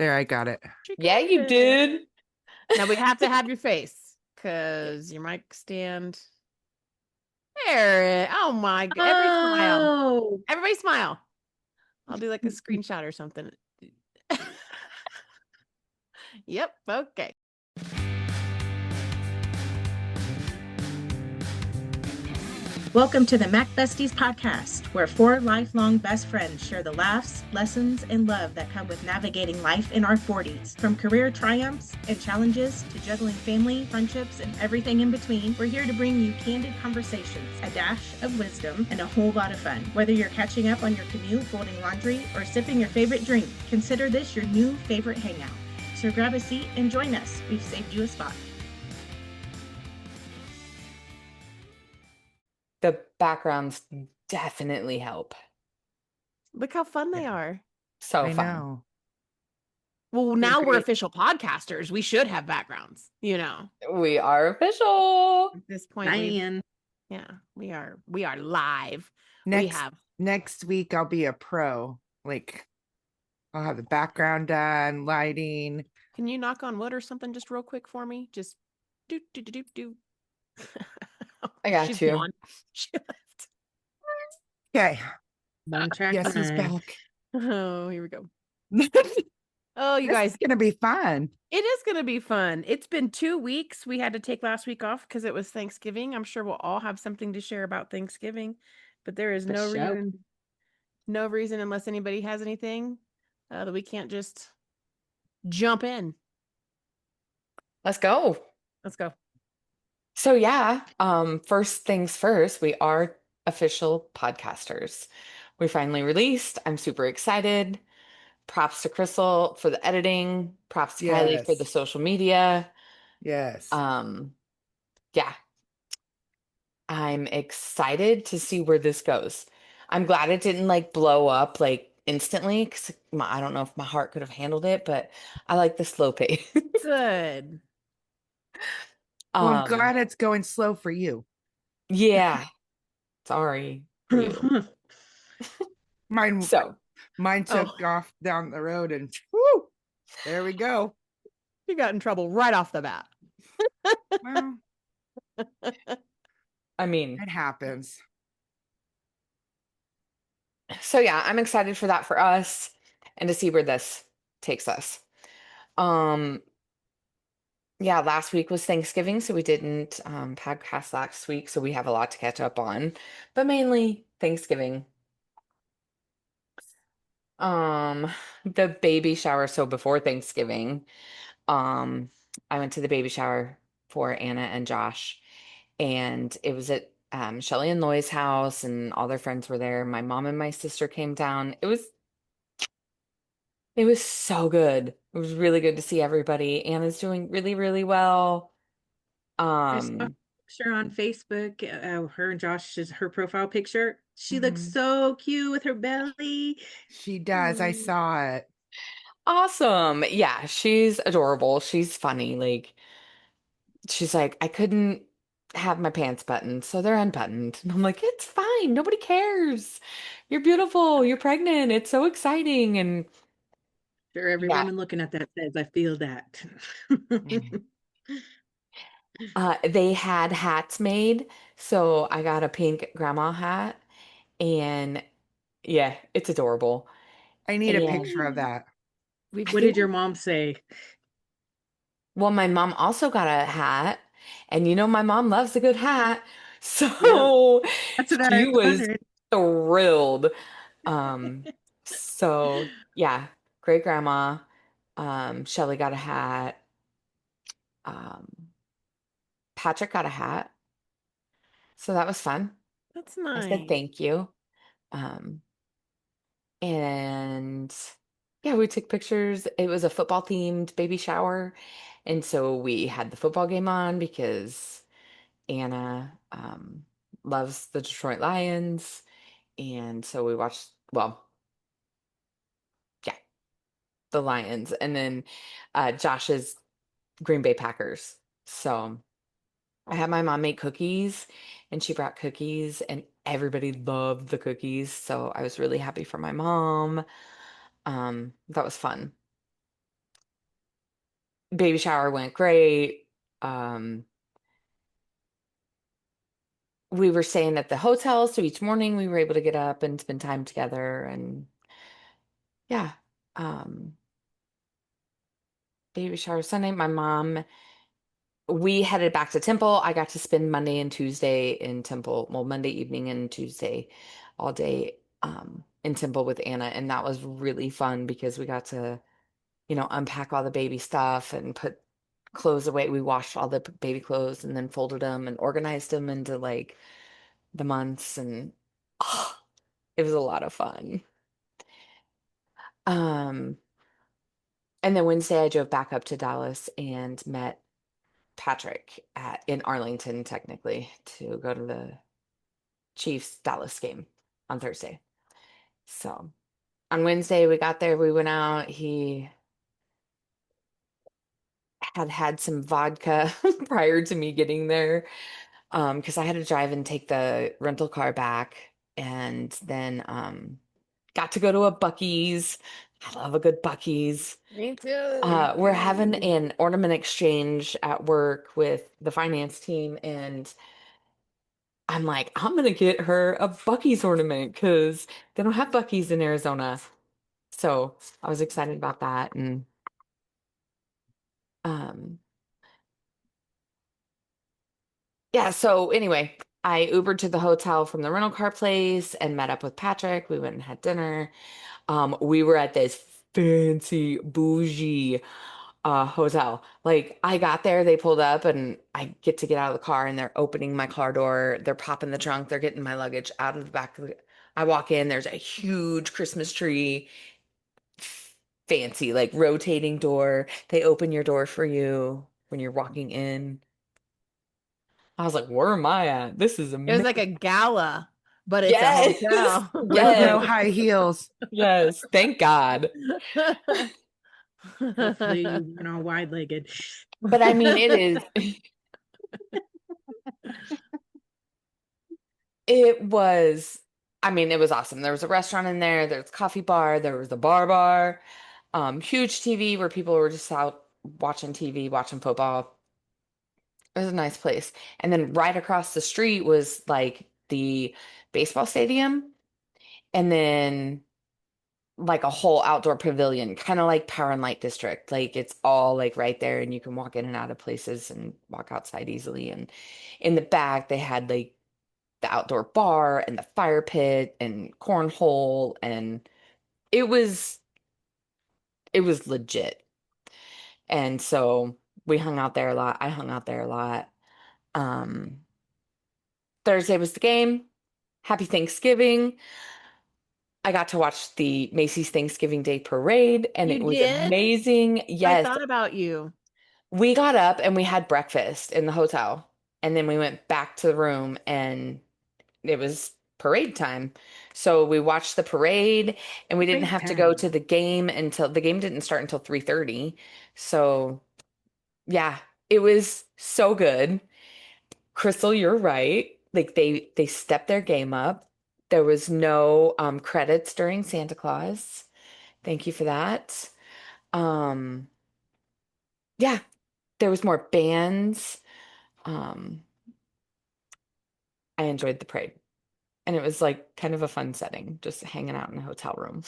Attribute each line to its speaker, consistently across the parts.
Speaker 1: There, I got it.
Speaker 2: You
Speaker 3: Yeah,
Speaker 2: got
Speaker 3: you
Speaker 2: it.
Speaker 3: did.
Speaker 2: Now we have to have your face because your mic stand. There. Oh my God. Everybody smile.
Speaker 3: Oh,
Speaker 2: Everybody smile. I'll do like a screenshot or something. Yep. Okay.
Speaker 4: Welcome to the Mac Besties podcast, where four lifelong best friends share the laughs, lessons, and love that come with navigating life in our 40s. From career triumphs and challenges to juggling family, friendships, and everything in between, we're here to bring you candid conversations, a dash of wisdom, and a whole lot of fun. Whether you're catching up on your commute, folding laundry, or sipping your favorite drink, consider this your new favorite hangout. So grab a seat and join us. We've saved you a spot.
Speaker 3: the backgrounds definitely help.
Speaker 2: Look how fun they
Speaker 1: Yeah.
Speaker 2: are.
Speaker 3: So
Speaker 1: I
Speaker 3: fun.
Speaker 1: know.
Speaker 2: Well,
Speaker 1: They're
Speaker 2: now we're
Speaker 1: great.
Speaker 2: official podcasters. We should have backgrounds,
Speaker 3: We are official.
Speaker 2: At this point,
Speaker 4: Diane.
Speaker 2: we are live. We
Speaker 1: Next
Speaker 2: have
Speaker 1: next week I'll be a pro. Like I'll have the background done, lighting.
Speaker 2: Can you knock on wood or something just real quick for me? Just do do do do do.
Speaker 3: I got
Speaker 2: She's
Speaker 3: you.
Speaker 2: gone. She left.
Speaker 1: Okay.
Speaker 4: One track
Speaker 1: Yes, he's
Speaker 4: mind.
Speaker 1: back.
Speaker 2: Oh, here we go.
Speaker 1: This
Speaker 2: Oh, you guys,
Speaker 1: is gonna be fun.
Speaker 2: it is going to be fun. It's been 2 weeks. We had to take last week off because it was Thanksgiving. I'm sure we'll all have something to share about Thanksgiving, but there is
Speaker 4: For
Speaker 2: no
Speaker 4: sure.
Speaker 2: reason unless anybody has anything that we can't just jump in.
Speaker 3: Let's go.
Speaker 2: Let's go.
Speaker 3: So yeah, first things first, we are official podcasters. We finally released. I'm super excited. Props to Crystal for the editing. Props to Kylie for the
Speaker 1: Yes.
Speaker 3: social media.
Speaker 1: Yes.
Speaker 3: Yeah, I'm excited to see where this goes. I'm glad it didn't like blow up like instantly because I don't know if my heart could have handled it, but I like the slow pace.
Speaker 2: Good.
Speaker 1: Well, I'm
Speaker 3: Um,
Speaker 1: glad it's going slow for you.
Speaker 3: yeah, sorry for you.
Speaker 1: Mine
Speaker 3: So,
Speaker 1: mine
Speaker 2: Oh,
Speaker 1: took off down the road and whoo, there we go.
Speaker 2: you got in trouble right off the bat.
Speaker 1: Well,
Speaker 3: I mean,
Speaker 1: it happens.
Speaker 3: so yeah, I'm excited for that for us and to see where this takes us. Um, yeah, last week was Thanksgiving, so we didn't podcast last week, so we have a lot to catch up on, but mainly Thanksgiving. Um, the baby shower, so before Thanksgiving, um, I went to the baby shower for Anna and Josh, and it was at Shelly and Loy's house, and all their friends were there. My mom and my sister came down. It was so good. It was really good to see everybody. Anna's doing really, really well.
Speaker 4: I saw a
Speaker 3: Um,
Speaker 4: picture on Facebook. Her and Josh's her profile picture. She looks
Speaker 1: Mhm.
Speaker 4: so cute with her belly.
Speaker 1: She does. I
Speaker 4: Oh,
Speaker 1: saw it.
Speaker 3: awesome. Yeah, she's adorable. She's funny. Like she's like, I couldn't have my pants buttoned, so they're unbuttoned. And I'm like, it's fine. Nobody cares. You're beautiful. You're pregnant. It's so exciting. And
Speaker 4: sure, every
Speaker 3: yeah,
Speaker 4: woman looking at that says, "I feel that."
Speaker 3: they had hats made. So I got a pink grandma hat. And yeah, it's adorable.
Speaker 1: I need a
Speaker 3: And
Speaker 1: picture of that.
Speaker 2: We've
Speaker 3: I
Speaker 4: What
Speaker 3: think,
Speaker 4: did your mom say?
Speaker 3: well, my mom also got a hat. And my mom loves a good hat.
Speaker 4: Yep,
Speaker 3: So
Speaker 4: that's what
Speaker 3: she
Speaker 4: I
Speaker 3: was
Speaker 4: wondered.
Speaker 3: thrilled. So yeah, great grandma. Shelly got a hat. Um, Patrick got a hat. So that was fun.
Speaker 2: That's
Speaker 3: I said
Speaker 2: nice.
Speaker 3: thank you. Um, and yeah, we took pictures. It was a football themed baby shower. And so we had the football game on because Anna loves the Detroit Lions. And so we watched, well, yeah, the Lions. And then Josh's Green Bay Packers. So I had my mom make cookies and she brought cookies and everybody loved the cookies. So I was really happy for my mom. That was fun. baby shower went great. Um, we were staying at the hotel, so each morning we were able to get up and spend time together. And yeah, um, baby shower Sunday. My mom, we headed back to Temple. I got to spend Monday and Tuesday in Temple. Well, Monday evening and Tuesday all day in Temple with Anna. And that was really fun because we got to, unpack all the baby stuff and put clothes away. We washed all the baby clothes and then folded them and organized them into like the months. And oh, it was a lot of fun. Um, and then Wednesday I drove back up to Dallas and met Patrick in Arlington, technically, to go to the Chiefs Dallas game on Thursday. So on Wednesday we got there, we went out. He had some vodka prior to me getting there, because I had to drive and take the rental car back, and then got to go to a Buc-ee's. I love a good Buc-ee's.
Speaker 2: Me too.
Speaker 3: We're having an ornament exchange at work with the finance team, and I'm like, I'm gonna get her a Buc-ee's ornament because they don't have Buc-ee's in Arizona. So I was excited about that. And um yeah, so anyway, I Ubered to the hotel from the rental car place and met up with Patrick. We went and had dinner. We were at this fancy bougie hotel. Like I got there, they pulled up and I get to get out of the car and they're opening my car door, they're popping the trunk, they're getting my luggage out of the back of the I walk in, there's a huge Christmas tree, fancy, like rotating door. They open your door for you when you're walking in. I was like, where am I at? This is
Speaker 2: It was like
Speaker 3: amazing.
Speaker 2: a gala, but it's a
Speaker 3: Yes.
Speaker 2: hotel.
Speaker 1: With
Speaker 3: Yes.
Speaker 1: no high heels.
Speaker 3: Yes. Thank God.
Speaker 4: Hopefully you went all wide-legged.
Speaker 3: But I mean, it was, I mean, it was awesome. There was a restaurant in there, there's a coffee bar, there was a bar, huge TV where people were just out watching TV, watching football. It was a nice place. And then right across the street was like the baseball stadium, and then like a whole outdoor pavilion, kind of like Power and Light District. Like it's all like right there, and you can walk in and out of places and walk outside easily. And in the back, they had like the outdoor bar and the fire pit and cornhole, and it was it was legit. And so we hung out there a lot. I hung out there a lot. Um, Thursday was the game. Happy Thanksgiving. I got to watch the Macy's Thanksgiving Day Parade, and it
Speaker 2: You
Speaker 3: was
Speaker 2: did?
Speaker 3: amazing.
Speaker 2: I
Speaker 3: Yes,
Speaker 2: thought about you.
Speaker 3: we got up and we had breakfast in the hotel, and then we went back to the room, and it was parade time. So we watched the parade, and we didn't
Speaker 4: Great
Speaker 3: have to go
Speaker 4: time.
Speaker 3: to the game until the game didn't start until 3:30. So yeah, it was so good. Crystal, you're right. Like they stepped their game up. There was no credits during Santa Claus. Thank you for that. Um yeah, there was more bands. Um I enjoyed the parade. And it was like kind of a fun setting, just hanging out in a hotel room.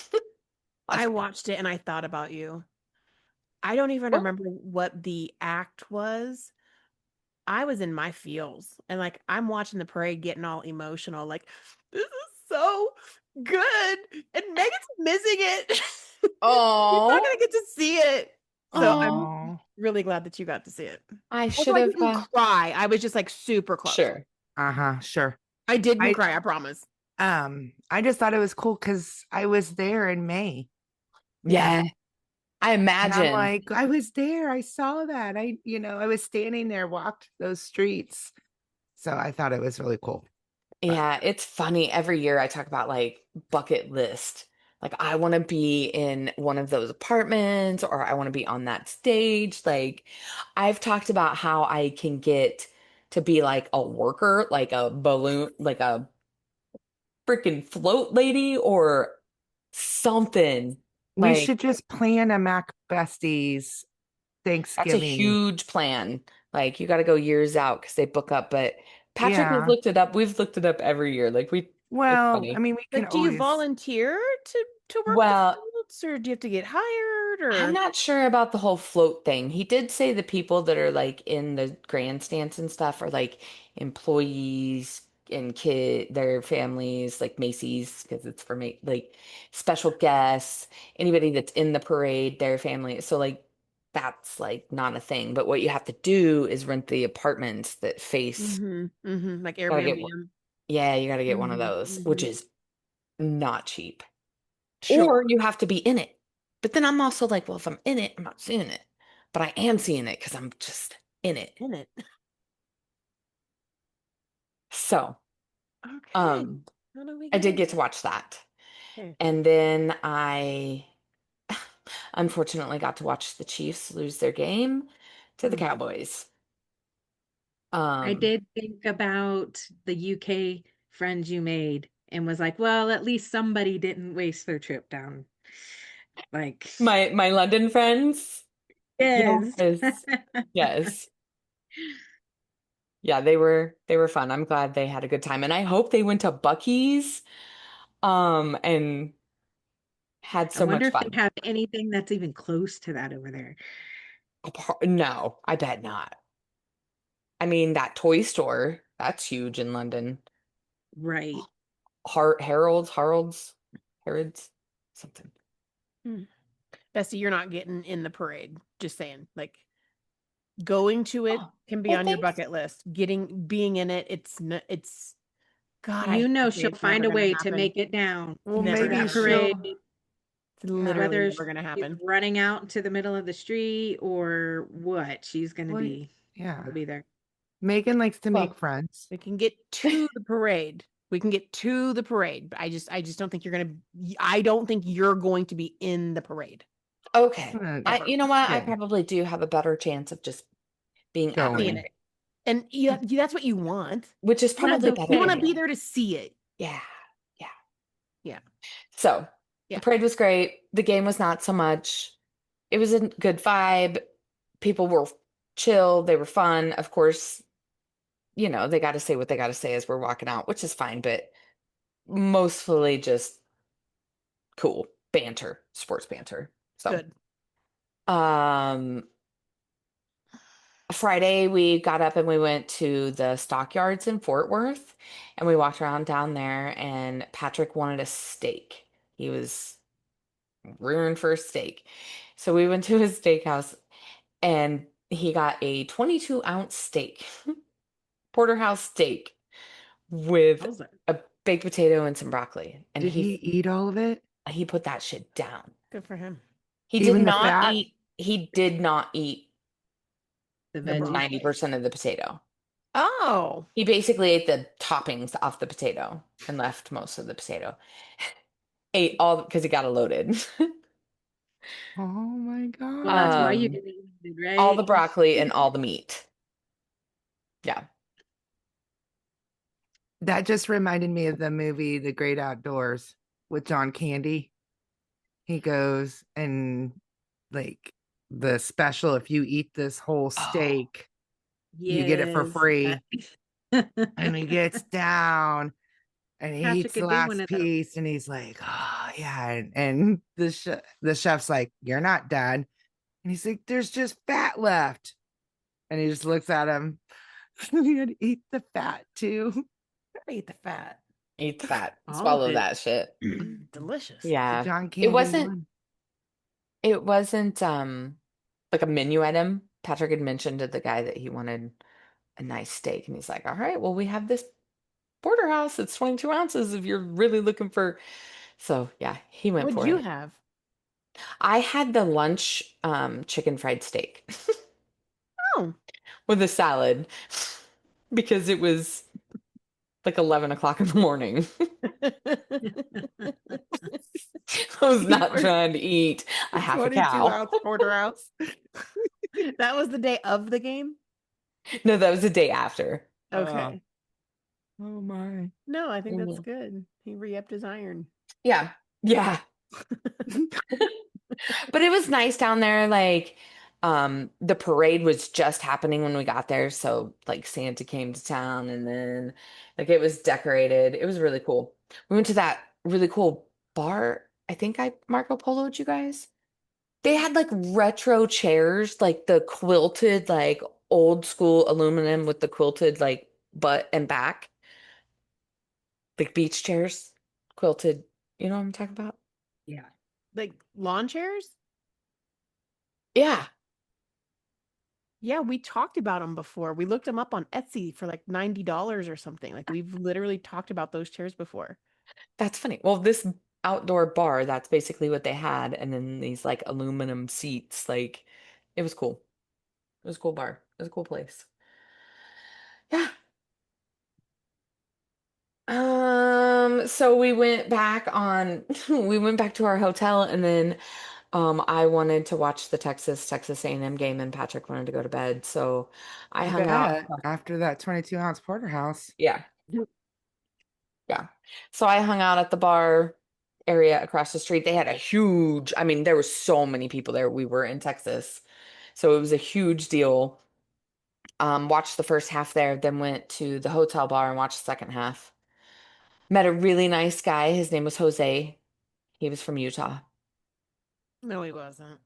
Speaker 3: Lots
Speaker 2: I
Speaker 3: of fun.
Speaker 2: watched it and I thought about you. I don't even
Speaker 3: Well,
Speaker 2: remember what the act was. I was in my feels and like I'm watching the parade getting all emotional, like this is so good. And Megan's missing it. You're not
Speaker 3: oh,
Speaker 2: gonna get to see it. So I'm
Speaker 3: oh,
Speaker 1: Oh,
Speaker 2: really glad that you got to see it.
Speaker 3: I
Speaker 2: Although
Speaker 3: should
Speaker 2: I
Speaker 3: have
Speaker 2: didn't cry. I was just like super close.
Speaker 3: sure.
Speaker 1: uh-huh, sure.
Speaker 2: I didn't
Speaker 1: I
Speaker 2: cry, I promise.
Speaker 1: I just thought it was cool because I was there in May.
Speaker 3: Yeah, I
Speaker 1: And I'm
Speaker 3: imagine.
Speaker 1: like, I was there. I saw that. I was standing there, walked those streets. So I thought it was really cool. But
Speaker 3: Yeah, it's funny. Every year I talk about like bucket list. Like I want to be in one of those apartments or I want to be on that stage. Like I've talked about how I can get to be like a worker, like a balloon, like a freaking float lady or something.
Speaker 1: we
Speaker 3: Like,
Speaker 1: should just plan a Mac Besties
Speaker 3: That's a
Speaker 1: Thanksgiving.
Speaker 3: huge plan. Like you got to go years out because they book up. But Patrick has
Speaker 1: Yeah.
Speaker 3: looked it up. We've looked it up every year. It's
Speaker 1: Well, I
Speaker 3: funny.
Speaker 1: mean, we can
Speaker 2: Like, do you
Speaker 1: always.
Speaker 2: volunteer to work the
Speaker 3: Well,
Speaker 2: floats, or do you have to get hired,
Speaker 3: I'm
Speaker 2: or?
Speaker 3: not sure about the whole float thing. He did say the people that are like in the grandstands and stuff are like employees and their families, like Macy's, because it's for me, like special guests, anybody that's in the parade, their family. So like that's like not a thing. But what you have to do is rent the apartments that face.
Speaker 2: Like
Speaker 3: Gotta get
Speaker 2: Airbnb
Speaker 3: one.
Speaker 2: 'em.
Speaker 3: Yeah, you gotta get one of
Speaker 2: Mhm,
Speaker 3: those, which
Speaker 2: mhm.
Speaker 3: is not cheap. Or
Speaker 2: Sure.
Speaker 3: you have to be in it. But then I'm also like, well, if I'm in it, I'm not seeing it. But I am seeing it because I'm just in it.
Speaker 2: In it.
Speaker 3: So,
Speaker 2: Okay.
Speaker 3: um,
Speaker 2: How do we
Speaker 3: I
Speaker 2: get
Speaker 3: did
Speaker 2: in?
Speaker 3: get to watch that.
Speaker 2: Okay.
Speaker 3: And then I unfortunately got to watch the Chiefs lose their game to the
Speaker 2: Mm.
Speaker 3: Cowboys.
Speaker 4: I
Speaker 3: Um,
Speaker 4: did think about the UK friends you made and was like, well, at least somebody didn't waste their trip down. Like,
Speaker 3: my London friends.
Speaker 4: yes.
Speaker 3: Yes. Yes. Yeah, they were fun. I'm glad they had a good time. And I hope they went to Bucky's and had
Speaker 4: I
Speaker 3: so
Speaker 4: wonder
Speaker 3: much
Speaker 4: if they
Speaker 3: fun.
Speaker 4: have anything that's even close to that over there.
Speaker 3: No, I bet not. I mean, that toy store, that's huge in London.
Speaker 4: Right.
Speaker 3: Harrods, something.
Speaker 2: Hmm. Bestie, you're not getting in the parade. Just saying. Like, going to it
Speaker 3: Oh,
Speaker 2: can be
Speaker 3: well,
Speaker 2: on your
Speaker 3: thanks.
Speaker 2: bucket list. Being in it, it's God, I
Speaker 4: You
Speaker 2: hate
Speaker 4: know
Speaker 2: to say
Speaker 4: she'll
Speaker 2: it's
Speaker 4: find
Speaker 2: never
Speaker 4: a
Speaker 2: gonna
Speaker 4: way to
Speaker 2: happen.
Speaker 4: make it down
Speaker 1: Well,
Speaker 2: Never
Speaker 4: to
Speaker 1: maybe
Speaker 4: that
Speaker 2: happening.
Speaker 4: parade,
Speaker 1: she'll.
Speaker 2: It's
Speaker 1: Yeah.
Speaker 2: literally
Speaker 4: whether
Speaker 2: never gonna
Speaker 4: she's
Speaker 2: happen.
Speaker 4: running out into the middle of the street or what.
Speaker 1: Well, yeah.
Speaker 4: She'll be there.
Speaker 1: Megan likes to make
Speaker 3: Well,
Speaker 1: friends.
Speaker 2: We can get to the parade. We can get to the parade, but I just don't think you're gonna. I don't think you're going to be in the parade
Speaker 3: okay.
Speaker 2: ever.
Speaker 3: You know what? I
Speaker 1: Yeah.
Speaker 3: probably do have a better chance of just being at the
Speaker 2: Seeing
Speaker 1: Going.
Speaker 2: it,
Speaker 3: parade,
Speaker 2: and that's what you want.
Speaker 3: which is
Speaker 4: That's
Speaker 3: probably better
Speaker 2: You want
Speaker 3: for
Speaker 2: to
Speaker 4: okay.
Speaker 2: be
Speaker 3: me.
Speaker 2: there to see it.
Speaker 3: Yeah. Yeah.
Speaker 2: Yeah,
Speaker 3: So the
Speaker 2: yeah.
Speaker 3: parade was great. The game was not so much. It was a good vibe. People were chill. They were fun. Of course, they got to say what they got to say as we're walking out, which is fine, but mostly just cool banter, sports banter. So,
Speaker 2: Good.
Speaker 3: um, Friday we got up and we went to the stockyards in Fort Worth and we walked around down there and Patrick wanted a steak. He was rearing for a steak. So we went to his steakhouse and he got a 22-ounce steak, porterhouse steak with
Speaker 4: How's that?
Speaker 3: a baked potato and some broccoli. And
Speaker 1: Did he eat all of it?
Speaker 3: he put that shit down.
Speaker 2: Good for him.
Speaker 3: He did
Speaker 1: Even the
Speaker 3: not
Speaker 1: fat?
Speaker 3: eat he did not eat
Speaker 4: The
Speaker 2: The
Speaker 4: veggies.
Speaker 2: broccoli.
Speaker 3: 90% of the potato.
Speaker 2: Oh,
Speaker 3: He basically ate the toppings off the potato and left most of the potato. Ate all because he got it loaded.
Speaker 1: Oh my
Speaker 4: Well, that's why
Speaker 1: God.
Speaker 4: you
Speaker 3: Um,
Speaker 4: didn't eat it,
Speaker 3: all the
Speaker 4: right?
Speaker 3: broccoli and all the meat. Yeah.
Speaker 1: That just reminded me of the movie The Great Outdoors with John Candy. He goes and like the special, if you eat this whole
Speaker 3: Oh,
Speaker 1: steak, you get it for
Speaker 4: Yes.
Speaker 1: free. And he gets down and he
Speaker 4: Patrick
Speaker 1: eats the
Speaker 4: could do one
Speaker 1: last
Speaker 4: of those.
Speaker 1: piece and he's like, oh yeah. And the chef's like, you're not done. And he's like, there's just fat left. And he just looks at him. He had to eat the fat too.
Speaker 2: eat the fat.
Speaker 3: eat the fat.
Speaker 4: All of
Speaker 3: Swallow
Speaker 4: it.
Speaker 3: that shit.
Speaker 2: Delicious.
Speaker 1: The
Speaker 3: Yeah.
Speaker 1: John
Speaker 3: It
Speaker 1: Candy
Speaker 3: wasn't
Speaker 1: one.
Speaker 3: it wasn't like a menu item. Patrick had mentioned to the guy that he wanted a nice steak and he's like, all right, well, we have this porterhouse. It's 22 ounces if you're really looking for. So yeah, he went
Speaker 2: What'd
Speaker 3: for
Speaker 2: you
Speaker 3: it.
Speaker 2: have?
Speaker 3: I had the lunch chicken fried steak
Speaker 2: Oh,
Speaker 3: with a salad because it was like 11 o'clock in the morning. I was not trying to eat a half a
Speaker 1: 22
Speaker 3: cow.
Speaker 1: ounce porterhouse.
Speaker 2: that was the day of the game.
Speaker 3: No, that was the day after.
Speaker 2: Okay.
Speaker 1: Oh my.
Speaker 2: No, I think that's
Speaker 3: Mhm.
Speaker 2: good. He re-upped his iron.
Speaker 3: Yeah. Yeah. But it was nice down there. Like, The parade was just happening when we got there, so like Santa came to town and then like it was decorated. It was really cool. We went to that really cool bar. I think I Marco Polo'd you guys. They had like retro chairs, like the quilted, like old school aluminum with the quilted like butt and back, like beach chairs, quilted. You know what I'm talking about?
Speaker 1: Yeah.
Speaker 2: Like lawn chairs?
Speaker 3: Yeah.
Speaker 2: Yeah, we talked about them before. We looked them up on Etsy for like $90 or something. Like we've literally talked about those chairs before.
Speaker 3: That's funny. Well, this outdoor bar, that's basically what they had. And then these like aluminum seats, like it was cool. It was a cool bar. It was a cool place. Yeah. So we went back on we went back to our hotel and then I wanted to watch the Texas A&M game and Patrick wanted to go to bed. So I
Speaker 1: I
Speaker 3: hung out.
Speaker 1: bet after that 22-ounce porterhouse.
Speaker 3: Yeah. Yeah. So I hung out at the bar area across the street. They had a huge, I mean, there were so many people there. We were in Texas. So it was a huge deal. Watched the first half there, then went to the hotel bar and watched the second half. Met a really nice guy. His name was Jose. He was from Utah.
Speaker 2: No, he wasn't.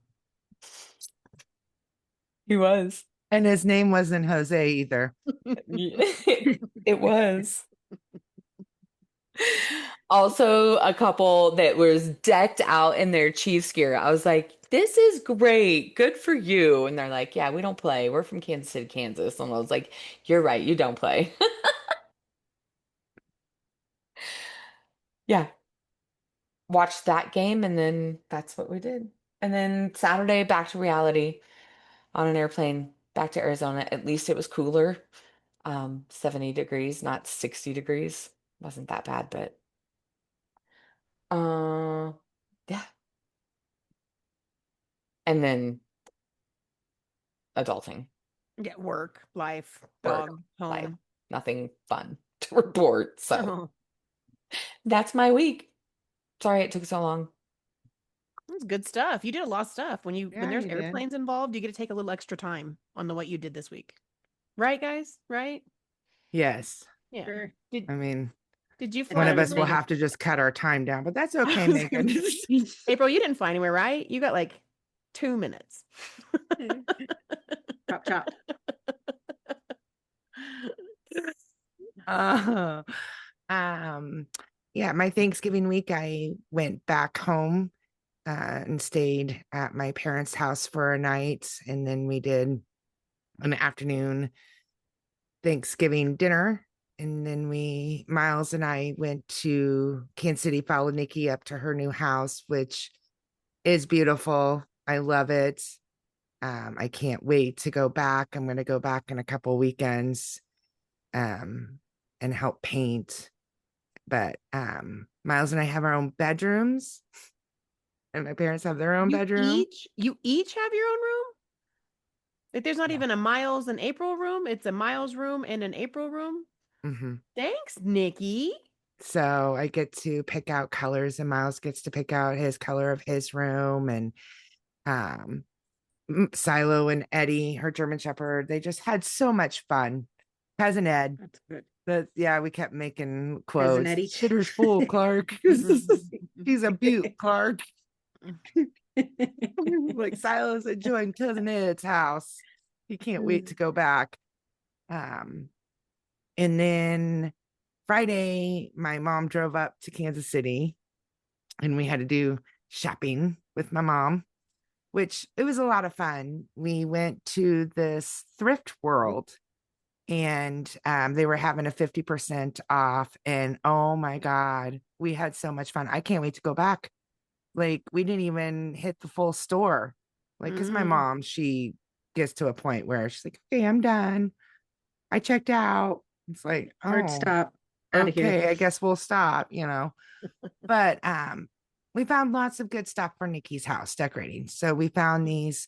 Speaker 3: He was.
Speaker 1: And his name wasn't Jose either.
Speaker 3: It was. Also, a couple that was decked out in their Chiefs gear. I was like, this is great. Good for you. And they're like, yeah, we don't play. We're from Kansas City, Kansas. And I was like, you're right. You don't play. Yeah. Watched that game. And then that's what we did. And then Saturday, back to reality on an airplane back to Arizona. At least it was cooler. 70 degrees, not 60 degrees. Wasn't that bad, but uh yeah. And then adulting,
Speaker 2: Yeah, work, life,
Speaker 3: work,
Speaker 2: dog,
Speaker 3: life,
Speaker 2: home.
Speaker 3: nothing fun to report. So
Speaker 2: Oh,
Speaker 3: that's my week. Sorry it took so long.
Speaker 2: that's good stuff. You did a lot of stuff. When
Speaker 1: Yeah,
Speaker 2: there's
Speaker 1: you did.
Speaker 2: airplanes involved, you get to take a little extra time on what you did this week. Right, guys? Right?
Speaker 1: Yes.
Speaker 2: Yeah.
Speaker 4: Sure.
Speaker 2: Did
Speaker 1: I mean,
Speaker 2: did you
Speaker 4: It's
Speaker 2: fly
Speaker 1: one of
Speaker 4: better
Speaker 1: us
Speaker 4: than
Speaker 1: will
Speaker 2: anywhere?
Speaker 1: have to just cut our time down, but that's okay,
Speaker 2: I was gonna
Speaker 1: Megan.
Speaker 2: April, you didn't fly anywhere, right? You got like 2 minutes.
Speaker 4: Chop chop.
Speaker 1: Uh, yeah, my Thanksgiving week, I went back home and stayed at my parents' house for a night, and then we did an afternoon Thanksgiving dinner. And then Miles and I went to Kansas City, followed Nikki up to her new house, which is beautiful. I love it. I can't wait to go back. I'm going to go back in a couple weekends and help paint. But Miles and I have our own bedrooms, and my parents have their own bedroom.
Speaker 2: You each have your own room? Like there's not even a Miles and April room. It's a Miles room and an April room.
Speaker 1: Mm-hmm.
Speaker 2: Thanks, Nikki.
Speaker 1: So I get to pick out colors, and Miles gets to pick out his color of his room. And Silo and Eddie, her German Shepherd, they just had so much fun. Cousin Ed,
Speaker 4: That's good.
Speaker 1: yeah, we kept making
Speaker 4: Cousin
Speaker 1: quotes.
Speaker 4: Eddie.
Speaker 1: Shitter's full, Clark. He's a beaut, Clark. Like Silo's enjoying Cousin Ed's house. He can't wait to go back. And then Friday, my mom drove up to Kansas City and we had to do shopping with my mom, which it was a lot of fun. We went to this thrift world and they were having a 50% off. And oh my God, we had so much fun. I can't wait to go back. Like, we didn't even hit the full store. Like, because my mom, she gets to a point where she's like, okay, I'm done. I checked out. It's like,
Speaker 4: Hard
Speaker 1: oh,
Speaker 4: stop. Out of
Speaker 1: okay,
Speaker 4: here.
Speaker 1: I guess we'll stop, But we found lots of good stuff for Nikki's house decorating. So we found these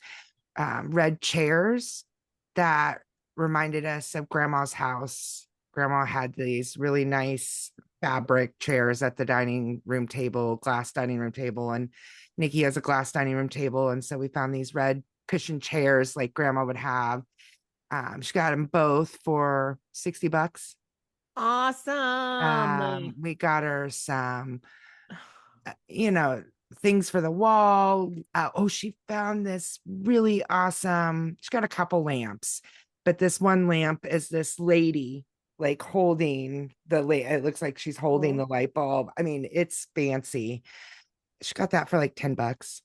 Speaker 1: red chairs that reminded us of Grandma's house. Grandma had these really nice fabric chairs at the dining room table, glass dining room table, and Nikki has a glass dining room table. And so we found these red cushion chairs like grandma would have. She got them both for $60.
Speaker 2: Awesome.
Speaker 1: We got her some, things for the wall. She found this really awesome. She got a couple lamps, but this one lamp is this lady like holding the light. It looks like she's holding the light bulb. I mean, it's fancy. She got that for like $10.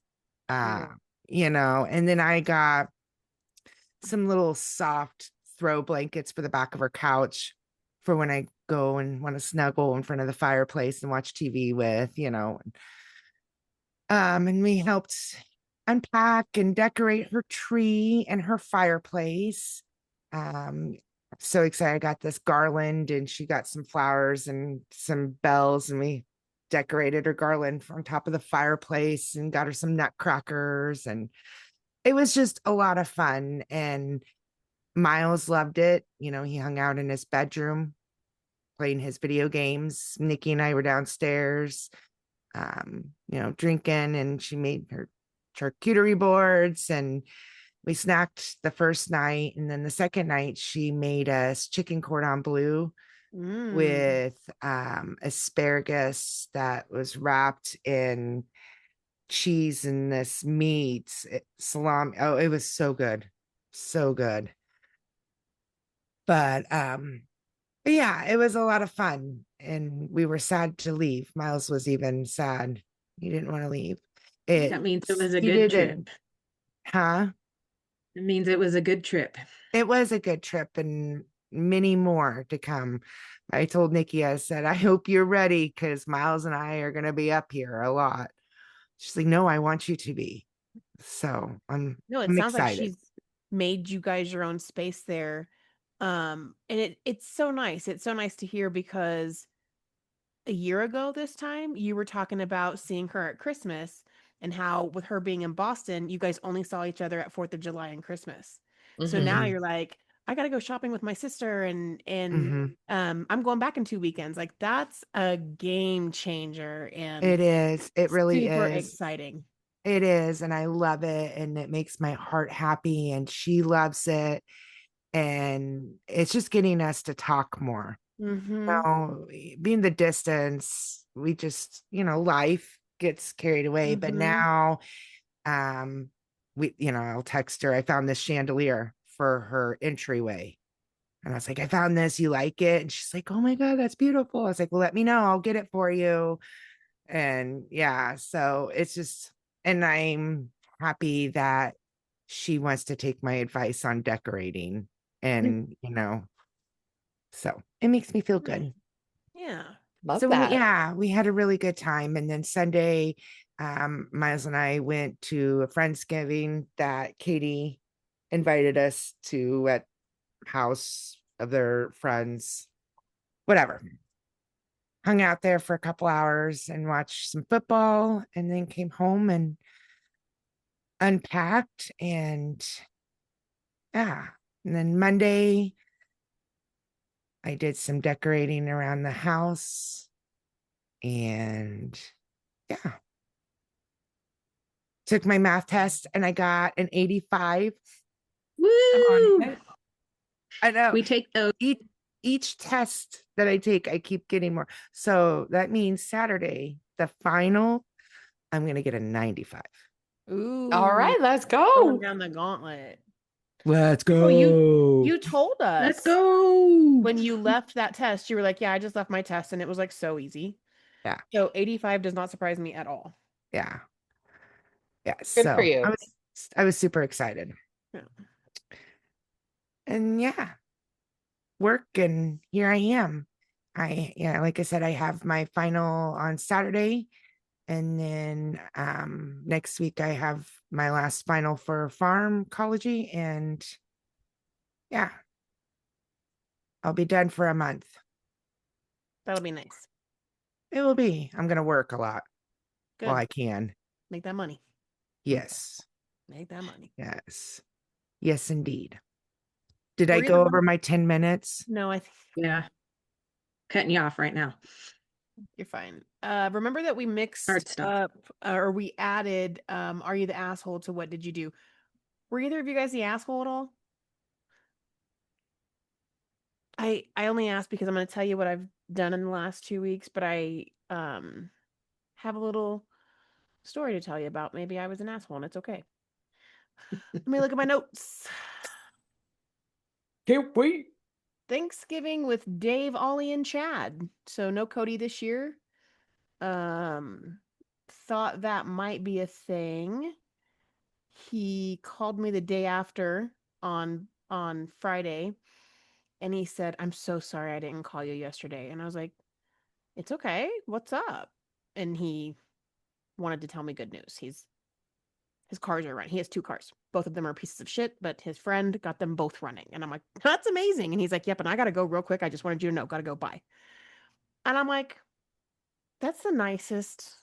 Speaker 1: And then I got some little soft throw blankets for the back of her couch for when I go and want to snuggle in front of the fireplace and watch TV with. And we helped unpack and decorate her tree and her fireplace. So excited. I got this garland and she got some flowers and some bells, and we decorated her garland on top of the fireplace and got her some nutcrackers, and it was just a lot of fun. And Miles loved it. He hung out in his bedroom playing his video games. Nikki and I were downstairs, drinking, and she made her charcuterie boards, and we snacked the first night. And then the second night, she made us chicken cordon bleu with asparagus that was wrapped in cheese and this meat, salami. Oh, it was so good. So good. But yeah, it was a lot of fun, and we were sad to leave. Miles was even sad. He didn't want to leave.
Speaker 4: That means it was a good trip.
Speaker 1: Huh?
Speaker 4: It means it was a good trip.
Speaker 1: It was a good trip, and many more to come. I told Nikki, I said, I hope you're ready, because Miles and I are going to be up here a lot. She's like, no, I want you to be. So I'm
Speaker 2: sounds
Speaker 1: excited.
Speaker 2: like she's made you guys your own space there. And it's so nice. It's so nice to hear, because a year ago this time you were talking about seeing her at Christmas, and how with her being in Boston, you guys only saw each other at 4th of July and Christmas. So now you're like, I got to go shopping with my sister, and I'm going back in 2 weekends. Like, that's a game changer. And
Speaker 1: it is. It really
Speaker 2: super
Speaker 1: is
Speaker 2: exciting.
Speaker 1: It is. And I love it. And it makes my heart happy. And she loves it. And it's just getting us to talk more. Being the distance, we just, life gets carried away. But now, I'll text her. I found this chandelier for her entryway. And I was like, I found this. You like it? And she's like, oh my God, that's beautiful. I was like, well, let me know. I'll get it for you. And yeah, so it's just, and I'm happy that she wants to take my advice on decorating. And, so it makes me feel good.
Speaker 2: Yeah.
Speaker 3: Love that.
Speaker 1: We had a really good time. And then Sunday, Miles and I went to a Friendsgiving that Katie invited us to at house of their friends, whatever. Hung out there for a couple hours and watched some football, and then came home and unpacked. And yeah, and then Monday I did some decorating around the house, and yeah, took my math test and I got an 85.
Speaker 4: Woo!
Speaker 1: I know.
Speaker 4: We take those.
Speaker 1: Each test that I take, I keep getting more. So that means Saturday, the final, I'm going to get a 95.
Speaker 2: Ooh.
Speaker 3: All right, let's go.
Speaker 2: Going down the gauntlet.
Speaker 1: Let's go.
Speaker 2: Oh, you told us.
Speaker 4: Let's go.
Speaker 2: When you left that test, you were like, yeah, I just left my test and it was like so easy.
Speaker 1: Yeah.
Speaker 2: So 85 does not surprise me at all.
Speaker 1: Yeah. Yeah.
Speaker 3: Good for you.
Speaker 1: I was super excited.
Speaker 2: Yeah.
Speaker 1: And yeah, work, and here I am. Like I said, I have my final on Saturday, and then next week I have my last final for pharmacology, and yeah, I'll be done for a month.
Speaker 2: That'll be nice.
Speaker 1: It will be. I'm gonna work a lot.
Speaker 2: Good.
Speaker 1: While I can.
Speaker 2: Make that money.
Speaker 1: Yes.
Speaker 2: Make that money.
Speaker 1: Yes, indeed. Did I go over my 10 minutes?
Speaker 2: No, I think.
Speaker 4: Yeah. Cutting you off right now.
Speaker 2: You're fine. Remember that we mixed up, or we added Are You the Asshole to What Did You Do? Were either of you guys the asshole at all? I only asked because I'm going to tell you what I've done in the last 2 weeks, but I have a little story to tell you about. Maybe I was an asshole and it's okay. Let me look at my notes.
Speaker 3: Can't wait.
Speaker 2: Thanksgiving with Dave, Ollie, and Chad. So no Cody this year. Thought that might be a thing. He called me the day after on Friday, and he said, "I'm so sorry I didn't call you yesterday." And I was like, "It's okay. What's up?" And he wanted to tell me good news. His cars are running. He has 2 cars. Both of them are pieces of shit, but his friend got them both running. And I'm like, "That's amazing." And he's like, "Yep, and I got to go real quick. I just wanted you to know. Got to go. Bye." And I'm like, "That's the nicest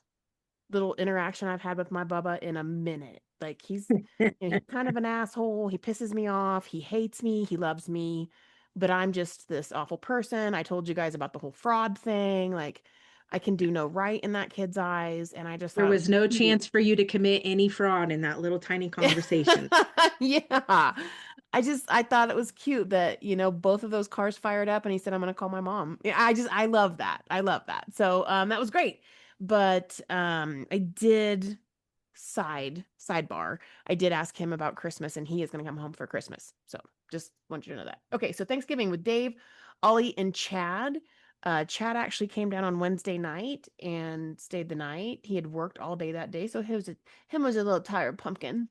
Speaker 2: little interaction I've had with my Bubba in a minute." Like he's kind of an asshole. He pisses me off. He hates me. He loves me, but I'm just this awful person. I told you guys about the whole fraud thing. Like I can do no right in that kid's eyes. And I just
Speaker 4: There
Speaker 2: thought it
Speaker 4: was
Speaker 2: was
Speaker 4: no
Speaker 2: cute.
Speaker 4: chance for you to commit any fraud in that little tiny conversation.
Speaker 2: Yeah. I thought it was cute that, both of those cars fired up and he said, "I'm going to call my mom." Yeah, I love that. I love that. So, that was great. But, I did sidebar. I did ask him about Christmas and he is going to come home for Christmas. So just want you to know that. Okay. So Thanksgiving with Dave, Ollie, and Chad. Chad actually came down on Wednesday night and stayed the night. He had worked all day that day. So him was a little tired pumpkin.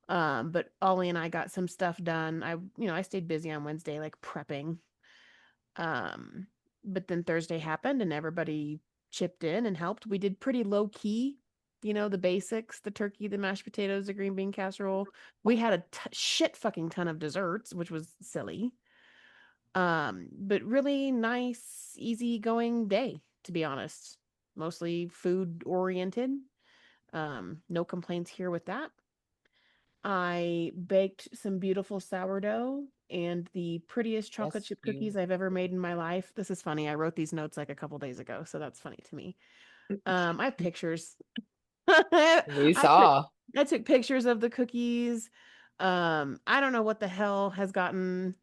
Speaker 2: But Ollie and I got some stuff done. I stayed busy on Wednesday, like prepping. Um, but then Thursday happened and everybody chipped in and helped. We did pretty low key, the basics, the turkey, the mashed potatoes, the green bean casserole. We had a shit fucking ton of desserts, which was silly. But really nice, easy going day, to be honest. Mostly food oriented. No complaints here with that. I baked some beautiful sourdough and the prettiest chocolate
Speaker 3: Yes,
Speaker 2: chip
Speaker 3: you.
Speaker 2: cookies I've ever made in my life. This is funny. I wrote these notes like a couple days ago, so that's funny to me. I have pictures.
Speaker 3: We
Speaker 2: I took
Speaker 3: saw.
Speaker 2: I took pictures of the cookies. I don't know what the hell has gotten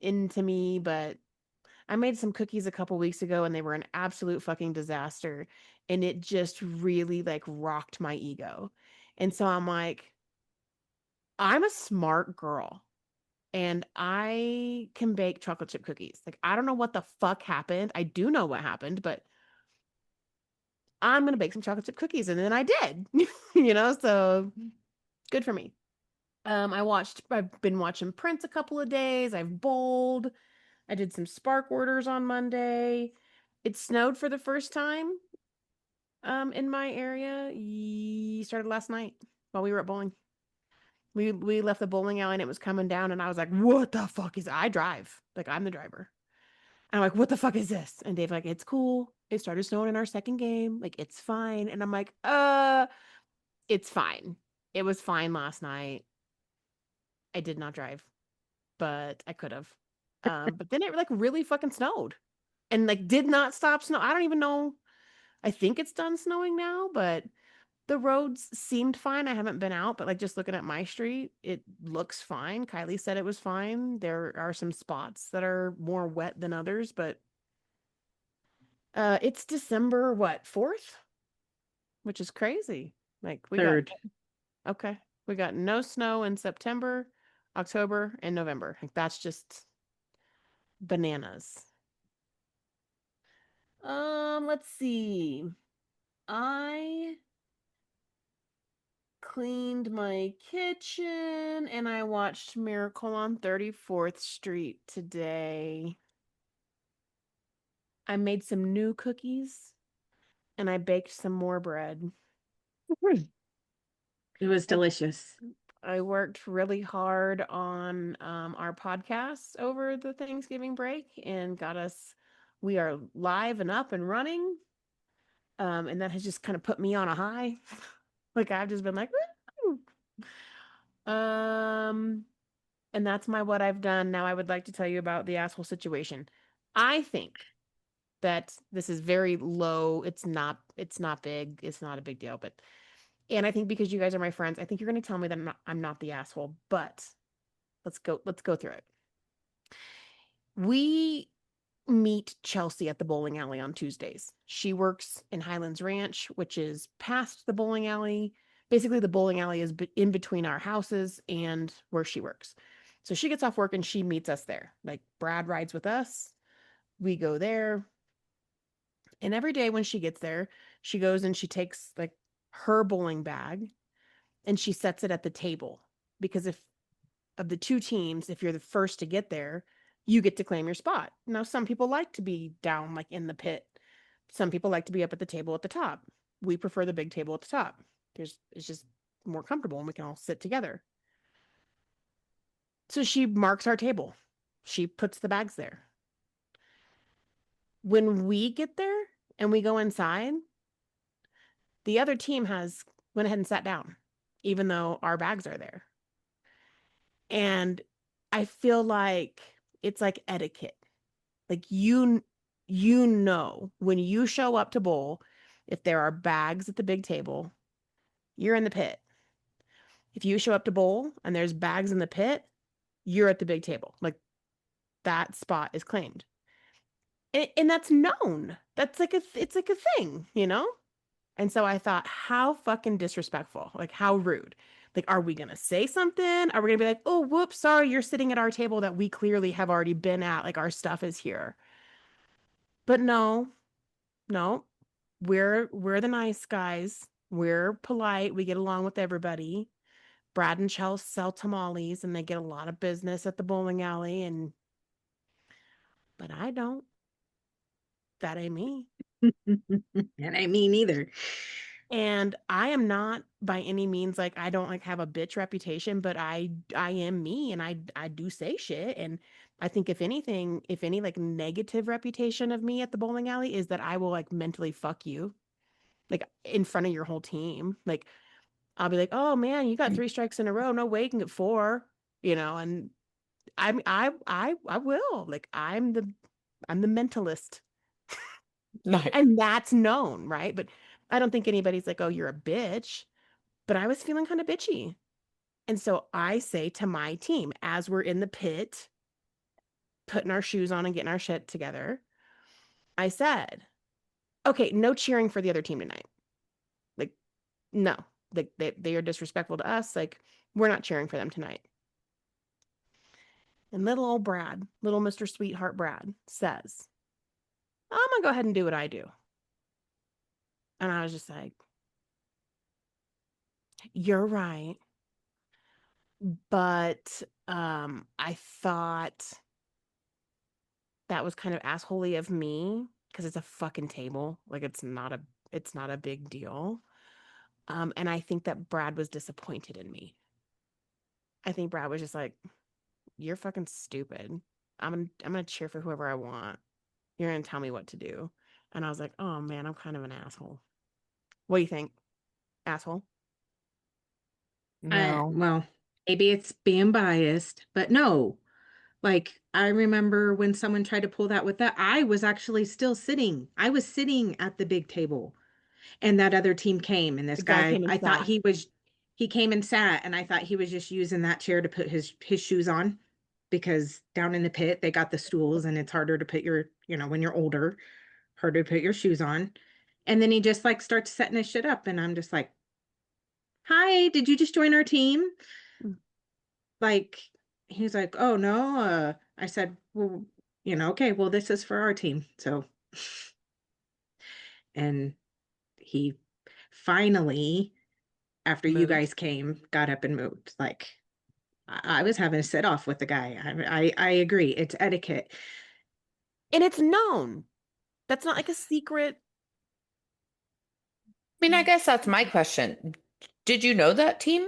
Speaker 2: into me, but I made some cookies a couple weeks ago and they were an absolute fucking disaster. And it just really like rocked my ego. And so I'm like, I'm a smart girl and I can bake chocolate chip cookies. Like, I don't know what the fuck happened. I do know what happened, but I'm going to bake some chocolate chip cookies. And then I did, so good for me. I've been watching Prince a couple of days. I've bowled. I did some spark orders on Monday. It snowed for the first time in my area. Started last night while we were at bowling. We left the bowling alley and it was coming down and I was like, "What the fuck is I drive? Like I'm the driver." And I'm like, "What the fuck is this?" And Dave like, "It's cool. It started snowing in our second game. Like it's fine." And I'm like, it's fine. It was fine last night. I did not drive, but I could have. But then it like really fucking snowed and like did not stop snow. I don't even know. I think it's done snowing now, but the roads seemed fine. I haven't been out, but like just looking at my street, it looks fine. Kylie said it was fine. There are some spots that are more wet than others, but it's December what, 4th, which is crazy. Like
Speaker 4: Third.
Speaker 2: we got no snow in September, October, and November. Like that's just bananas. Let's see. I cleaned my kitchen and I watched Miracle on 34th Street today. I made some new cookies and I baked some more bread.
Speaker 4: It was delicious.
Speaker 2: I worked really hard on our podcast over the Thanksgiving break and we are live and up and running. And that has just kind of put me on a high. Like I've just been like, woo! And that's what I've done. Now I would like to tell you about the asshole situation. I think that this is very low. It's not big. It's not a big deal, but And I think because you guys are my friends, I think you're going to tell me that I'm not the asshole, but let's go through it. We meet Chelsea at the bowling alley on Tuesdays. She works in Highlands Ranch, which is past the bowling alley. Basically, the bowling alley is in between our houses and where she works. So she gets off work and she meets us there. Like Brad rides with us. We go there. And every day when she gets there, she goes and she takes like her bowling bag and she sets it at the table. Because if of the two teams, if you're the first to get there, you get to claim your spot. Now, some people like to be down like in the pit. Some people like to be up at the table at the top. We prefer the big table at the top. It's just more comfortable and we can all sit together. So she marks our table. She puts the bags there. When we get there and we go inside, the other team has went ahead and sat down, even though our bags are there. And I feel like it's like etiquette. Like you know when you show up to bowl, if there are bags at the big table, you're in the pit. If you show up to bowl and there's bags in the pit, you're at the big table. Like that spot is claimed. And that's known. That's like it's like a thing, you know? And so I thought, how fucking disrespectful. Like how rude. Like, are we going to say something? Are we going to be like, oh, whoops, sorry, you're sitting at our table that we clearly have already been at. Like, our stuff is here. But no, we're the nice guys. We're polite. We get along with everybody. Brad and Chelsea sell tamales and they get a lot of business at the bowling alley. But I don't. That ain't me.
Speaker 4: And I mean either.
Speaker 2: And I am not by any means like I don't like have a bitch reputation, but I am me and I do say shit. And I think if anything, if any like negative reputation of me at the bowling alley is that I will like mentally fuck you like in front of your whole team. Like I'll be like, oh man, you got 3 strikes in a row. No way you can get 4, you know, and I will. Like I'm the mentalist.
Speaker 3: Nice.
Speaker 2: And that's known, right? But I don't think anybody's like, oh, you're a bitch. But I was feeling kind of bitchy. And so I say to my team, as we're in the pit, putting our shoes on and getting our shit together, I said, okay, no cheering for the other team tonight. Like, no, they are disrespectful to us. Like, we're not cheering for them tonight. And little old Brad, little Mr. Sweetheart Brad says, I'm going to go ahead and do what I do. And I was just like, you're right. But I thought that was kind of assholey of me because it's a fucking table. Like it's not a big deal. And I think that Brad was disappointed in me. I think Brad was just like, you're fucking stupid. I'm gonna cheer for whoever I want. You're gonna tell me what to do. And I was like, oh man, I'm kind of an asshole. What do you think? Asshole?
Speaker 1: No.
Speaker 4: Well, maybe it's being biased, but no. Like, I remember when someone tried to pull that with that, I was actually still sitting. I was sitting at the big table, and that other team came, and this
Speaker 2: The guy
Speaker 4: guy,
Speaker 2: came and
Speaker 4: I thought
Speaker 2: sat.
Speaker 4: he came and sat, and I thought he was just using that chair to put his shoes on because down in the pit, they got the stools, and it's harder to put your, when you're older, harder to put your shoes on. And then he just like starts setting his shit up, and I'm just like, hi, did you just join our team?
Speaker 2: Mm.
Speaker 4: Like, he's like, oh no. I said, well, okay, well, this is for our team. So, and he finally, after you
Speaker 2: Moved.
Speaker 4: guys came, got up and moved. Like, I was having a sit off with the guy. I agree. It's etiquette.
Speaker 2: And it's known. That's not like a secret.
Speaker 3: I mean, I guess that's my question. Did you know that team?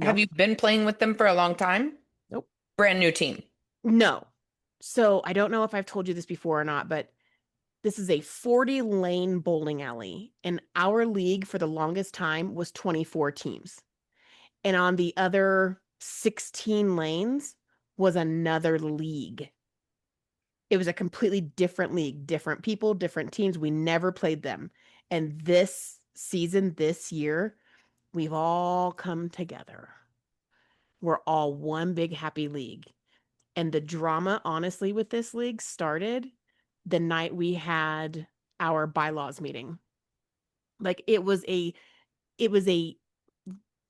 Speaker 3: Have
Speaker 2: No.
Speaker 3: you been playing with them for a long time?
Speaker 2: Nope.
Speaker 3: Brand new team.
Speaker 2: No. So I don't know if I've told you this before or not, but this is a 40-lane bowling alley. And our league for the longest time was 24 teams. And on the other 16 lanes was another league. It was a completely different league, different people, different teams. We never played them. And this season, this year, we've all come together. We're all one big happy league. And the drama, honestly, with this league started the night we had our bylaws meeting. Like it was a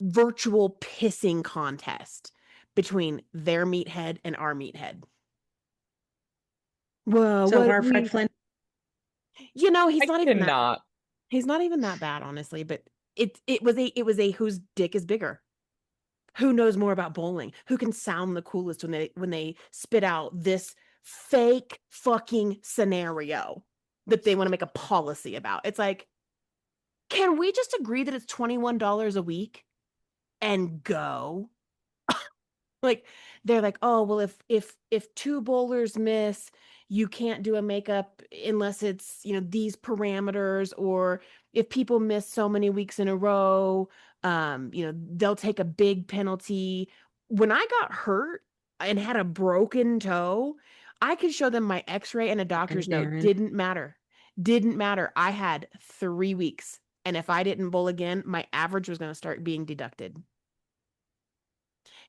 Speaker 2: virtual pissing contest between their meathead and our meathead. Well,
Speaker 4: So
Speaker 2: what
Speaker 4: our Fred Flynn.
Speaker 2: he's
Speaker 3: I
Speaker 2: not even that,
Speaker 3: cannot.
Speaker 2: he's not even that bad, honestly, but it was a whose dick is bigger. Who knows more about bowling? Who can sound the coolest when they spit out this fake fucking scenario that they want to make a policy about? It's like, can we just agree that it's $21 a week and go? Like they're like, oh well, if two bowlers miss, you can't do a makeup unless it's these parameters, or if people miss so many weeks in a row, they'll take a big penalty. When I got hurt and had a broken toe, I could show them my x-ray and a doctor's note.
Speaker 4: Darren.
Speaker 2: Didn't matter. I had 3 weeks, and if I didn't bowl again, my average was going to start being deducted.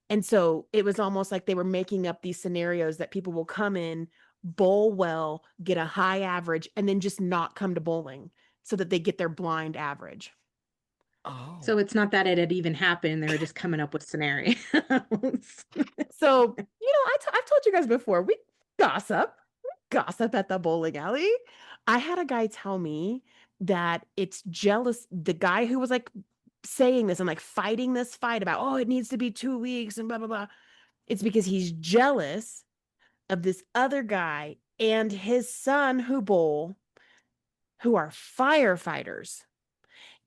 Speaker 2: And so it was almost like they were making up these scenarios that people will come in, bowl well, get a high average, and then just not come to bowling so that they get their blind average.
Speaker 3: Oh.
Speaker 4: So it's not that it had even happened. They were just coming up with scenarios.
Speaker 2: So, I've told you guys before, we gossip at the bowling alley. I had a guy tell me that it's jealous. The guy who was like saying this and like fighting this fight about, oh, it needs to be 2 weeks and blah, blah, blah. It's because he's jealous of this other guy and his son who bowl, who are firefighters.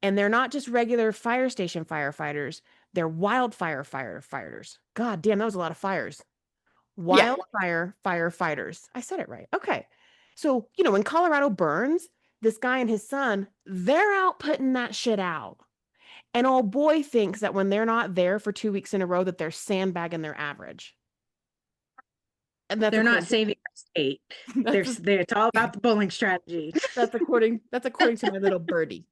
Speaker 2: And they're not just regular fire station firefighters, they're wildfire firefighters. God damn, that was a lot of fires. Wildfire firefighters. I said it right. Okay. So, when Colorado burns, this guy and his son, they're out putting that shit out. And old boy thinks that when they're not there for 2 weeks in a row, that they're sandbagging their average. And that's
Speaker 4: They're not saving our state. It's all about the bowling strategy.
Speaker 2: That's according to my little birdie.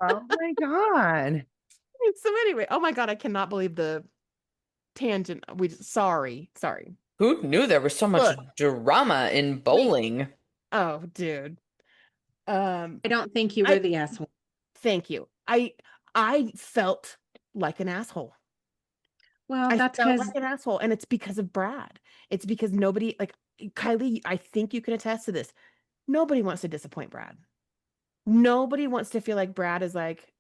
Speaker 1: Oh my God.
Speaker 2: So anyway, oh my God, I cannot believe the tangent. Sorry.
Speaker 3: Who knew there was so much drama in bowling?
Speaker 2: Oh, dude.
Speaker 4: I don't think you were the asshole.
Speaker 2: Thank you. I felt like an asshole.
Speaker 4: Well, that's
Speaker 2: felt
Speaker 4: because
Speaker 2: like an asshole, and it's because of Brad. It's because nobody, like Kylie, I think you can attest to this. Nobody wants to disappoint Brad. Nobody wants to feel like Brad is like,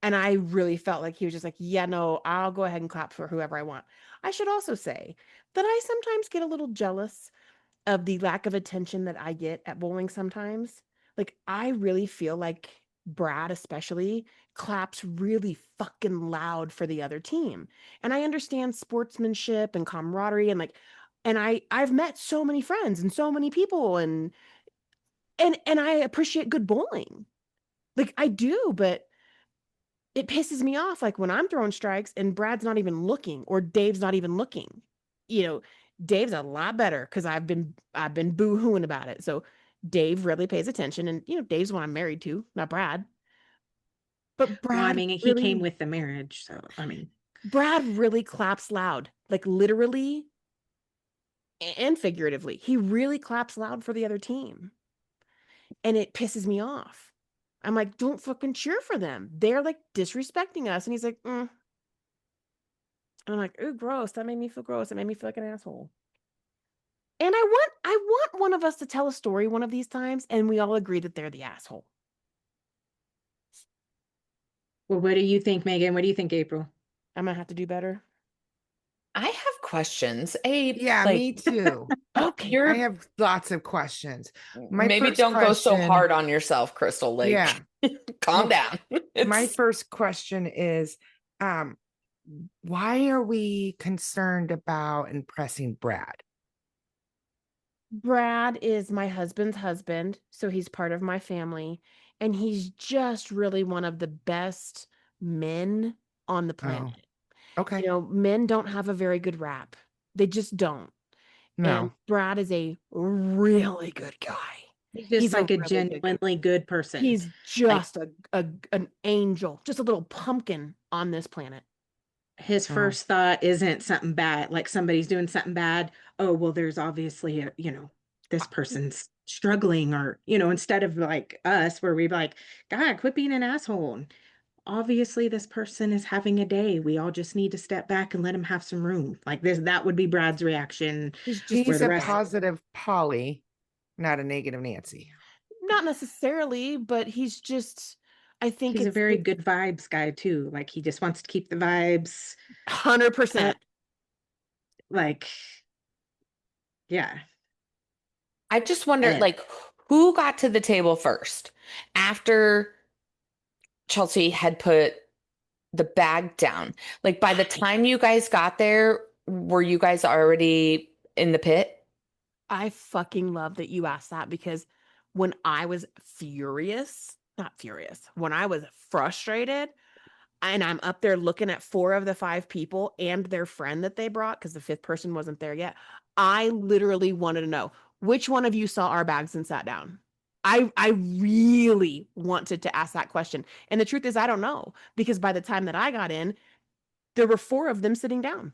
Speaker 2: and I really felt like he was just like, yeah, no, I'll go ahead and clap for whoever I want. I should also say that I sometimes get a little jealous of the lack of attention that I get at bowling sometimes. Like, I really feel like Brad especially claps really fucking loud for the other team. And I understand sportsmanship and camaraderie and I've met so many friends and so many people and I appreciate good bowling. Like I do, but it pisses me off like when I'm throwing strikes and Brad's not even looking or Dave's not even looking. Dave's a lot better because I've been boo-hooing about it. So Dave really pays attention, and Dave's the one I'm married to, not Brad. But Brad,
Speaker 4: he came with the marriage, so
Speaker 2: Brad really claps loud, like literally and figuratively. He really claps loud for the other team, and it pisses me off. I'm like, don't fucking cheer for them. They're like disrespecting us, and he's like, And I'm like, ooh, gross. That made me feel gross. It made me feel like an asshole. And I want one of us to tell a story one of these times, and we all agree that they're the asshole.
Speaker 4: Well, what do you think, Megan? What do you think, April?
Speaker 2: I'm gonna have to do better.
Speaker 3: I have questions.
Speaker 1: Me too.
Speaker 2: Okay.
Speaker 1: I have lots of questions.
Speaker 3: Maybe don't go so hard on yourself, Crystal. Calm down.
Speaker 1: My first question is, why are we concerned about impressing Brad?
Speaker 2: Brad is my husband's husband, so he's part of my family, and he's just really one of the best men on the planet.
Speaker 1: Okay.
Speaker 2: Men don't have a very good rap. They just don't.
Speaker 1: No.
Speaker 2: And Brad is a really good guy.
Speaker 4: He's just
Speaker 2: He's a
Speaker 4: like a
Speaker 2: really good guy.
Speaker 4: genuinely good person.
Speaker 2: He's
Speaker 4: Like
Speaker 2: just an angel, just a little pumpkin on this planet.
Speaker 4: his
Speaker 1: Oh.
Speaker 4: first thought isn't something bad, like somebody's doing something bad. Oh, well, there's obviously a, this person's struggling, or, instead of like us, where we're like, God, quit being an asshole. Obviously, this person is having a day. We all just need to step back and let him have some room. Like this, that would be Brad's reaction.
Speaker 2: He's just
Speaker 4: Where
Speaker 1: He's
Speaker 4: the
Speaker 1: a
Speaker 4: rest,
Speaker 1: positive Polly, not a negative Nancy.
Speaker 2: not necessarily, but he's just, I think
Speaker 4: he's a
Speaker 2: it's
Speaker 4: very good vibes guy too. Like he just wants to keep the vibes
Speaker 2: 100%.
Speaker 4: like, yeah.
Speaker 3: I just wonder,
Speaker 4: And
Speaker 3: like, who got to the table first after Chelsea had put the bag down? Like, by the time you guys got there, were you guys already in the pit?
Speaker 2: I fucking love that you asked that, because when I was when I was frustrated and I'm up there looking at 4 of the 5 people and their friend that they brought, because the 5th person wasn't there yet, I literally wanted to know, which one of you saw our bags and sat down? I really wanted to ask that question. And the truth is, I don't know, because by the time that I got in, there were 4 of them sitting down.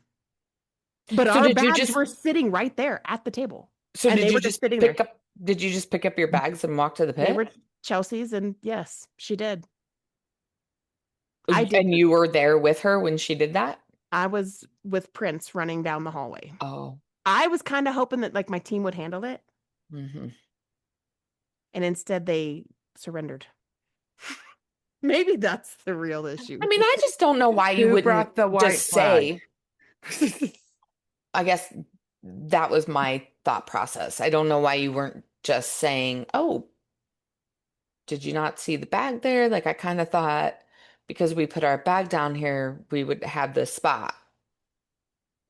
Speaker 2: But
Speaker 3: So
Speaker 2: our
Speaker 3: did you
Speaker 2: bags
Speaker 3: just
Speaker 2: were sitting right there at the table.
Speaker 3: so
Speaker 2: And
Speaker 3: did
Speaker 2: they
Speaker 3: you
Speaker 2: were just
Speaker 3: just
Speaker 2: sitting there.
Speaker 3: pick up did you just pick up your bags and walk to the
Speaker 2: They were
Speaker 3: pit?
Speaker 2: Chelsea's, and yes, she did. I
Speaker 3: And
Speaker 2: didn't.
Speaker 3: you were there with her when she did that?
Speaker 2: I was with Prince running down the hallway.
Speaker 3: Oh.
Speaker 2: I was kind of hoping that like my team would handle it,
Speaker 3: hmm
Speaker 2: and instead they surrendered. Maybe that's the real issue.
Speaker 3: I mean, I just don't know why you
Speaker 1: Who
Speaker 3: wouldn't
Speaker 1: brought the white
Speaker 3: just
Speaker 1: flag?
Speaker 3: say, I guess that was my thought process. I don't know why you weren't just saying, "Oh, did you not see the bag there?" Like, I kind of thought because we put our bag down here, we would have this spot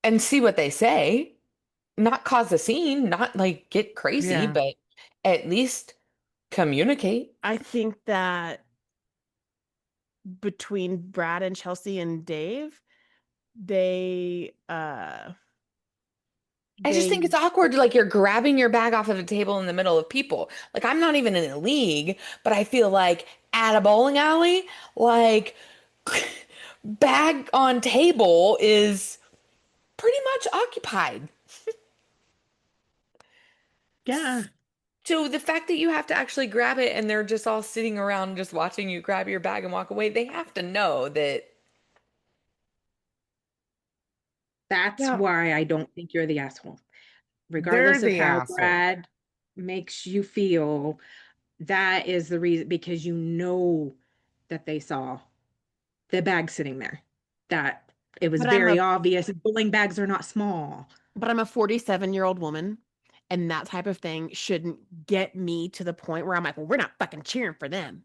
Speaker 3: and see what they say, not cause a scene, not like get crazy,
Speaker 1: Yeah.
Speaker 3: but at least communicate.
Speaker 2: I think that between Brad and Chelsea and Dave, they
Speaker 3: I just think it's awkward, like you're grabbing your bag off of a table in the middle of people. Like I'm not even in a league, but I feel like at a bowling alley, like bag on table is pretty much occupied.
Speaker 4: yeah,
Speaker 3: So the fact that you have to actually grab it and they're just all sitting around just watching you grab your bag and walk away, they have to know that.
Speaker 4: that's
Speaker 1: Yeah.
Speaker 4: why I don't think you're the asshole.
Speaker 1: They're
Speaker 4: Regardless of
Speaker 1: the
Speaker 4: how
Speaker 1: asshole.
Speaker 4: Brad makes you feel, that is the reason, because that they saw the bag sitting there. That it was
Speaker 2: but I'm
Speaker 4: very
Speaker 2: a
Speaker 4: obvious. Bowling bags are not small.
Speaker 2: but I'm a 47-year-old woman, and that type of thing shouldn't get me to the point where I'm like, well, we're not fucking cheering for them.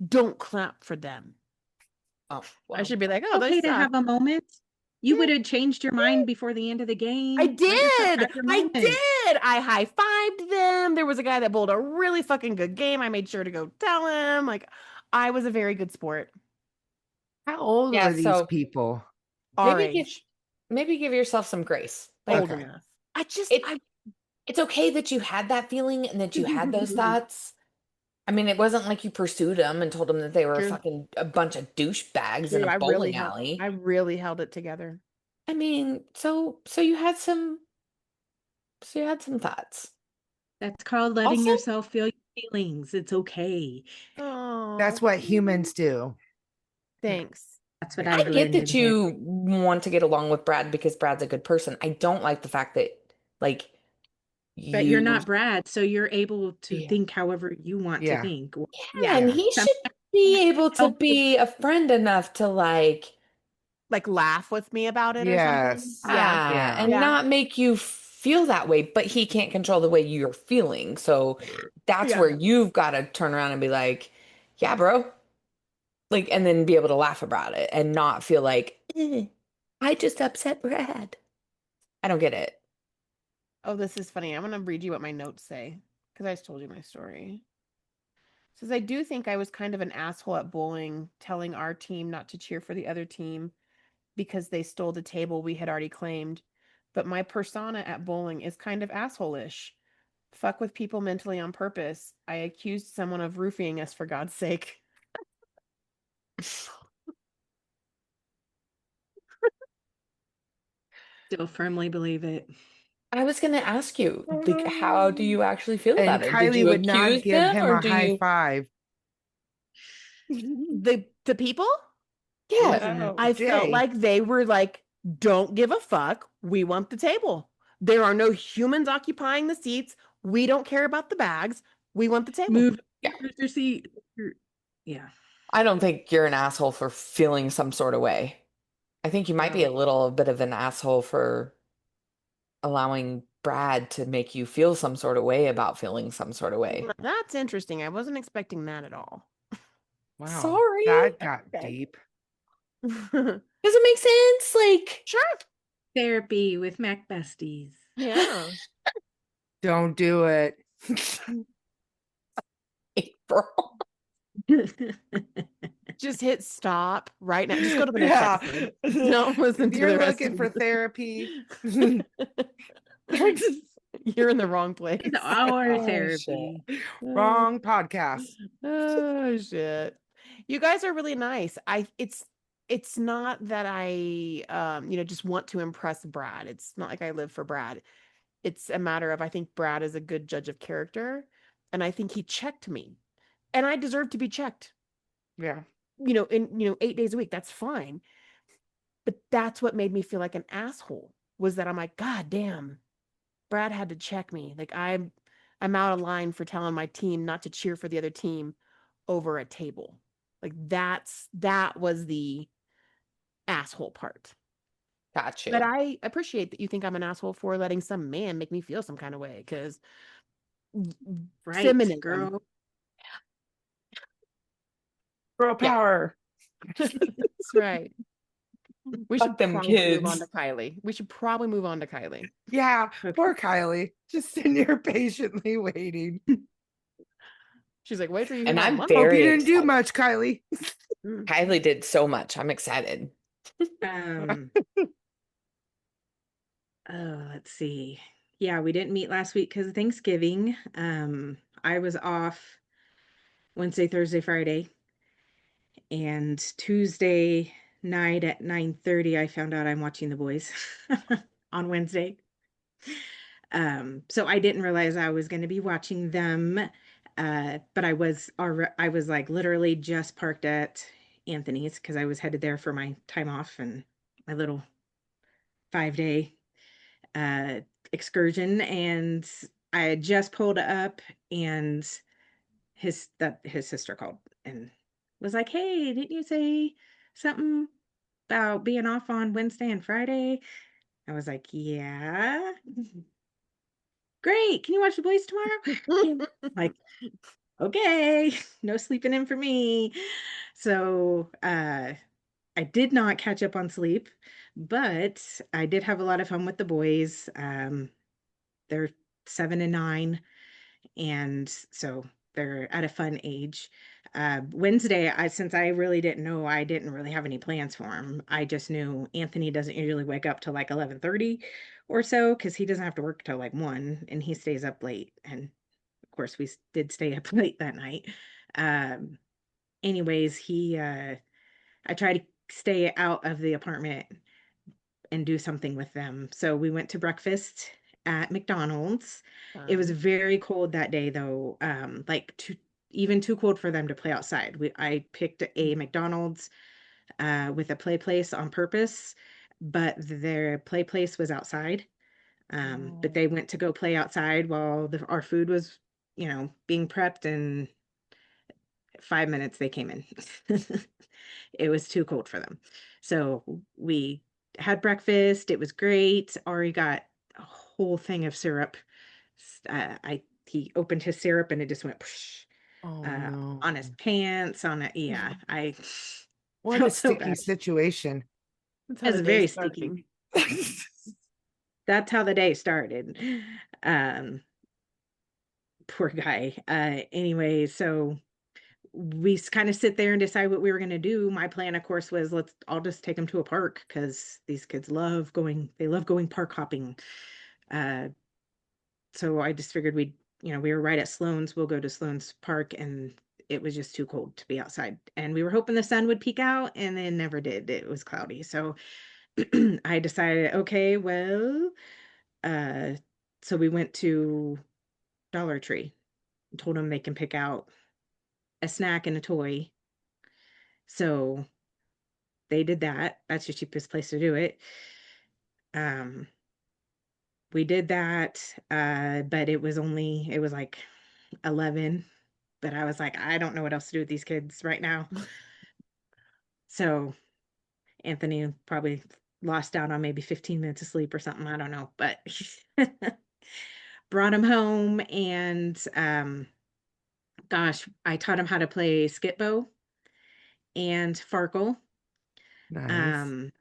Speaker 2: Don't clap for them.
Speaker 3: Oh,
Speaker 2: I
Speaker 3: well.
Speaker 2: should be like, oh, they
Speaker 4: Okay to
Speaker 2: suck.
Speaker 4: have a moment. You
Speaker 2: Yeah,
Speaker 4: would have changed your mind before the end of the
Speaker 2: I
Speaker 4: game. Let yourself
Speaker 2: did.
Speaker 4: have your
Speaker 2: I
Speaker 4: moment.
Speaker 2: did. I high-fived them. There was a guy that bowled a really fucking good game. I made sure to go tell him. Like, I was a very good sport.
Speaker 1: How old
Speaker 3: Yeah,
Speaker 1: were these
Speaker 3: so
Speaker 1: people?
Speaker 2: Our
Speaker 3: maybe give
Speaker 2: age,
Speaker 3: maybe give yourself some grace.
Speaker 2: old
Speaker 3: Like
Speaker 1: Okay.
Speaker 2: enough. I just,
Speaker 3: it's
Speaker 2: I
Speaker 3: it's okay that you had that feeling and that you had those thoughts. I mean, it wasn't like you pursued them and told them that they were
Speaker 2: true,
Speaker 3: fucking a bunch of douchebags in
Speaker 2: true.
Speaker 3: a bowling alley.
Speaker 2: I really held it together.
Speaker 3: I mean, so you had some thoughts.
Speaker 4: That's called letting
Speaker 3: Also,
Speaker 4: yourself feel your feelings. It's okay.
Speaker 2: Oh,
Speaker 1: That's what humans do.
Speaker 2: thanks.
Speaker 4: That's what
Speaker 3: I
Speaker 4: I've
Speaker 3: get
Speaker 4: learned in
Speaker 3: that
Speaker 4: here.
Speaker 3: you want to get along with Brad because Brad's a good person. I don't like the fact that like
Speaker 4: But you're
Speaker 3: you
Speaker 4: not Brad, so you're able to
Speaker 3: yeah,
Speaker 4: think however you want to
Speaker 1: Yeah.
Speaker 4: think.
Speaker 2: Yeah.
Speaker 3: and
Speaker 1: Yeah.
Speaker 3: he
Speaker 4: Some
Speaker 3: should be able to
Speaker 4: help with
Speaker 3: be a friend enough to like
Speaker 2: Like laugh with me about it or something.
Speaker 1: Yes.
Speaker 2: Yeah.
Speaker 1: Yeah.
Speaker 3: and
Speaker 2: Yeah.
Speaker 3: not make you feel that way, but he can't control the way you're feeling. So that's
Speaker 2: Yeah.
Speaker 3: where you've got to turn around and be like, yeah, bro. Like, and then be able to laugh about it and not feel like, I just upset Brad. I don't get it.
Speaker 2: Oh, this is funny. I'm gonna read you what my notes say because I just told you my story. It says I do think I was kind of an asshole at bowling, telling our team not to cheer for the other team because they stole the table we had already claimed. But my persona at bowling is kind of asshole-ish. fuck with people mentally on purpose. I accused someone of roofing us, for God's sake.
Speaker 4: Still firmly believe it.
Speaker 3: I was going to ask you, like, how do you actually feel
Speaker 1: And
Speaker 3: about it? Did
Speaker 1: Kylie
Speaker 3: you
Speaker 1: would not
Speaker 3: accuse
Speaker 1: give
Speaker 3: them
Speaker 1: him
Speaker 3: or
Speaker 1: a
Speaker 3: do
Speaker 1: high
Speaker 3: you?
Speaker 1: five.
Speaker 2: The people?
Speaker 3: Yeah.
Speaker 1: No,
Speaker 2: I felt
Speaker 1: Jay.
Speaker 2: like they were like, don't give a fuck. We want the table. There are no humans occupying the seats. We don't care about the bags. We want the table.
Speaker 4: Move
Speaker 3: Yeah.
Speaker 4: your seat. Yeah.
Speaker 3: I don't think you're an asshole for feeling some sort of way. I think you might be a little bit of an asshole for allowing Brad to make you feel some sort of way about feeling some sort of way.
Speaker 2: That's interesting. I wasn't expecting that at all.
Speaker 1: Wow.
Speaker 3: Sorry.
Speaker 1: That got
Speaker 2: Okay.
Speaker 1: deep.
Speaker 3: Does it make sense? Like,
Speaker 2: Sure.
Speaker 4: Therapy with Mac Besties.
Speaker 2: Yeah.
Speaker 1: Don't do it.
Speaker 3: April.
Speaker 2: Just hit stop right now. Just go to the next
Speaker 1: Yeah.
Speaker 2: episode. Don't listen
Speaker 1: If
Speaker 2: to
Speaker 1: you're
Speaker 2: the rest
Speaker 1: looking
Speaker 2: of
Speaker 1: for
Speaker 2: it.
Speaker 1: therapy.
Speaker 2: You're in the wrong place.
Speaker 4: It's our
Speaker 3: Oh,
Speaker 4: therapy.
Speaker 1: Wrong podcast.
Speaker 2: Oh shit. You guys are really nice. It's not that I just want to impress Brad. It's not like I live for Brad. It's a matter of I think Brad is a good judge of character and I think he checked me. And I deserve to be checked.
Speaker 1: Yeah.
Speaker 2: In 8 days a week, that's fine. But that's what made me feel like an asshole was that I'm like, God damn, Brad had to check me. Like I'm out of line for telling my team not to cheer for the other team over a table. Like that was the asshole part.
Speaker 3: got you.
Speaker 2: But I appreciate that you think I'm an asshole for letting some man make me feel some kind of way because
Speaker 4: Right,
Speaker 2: feminism.
Speaker 4: girl.
Speaker 1: Girl
Speaker 3: Yeah.
Speaker 1: power.
Speaker 2: That's right. We
Speaker 3: Fuck
Speaker 2: should
Speaker 3: them
Speaker 2: probably move on
Speaker 3: kids.
Speaker 2: to Kylie. We should probably move on to Kylie.
Speaker 1: Yeah.
Speaker 4: Okay.
Speaker 1: Poor Kylie. Just sitting here patiently waiting.
Speaker 2: She's like, wait till you hear
Speaker 3: And
Speaker 2: my
Speaker 3: I'm
Speaker 2: mom.
Speaker 1: Hope
Speaker 3: very
Speaker 1: you didn't do
Speaker 3: excited.
Speaker 1: much, Kylie.
Speaker 3: Kylie did so much. I'm excited.
Speaker 4: Let's see. Yeah, we didn't meet last week because of Thanksgiving. I was off Wednesday, Thursday, Friday, and Tuesday night at 9:30, I found out I'm watching The Boys on Wednesday. So I didn't realize I was going to be watching them, but I was like literally just parked at Anthony's because I was headed there for my time off and my little 5-day excursion, and I had just pulled up, and his sister called and was like, "Hey, didn't you say something about being off on Wednesday and Friday?" I was like, "Yeah." "Great. Can you watch The Boys tomorrow?" Like, okay, no sleeping in for me. So I did not catch up on sleep, but I did have a lot of fun with the boys. They're 7 and 9, and so they're at a fun age. Wednesday, since I really didn't know, I didn't really have any plans for him. I just knew Anthony doesn't usually wake up till like 11:30 or so because he doesn't have to work till like 1, and he stays up late. And of course, we did stay up late that night. Um, Anyways, I try to stay out of the apartment and do something with them. So we went to breakfast at McDonald's. It was very cold that day though, like even too cold for them to play outside. I picked a McDonald's with a play place on purpose, but their play place was outside. But they went to go play outside while our food was, being prepped, and 5 minutes they came in. It was too cold for them. So we had breakfast. It was great. Ari got a whole thing of syrup. He opened his syrup and it just went
Speaker 1: No.
Speaker 4: on his pants. I
Speaker 1: What a
Speaker 4: felt so
Speaker 1: sticky
Speaker 4: bad.
Speaker 1: situation.
Speaker 2: That's
Speaker 4: It
Speaker 2: how
Speaker 4: was
Speaker 2: the
Speaker 4: very
Speaker 2: day's
Speaker 4: sticky.
Speaker 2: starting.
Speaker 4: That's how the day started. Poor guy. Anyway, so we kind of sit there and decide what we were going to do. My plan, of course, was I'll just take them to a park because these kids love going park hopping. So I just figured we'd we were right at Sloan's. We'll go to Sloan's Park, and it was just too cold to be outside. And we were hoping the sun would peek out, and it never did. It was cloudy. So I decided, okay, well, uh, so we went to Dollar Tree. Told them they can pick out a snack and a toy. So they did that. That's the cheapest place to do it. Um, we did that, but it was like 11. But I was like, I don't know what else to do with these kids right now. So Anthony probably lost out on maybe 15 minutes of sleep or something. I don't know, but brought him home, and gosh, I taught him how to play Skip-Bo and Farkle.
Speaker 1: Nice.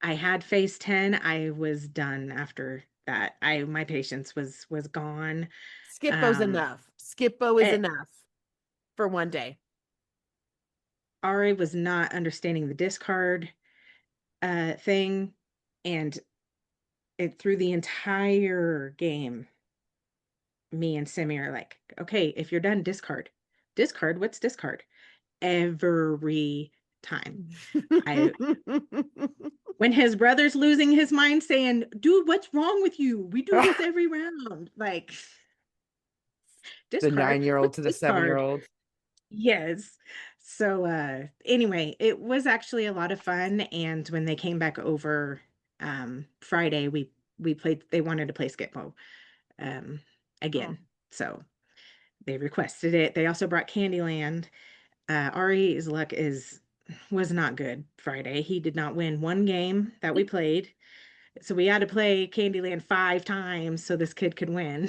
Speaker 4: I had phase 10. I was done after that. My patience was gone.
Speaker 2: Skip-Bo's
Speaker 4: Um,
Speaker 2: enough. Skip-Bo is
Speaker 4: eh,
Speaker 2: enough for one day.
Speaker 4: Ari was not understanding the discard thing, and through the entire game, me and Simi are like, okay, if you're done, discard. Discard, what's discard? Every time. When his brother's losing his mind saying, dude, what's wrong with you? We do this every round. Like,
Speaker 1: The
Speaker 4: discard,
Speaker 1: 9-year-old
Speaker 4: what's
Speaker 1: to the
Speaker 4: discard?
Speaker 1: 7-year-old.
Speaker 4: Yes. So anyway, it was actually a lot of fun. And when they came back over Friday, we played, they wanted to play Skip-Bo again. So they requested it. They also brought Candyland. Ari's luck was not good Friday. He did not win one game that we played. So we had to play Candyland 5 times so this kid could win.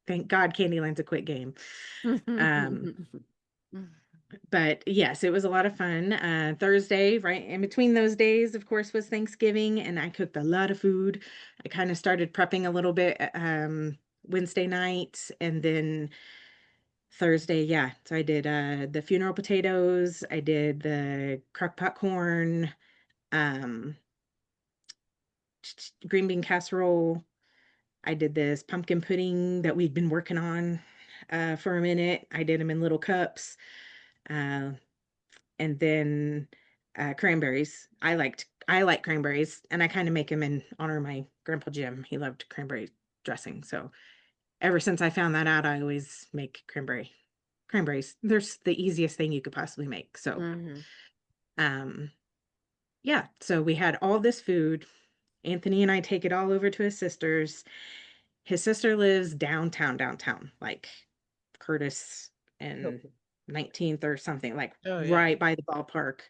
Speaker 4: Thank God Candyland's a quick game. But yes, it was a lot of fun. Thursday, right in between those days, of course, was Thanksgiving, and I cooked a lot of food. I kind of started prepping a little bit Wednesday night, and then Thursday, yeah. So I did the funeral potatoes, I did the crock pot corn, um, green bean casserole. I did this pumpkin pudding that we'd been working on for a minute. I did them in little cups. Uh, and then cranberries. I like cranberries, and I kind of make them in honor of my grandpa Jim. He loved cranberry dressing. So ever since I found that out, I always make cranberries. They're the easiest thing you could possibly make. So um yeah, so we had all this food. Anthony and I take it all over to his sister's. His sister lives downtown, like Curtis and 19th or something, like right by the ballpark,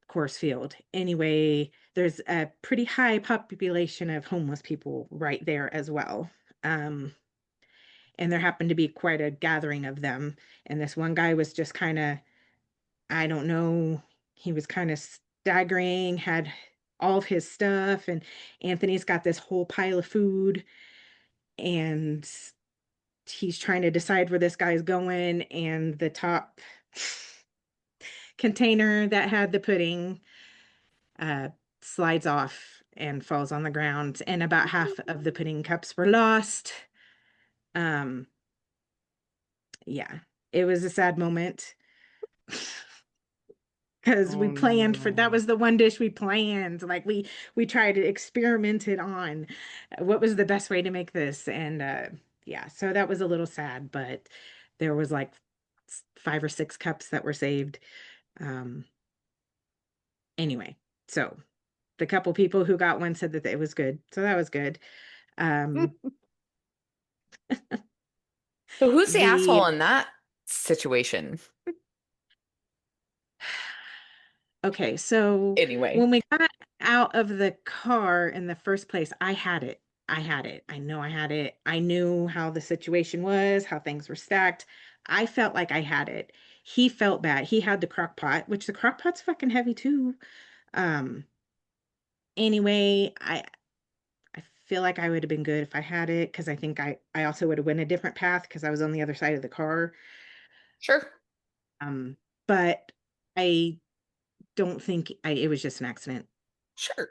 Speaker 4: course field. Anyway, there's a pretty high population of homeless people right there as well. And there happened to be quite a gathering of them. And this one guy was just kind of, I don't know, he was kind of staggering, had all of his stuff, and Anthony's got this whole pile of food, and he's trying to decide where this guy's going, and the top container that had the pudding uh, slides off and falls on the ground, and about half of the pudding cups were lost. Yeah, it was a sad moment. Because we
Speaker 1: Oh
Speaker 4: planned for, that
Speaker 1: no.
Speaker 4: was the one dish we planned, like we tried to experiment it on what was the best way to make this, and yeah, so that was a little sad, but there was like 5 or 6 cups that were saved. Anyway, so the couple people who got one said that it was good, so that was good. um
Speaker 3: So who's the
Speaker 4: the
Speaker 3: asshole in that situation?
Speaker 4: Okay, so
Speaker 3: Anyway,
Speaker 4: when we got out of the car in the first place, I had it. I had it. I know I had it. I knew how the situation was, how things were stacked. I felt like I had it. He felt bad. He had the crock pot, which the crock pot's fucking heavy too. Um, anyway, I feel like I would have been good if I had it, because I think I also would have went a different path because I was on the other side of the car.
Speaker 3: sure.
Speaker 4: But I don't think it was just an accident.
Speaker 3: Sure.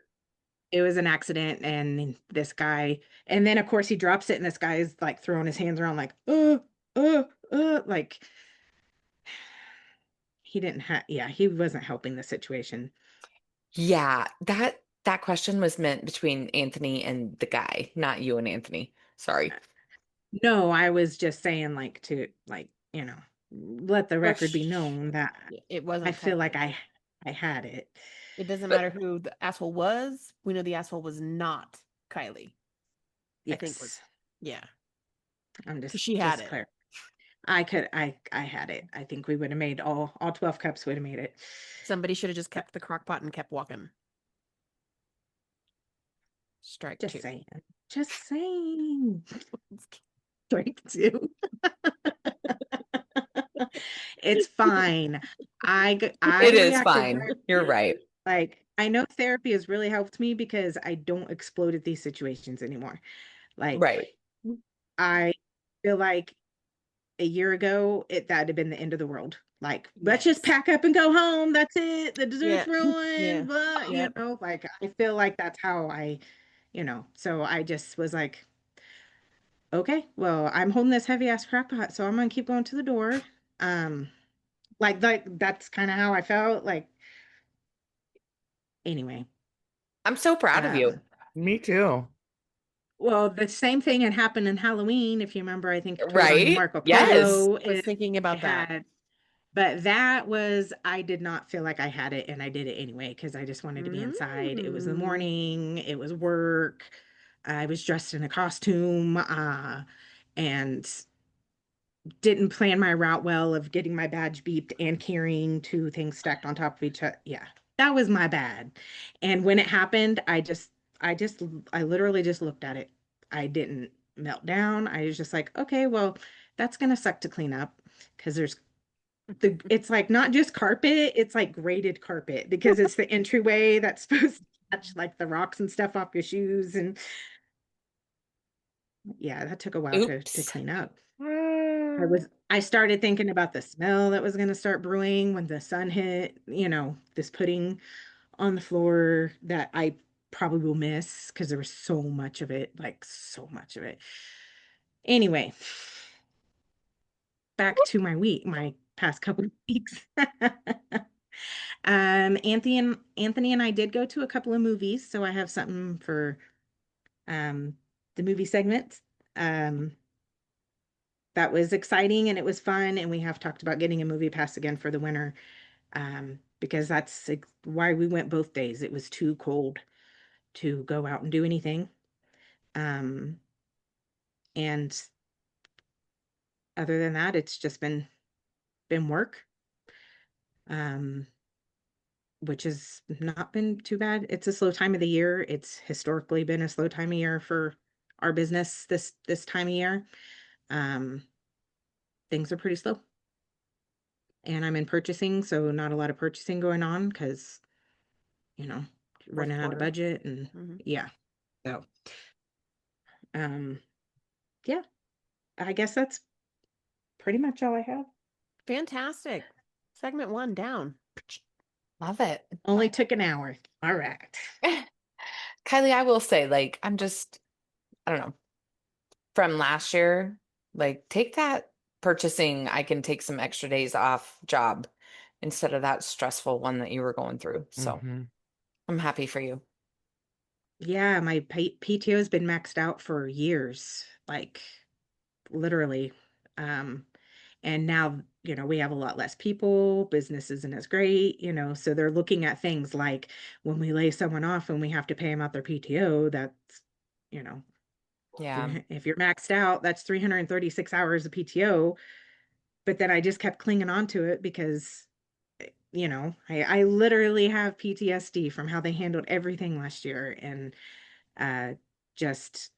Speaker 4: it was an accident, and this guy, and then of course he drops it, and this guy is like throwing his hands around like, like he didn't have, yeah, he wasn't helping the situation.
Speaker 3: Yeah, that question was meant between Anthony and the guy, not you and Anthony. Sorry.
Speaker 4: No, I was just saying, like, to, like, let the
Speaker 2: For
Speaker 4: record be
Speaker 2: sh-
Speaker 4: known that
Speaker 2: It
Speaker 4: I
Speaker 2: wasn't
Speaker 4: feel like
Speaker 2: Kylie.
Speaker 4: I had it.
Speaker 2: It doesn't
Speaker 3: But
Speaker 2: matter who the asshole was. We know the asshole was not Kylie. I think was,
Speaker 4: Yes.
Speaker 2: yeah,
Speaker 4: I'm
Speaker 2: because she had it.
Speaker 4: clear. I had it. I think we would have made all 12 cups would have made it.
Speaker 2: Somebody should have just kept the crock pot and kept walking. Strike
Speaker 4: Just
Speaker 2: two.
Speaker 4: saying. Just saying. Strike two. It's fine. I
Speaker 3: it is
Speaker 4: reacted
Speaker 3: fine.
Speaker 4: very,
Speaker 3: You're right.
Speaker 4: like, I know therapy has really helped me because I don't explode at these situations anymore. Like,
Speaker 3: Right.
Speaker 4: I feel like a year ago, that'd have been the end of the world. Like, let's just
Speaker 2: Yes.
Speaker 4: pack up and go home. That's it. The
Speaker 2: Yeah.
Speaker 4: dessert's ruined.
Speaker 2: Yeah.
Speaker 4: Blah,
Speaker 2: Yep.
Speaker 4: like, I feel like that's how so I just was like, okay, well, I'm holding this heavy ass crock pot, so I'm gonna keep going to the door. Um, like that's kind of how I felt. Like, anyway,
Speaker 3: I'm so proud of you.
Speaker 4: um,
Speaker 1: Me too.
Speaker 4: well, the same thing had happened in Halloween. If you remember, I think I told on
Speaker 3: Right?
Speaker 4: Marco
Speaker 3: Yes.
Speaker 4: Polo.
Speaker 2: Was thinking
Speaker 4: I
Speaker 2: about that.
Speaker 4: had, but that was, I did not feel like I had it, and I did it anyway because I just wanted to be inside. It was the morning, it was work. I was dressed in a costume, and didn't plan my route well of getting my badge beeped and carrying two things stacked on top of each other. Yeah, that was my bad. And when it happened, I just, I literally just looked at it. I didn't melt down. I was just like, okay, well, that's gonna suck to clean up because it's like not just carpet, it's like graded carpet because it's the entryway that's supposed to catch like the rocks and stuff off your shoes. And yeah, that took a while to
Speaker 3: Oops.
Speaker 4: clean up.
Speaker 1: Mm.
Speaker 4: I started thinking about the smell that was going to start brewing when the sun hit, this pudding on the floor that I probably will miss because there was so much of it, like so much of it. Anyway, back to my past couple of weeks. Anthony and I did go to a couple of movies, so I have something for um the movie segment. Um that was exciting and it was fun, and we have talked about getting a movie pass again for the winter, because that's why we went both days. It was too cold to go out and do anything. Um, and other than that, it's just been work, um, which has not been too bad. It's a slow time of the year. It's historically been a slow time of year for our business this time of year. Um, things are pretty slow. And I'm in purchasing, so not a lot of purchasing going on because, you know,
Speaker 2: Fourth
Speaker 4: running out of
Speaker 2: quarter.
Speaker 4: budget and yeah. So, um, yeah, I guess that's pretty much all I have.
Speaker 2: Fantastic. Segment 1 down.
Speaker 3: Love it.
Speaker 4: Only took an hour. All right.
Speaker 3: Kylie, I will say, like, I don't know, from last year, like, take that purchasing, I can take some extra days off job instead of that stressful one that you were going through. So
Speaker 1: Mhm.
Speaker 3: I'm happy for you.
Speaker 4: Yeah, my PTO has been maxed out for years, like literally. Um, and now, we have a lot less people, business isn't as great, so they're looking at things like when we lay someone off and we have to pay them out their PTO, that's, you know,
Speaker 3: Yeah.
Speaker 4: if you're maxed out, that's 336 hours of PTO. But then I just kept clinging on to it because, I literally have PTSD from how they handled everything last year. And just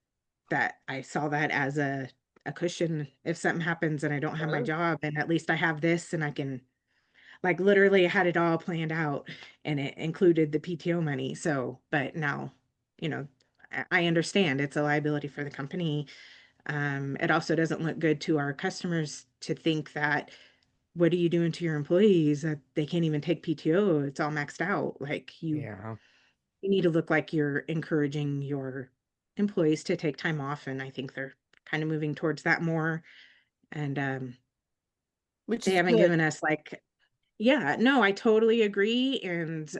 Speaker 4: that I saw that as a cushion if something happens and I don't have my
Speaker 3: Sure.
Speaker 4: job, and at least I have this and I can, like, literally had it all planned out, and it included the PTO money. So, but now, you know, I understand it's a liability for the company. It also doesn't look good to our customers to think that, what are you doing to your employees that they can't even take PTO? It's all maxed out. Like,
Speaker 1: Yeah.
Speaker 4: You need to look like you're encouraging your employees to take time off, and I think they're kind of moving towards that more. And
Speaker 2: which
Speaker 4: they
Speaker 2: is
Speaker 4: haven't
Speaker 2: good.
Speaker 4: given us like, yeah, no, I totally agree. And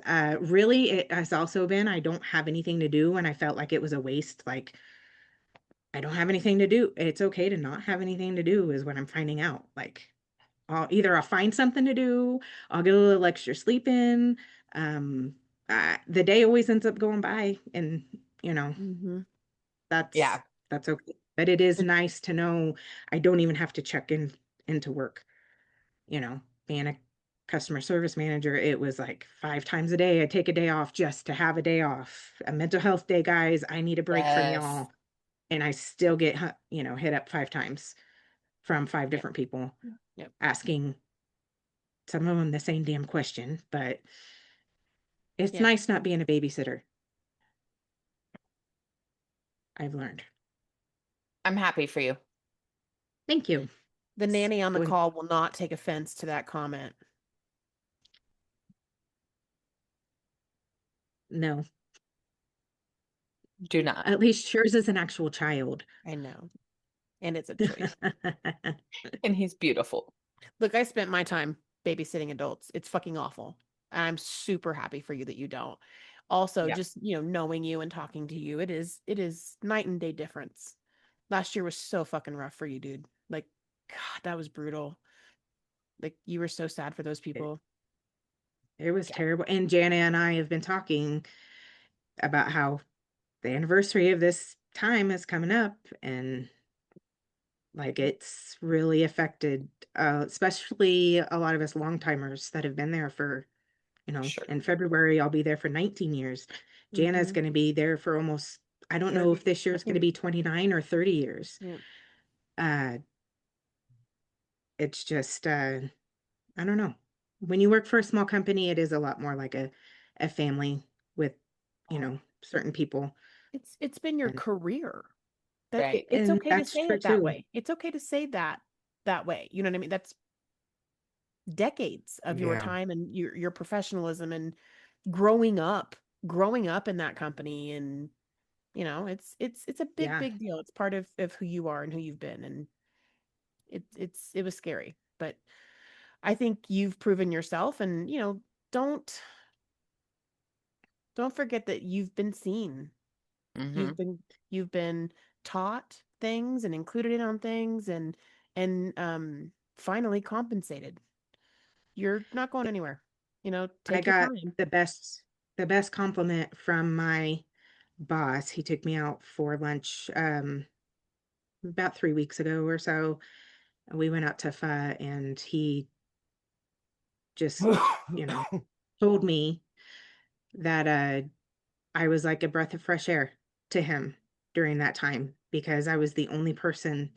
Speaker 4: really, it has also been I don't have anything to do, and I felt like it was a waste. Like, I don't have anything to do. It's okay to not have anything to do, is what I'm finding out. Like, I'll find something to do, I'll get a little extra sleep in. Um, the day always ends up going by, and you know,
Speaker 2: Mm-hmm.
Speaker 4: that's
Speaker 3: Yeah.
Speaker 4: that's okay. But it is nice to know I don't even have to check in into work. Being a customer service manager, it was like 5 times a day. I take a day off just to have a day off. A mental health day, guys. I need a break from
Speaker 3: Yes.
Speaker 4: y'all. And I still get, hit up 5 times from five
Speaker 2: Yep.
Speaker 4: different people
Speaker 2: Yep.
Speaker 4: asking some of them the same damn question. But it's
Speaker 2: Yep.
Speaker 4: nice not being a babysitter. I've learned.
Speaker 3: I'm happy for you.
Speaker 4: Thank you.
Speaker 2: The nanny on the
Speaker 4: When-
Speaker 2: call will not take offense to that comment.
Speaker 4: No,
Speaker 3: Do not.
Speaker 4: at least yours is an actual child.
Speaker 2: I know. And it's a choice.
Speaker 3: And he's beautiful.
Speaker 2: Look, I spent my time babysitting adults. It's fucking awful. I'm super happy for you that you don't. Also,
Speaker 3: Yeah.
Speaker 2: just, knowing you and talking to you, it is night and day difference. Last year was so fucking rough for you, dude. Like, God, that was brutal. Like, you were so sad for those people.
Speaker 4: It was
Speaker 3: Yeah.
Speaker 4: terrible. And Jana and I have been talking about how the anniversary of this time is coming up, and like it's really affected especially a lot of us long timers that have been there for,
Speaker 3: Sure.
Speaker 4: in February I'll be there for 19 years. Jana's
Speaker 2: Mhm.
Speaker 4: going to be there for almost, I don't know
Speaker 2: 30.
Speaker 4: if this year
Speaker 2: I
Speaker 4: is going
Speaker 2: think
Speaker 4: to be 29 or 30 years.
Speaker 2: yeah.
Speaker 4: uh it's just I don't know. When you work for a small company, it is a lot more like a family with, certain people.
Speaker 2: It's been your
Speaker 4: And
Speaker 2: career. That
Speaker 3: Right.
Speaker 2: it's
Speaker 4: and
Speaker 2: okay to
Speaker 4: that's
Speaker 2: say
Speaker 4: true
Speaker 2: it that
Speaker 4: too.
Speaker 2: way. It's okay to say that way. You know what I mean? That's decades of your
Speaker 1: Yeah.
Speaker 2: time and your professionalism and growing up in that company. And it's a big
Speaker 4: Yeah.
Speaker 2: big deal. It's part of who you are and who you've been. And it was scary, but I think you've proven yourself. And don't don't forget that you've been seen.
Speaker 3: Mm-hmm.
Speaker 2: You've been taught things and included in on things, and finally compensated. You're not going anywhere.
Speaker 4: I
Speaker 2: Take your
Speaker 4: got
Speaker 2: time.
Speaker 4: the best compliment from my boss. He took me out for lunch about 3 weeks ago or so. We went out to pho, and he just, you know, told me that I was like a breath of fresh air to him during that time, because I was the only person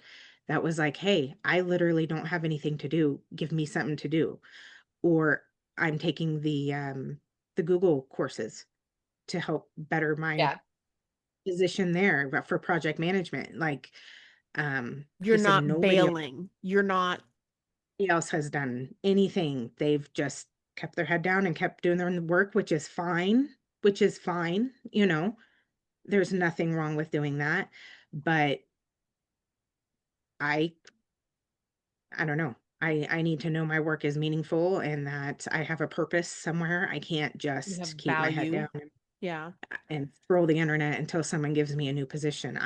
Speaker 4: that was like, "Hey, I literally don't have anything to do. Give me something to do." Or I'm taking the Google courses to help better my
Speaker 3: Yeah.
Speaker 4: position there, but for project management. Like,
Speaker 2: You're
Speaker 4: he said
Speaker 2: not
Speaker 4: nobody
Speaker 2: bailing. You're not.
Speaker 4: else has done anything. They've just kept their head down and kept doing their work, which is fine, which is fine. There's nothing wrong with doing that. But I I don't know. I need to know my work is meaningful and that I have a purpose somewhere. I can't
Speaker 2: You have
Speaker 4: just keep my head
Speaker 2: value.
Speaker 4: down
Speaker 2: Yeah.
Speaker 4: and scroll the internet until someone gives me a new position.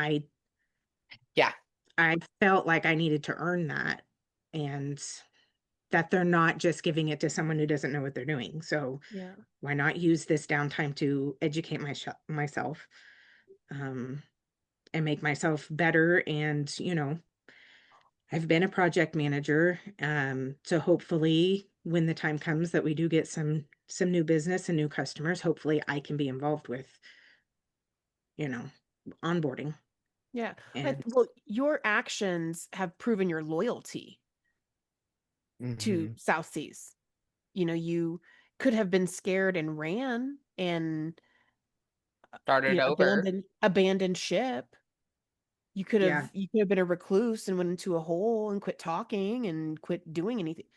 Speaker 3: Yeah.
Speaker 4: I felt like I needed to earn that, and that they're not just giving it to someone who doesn't know what they're doing. So
Speaker 2: Yeah.
Speaker 4: why not use this downtime to educate myself, and make myself better? And I've been a project manager, so hopefully when the time comes that we do get some new business and new customers, hopefully I can be involved with, you know, onboarding.
Speaker 2: Yeah.
Speaker 4: And
Speaker 2: Well, your actions have proven your loyalty to
Speaker 1: Mhm.
Speaker 2: South Seas. You could have been scared and ran and
Speaker 3: Started over.
Speaker 2: abandoned ship. You could
Speaker 4: yeah,
Speaker 2: have you could have been a recluse and went into a hole and quit talking and quit doing anything.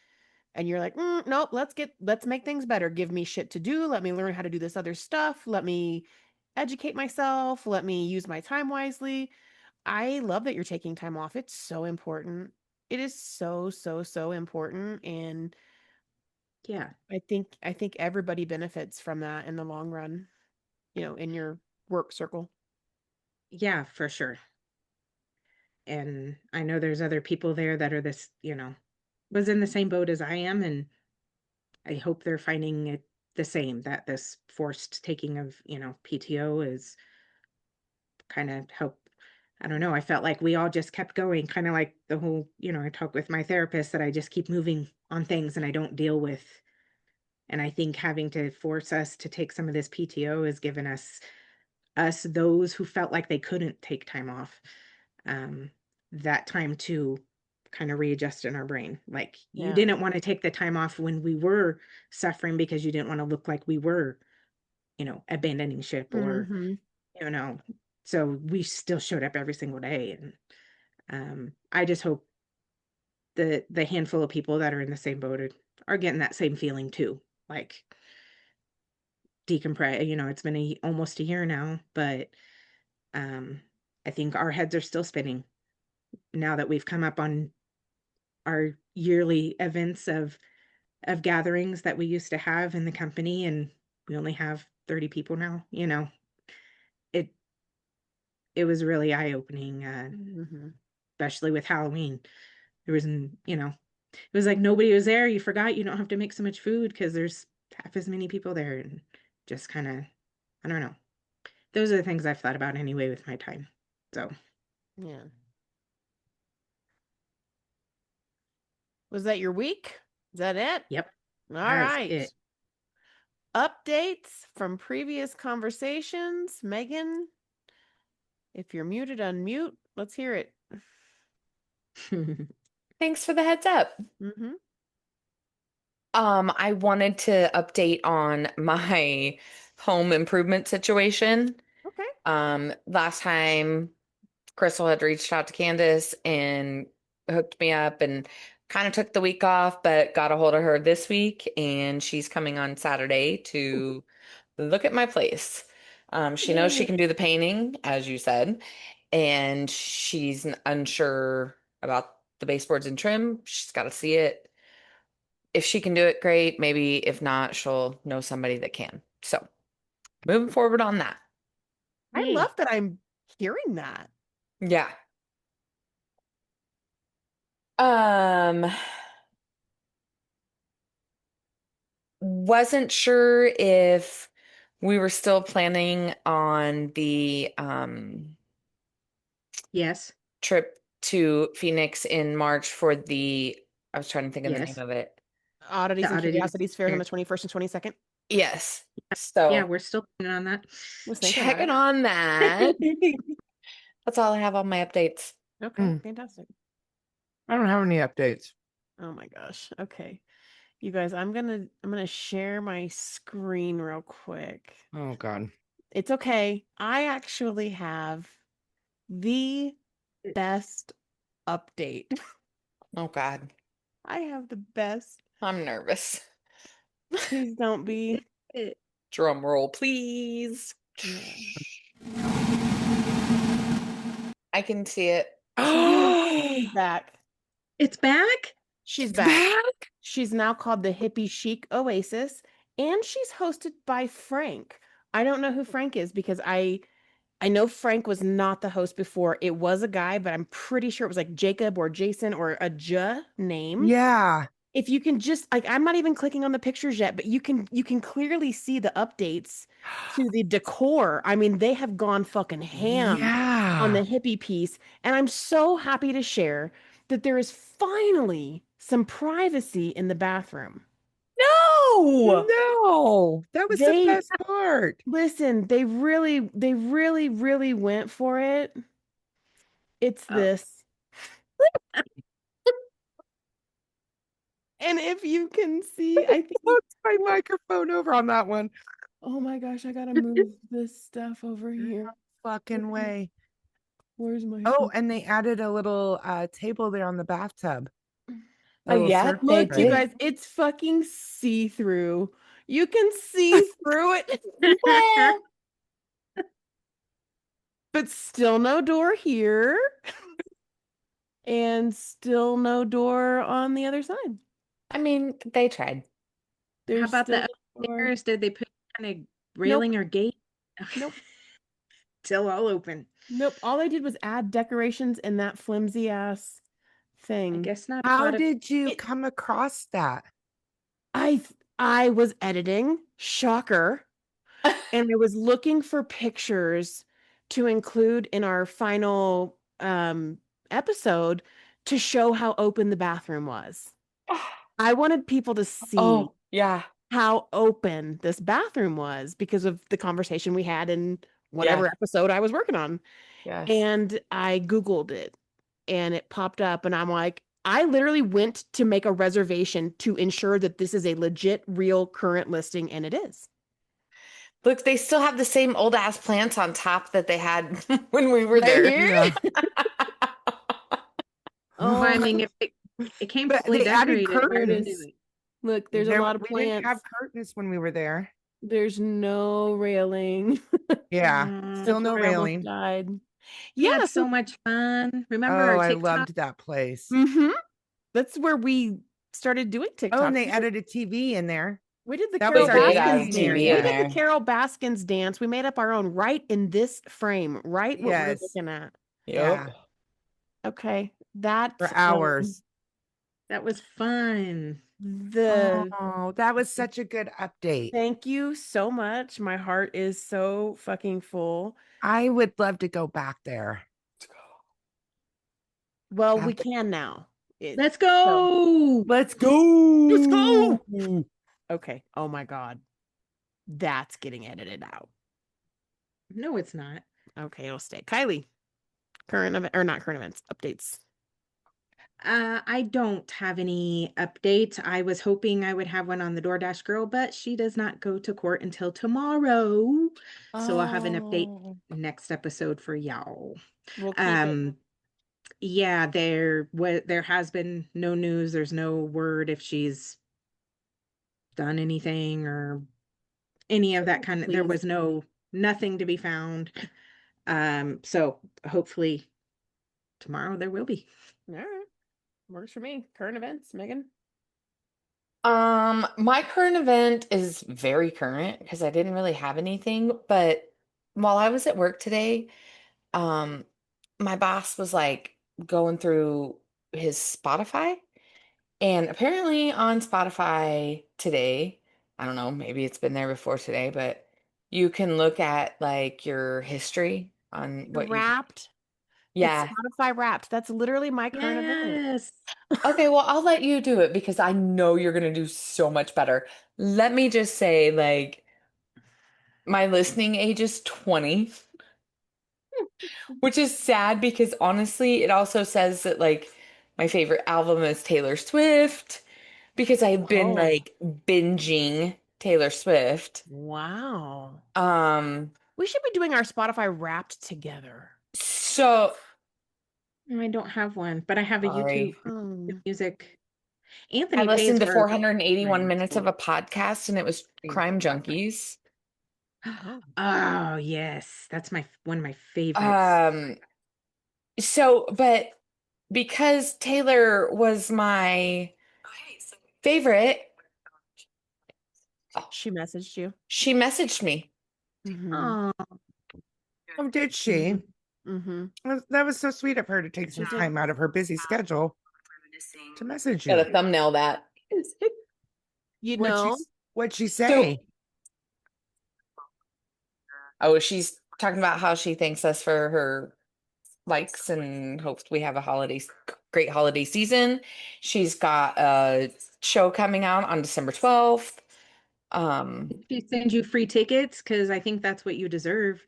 Speaker 2: and you're like, nope, let's make things better. Give me shit to do. Let me learn how to do this other stuff. Let me educate myself. Let me use my time wisely. I love that you're taking time off. It's so important. It is so, so, so important. And
Speaker 4: Yeah.
Speaker 2: I think everybody benefits from that in the long run, in your work circle.
Speaker 4: Yeah, for sure. And I know there's other people there that are this, was in the same boat as I am, and I hope they're finding it the same, that this forced taking of, PTO is kind of help. I don't know. I felt like we all just kept going, kind of like the whole, I talk with my therapist that I just keep moving on things and I don't deal with. And I think having to force us to take some of this PTO has given us those who felt like they couldn't take time off, um, that time to kind of readjust in our brain. Like you
Speaker 2: Yeah.
Speaker 4: didn't want to take the time off when we were suffering because you didn't want to look like we were, abandoning ship or,
Speaker 2: Mm-hmm.
Speaker 4: you know, so we still showed up every single day. And I just hope that the handful of people that are in the same boat are getting that same feeling too. Like decompress, it's been almost a year now, but um, I think our heads are still spinning now that we've come up on our yearly events of gatherings that we used to have in the company, and we only have 30 people now. It it was really eye-opening,
Speaker 2: Mm-hmm.
Speaker 4: especially with Halloween. There wasn't, it was like nobody was there. You forgot you don't have to make so much food because there's half as many people there, and just kind of, I don't know. Those are the things I've thought about anyway with my time. So,
Speaker 2: Yeah. Was that your week? Is that it?
Speaker 4: yep,
Speaker 2: All
Speaker 4: that's
Speaker 2: right.
Speaker 4: it.
Speaker 2: Updates from previous conversations. Megan, if you're muted, unmute. Let's hear it.
Speaker 3: Thanks for the heads up.
Speaker 2: Mm-hmm.
Speaker 3: I wanted to update on my home improvement situation.
Speaker 2: Okay.
Speaker 3: Last time Crystal had reached out to Candace and hooked me up and kind of took the week off, but got a hold of her this week, and she's coming on Saturday to look at my place. She knows she
Speaker 2: Yay.
Speaker 3: can do the painting, as you said, and she's unsure about the baseboards and trim. She's got to see it. If she can do it, great. Maybe if not, she'll know somebody that can. So moving forward on that.
Speaker 2: I
Speaker 4: Yay.
Speaker 2: love that I'm hearing that.
Speaker 3: Yeah. Um, wasn't sure if we were still planning on the
Speaker 4: Yes.
Speaker 3: trip to Phoenix in March for I was trying to think of the name
Speaker 4: Yes.
Speaker 3: of it.
Speaker 2: Oddities
Speaker 4: The
Speaker 2: and
Speaker 4: oddities.
Speaker 2: Curiosities fairs on the 21st and 22nd.
Speaker 3: Yes.
Speaker 4: Yeah,
Speaker 3: So
Speaker 4: we're still planning on that.
Speaker 2: Was thinking about
Speaker 3: checking
Speaker 2: it.
Speaker 3: on that. That's all I have on my updates.
Speaker 2: Okay, fantastic.
Speaker 1: I don't have any updates.
Speaker 2: Oh my gosh. Okay. You guys, I'm gonna share my screen real quick.
Speaker 1: Oh God.
Speaker 2: It's okay. I actually have the best update.
Speaker 3: Oh God.
Speaker 2: I have the best.
Speaker 3: I'm nervous.
Speaker 2: Please don't be.
Speaker 3: Drum roll, please.
Speaker 2: Yeah.
Speaker 3: I can see it.
Speaker 2: She's back.
Speaker 4: It's back?
Speaker 2: She's
Speaker 1: It's
Speaker 2: back.
Speaker 1: back?
Speaker 2: She's now called the Hippie Chic Oasis, and she's hosted by Frank. I don't know who Frank is because I know Frank was not the host before. It was a guy, but I'm pretty sure it was like Jacob or Jason or a J name.
Speaker 1: Yeah.
Speaker 2: If you can just like, I'm not even clicking on the pictures yet, but you can clearly see the updates to the decor. I mean, they have gone fucking ham on the
Speaker 1: Yeah.
Speaker 2: hippie piece, and I'm so happy to share that there is finally some privacy in the bathroom.
Speaker 3: No.
Speaker 1: No, that was the
Speaker 2: They
Speaker 1: best part.
Speaker 2: listen, they really went for it. It's
Speaker 4: Oh,
Speaker 2: this. And if you can see, I think,
Speaker 1: Put my microphone over on that one.
Speaker 2: oh my gosh, I gotta move this stuff over
Speaker 1: No
Speaker 2: here.
Speaker 1: fucking way.
Speaker 2: Where's my
Speaker 1: Oh,
Speaker 2: phone?
Speaker 1: and they added a little table there on the bathtub. little
Speaker 3: Yeah,
Speaker 1: surf
Speaker 3: they
Speaker 2: Look, you
Speaker 1: strip.
Speaker 3: did.
Speaker 2: guys, it's fucking see-through. You can see through it.
Speaker 3: Well,
Speaker 2: But still no door here. And still no door on the other side.
Speaker 3: I mean, they tried.
Speaker 4: How
Speaker 2: There's
Speaker 4: about
Speaker 2: still
Speaker 4: the
Speaker 2: no door.
Speaker 4: upstairs? Did they put kind of
Speaker 2: Nope.
Speaker 4: railing or gate?
Speaker 2: Nope.
Speaker 4: Still all open.
Speaker 2: Nope. All they did was add decorations in that flimsy ass
Speaker 4: I
Speaker 2: thing.
Speaker 4: guess not a
Speaker 1: How
Speaker 4: lot of.
Speaker 1: did you
Speaker 2: It-
Speaker 1: come across that?
Speaker 2: I was editing, shocker, and I was looking for pictures to include in our final episode to show how open the bathroom was. I wanted people to see
Speaker 3: Oh, yeah.
Speaker 2: how open this bathroom was because of the conversation we had in whatever
Speaker 3: Yes.
Speaker 2: episode I was working on.
Speaker 3: Yes.
Speaker 2: And I Googled it and it popped up, and I'm like, I literally went to make a reservation to ensure that this is a legit, real, current listing, and it is.
Speaker 3: Look, they still have the same old ass plants on top that they had when we were
Speaker 2: Right
Speaker 3: there.
Speaker 2: here?
Speaker 1: Yeah.
Speaker 2: Oh,
Speaker 4: Well, I mean, if it came
Speaker 1: But
Speaker 4: fully
Speaker 1: they added
Speaker 4: decorated, why would they do
Speaker 1: curtains.
Speaker 4: it?
Speaker 2: look, there's a lot of
Speaker 1: We didn't have
Speaker 2: plants.
Speaker 1: curtains when we were there.
Speaker 2: There's no railing.
Speaker 1: Yeah. Still
Speaker 2: That's
Speaker 1: no
Speaker 2: where I almost
Speaker 1: railing.
Speaker 2: died.
Speaker 4: We
Speaker 2: Yeah,
Speaker 4: had
Speaker 2: so
Speaker 4: so much fun. Remember
Speaker 1: Oh,
Speaker 4: our
Speaker 1: I
Speaker 4: TikTok?
Speaker 1: loved that place.
Speaker 2: that's where we started doing
Speaker 1: Oh, and
Speaker 2: TikToks.
Speaker 1: they added a TV in there.
Speaker 2: We did the
Speaker 1: That
Speaker 2: Carol
Speaker 1: was our
Speaker 3: They did add a
Speaker 2: Baskins
Speaker 1: gaming
Speaker 2: dance.
Speaker 3: TV
Speaker 2: We
Speaker 3: in
Speaker 1: area.
Speaker 2: did the
Speaker 3: there.
Speaker 2: Carol Baskins dance. We made up our own right in this frame, right what we're
Speaker 1: Yes.
Speaker 2: looking at.
Speaker 1: Yeah.
Speaker 3: Yep.
Speaker 2: Okay, that
Speaker 1: For hours.
Speaker 4: That was fun.
Speaker 2: the
Speaker 1: Oh, that was such a good update.
Speaker 2: thank you so much. My heart is so fucking full.
Speaker 1: I would love to go back there.
Speaker 2: Well,
Speaker 1: Have
Speaker 2: we
Speaker 1: to-
Speaker 2: can now.
Speaker 4: Let's go.
Speaker 1: Let's go.
Speaker 2: Let's go. Okay. Oh my God. That's getting edited out.
Speaker 4: No, it's not.
Speaker 2: Okay, it'll stay. Kylie, current event or not current events, updates.
Speaker 4: I don't have any updates. I was hoping I would have one on the DoorDash girl, but she does not go to court until tomorrow. So I'll have an update
Speaker 2: Oh.
Speaker 4: next episode for y'all.
Speaker 2: We'll keep it.
Speaker 4: Yeah, there has been no news. There's no word if she's done anything or any of that kind of. There
Speaker 2: Please.
Speaker 4: was nothing to be found. So hopefully tomorrow there will be.
Speaker 2: All right. Works for me. Current events, Megan.
Speaker 3: My current event is very current because I didn't really have anything, but while I was at work today, my boss was like going through his Spotify, and apparently on Spotify today, I don't know, maybe it's been there before today, but you can look at like your history on what you,
Speaker 2: Wrapped.
Speaker 3: yeah.
Speaker 2: It's Spotify Wrapped. That's literally my current event.
Speaker 4: Yes.
Speaker 3: Okay, well, I'll let you do it because I know you're gonna do so much better. Let me just say, like, my listening age is 20, which is sad because honestly, it also says that like my favorite album is Taylor Swift because I've been
Speaker 2: Whoa.
Speaker 3: like binging Taylor Swift.
Speaker 2: Wow.
Speaker 3: Um,
Speaker 2: We should be doing our Spotify Wrapped together.
Speaker 3: so
Speaker 4: No, I don't have one, but I have a
Speaker 3: sorry.
Speaker 4: YouTube music.
Speaker 3: I
Speaker 4: Anthony
Speaker 3: listened
Speaker 4: pays
Speaker 3: to
Speaker 4: for
Speaker 3: 481 minutes of a podcast and it was Crime Junkies.
Speaker 2: Oh.
Speaker 4: Oh, yes. That's one of my favorites.
Speaker 3: But because Taylor was my favorite,
Speaker 2: She messaged you.
Speaker 3: she messaged me.
Speaker 2: Mhm.
Speaker 4: Oh,
Speaker 1: Oh, did she?
Speaker 2: Mhm.
Speaker 1: That was so sweet of her to take some
Speaker 2: She did.
Speaker 1: time out of her busy schedule to message
Speaker 3: Gotta
Speaker 1: you.
Speaker 3: thumbnail that.
Speaker 2: You
Speaker 1: What'd
Speaker 2: know,
Speaker 1: what'd she say?
Speaker 3: Oh, she's talking about how she thanks us for her likes and hopes we have a great holiday season. She's got a show coming out on December 12th.
Speaker 4: did she send you free tickets? Because I think that's what you deserve.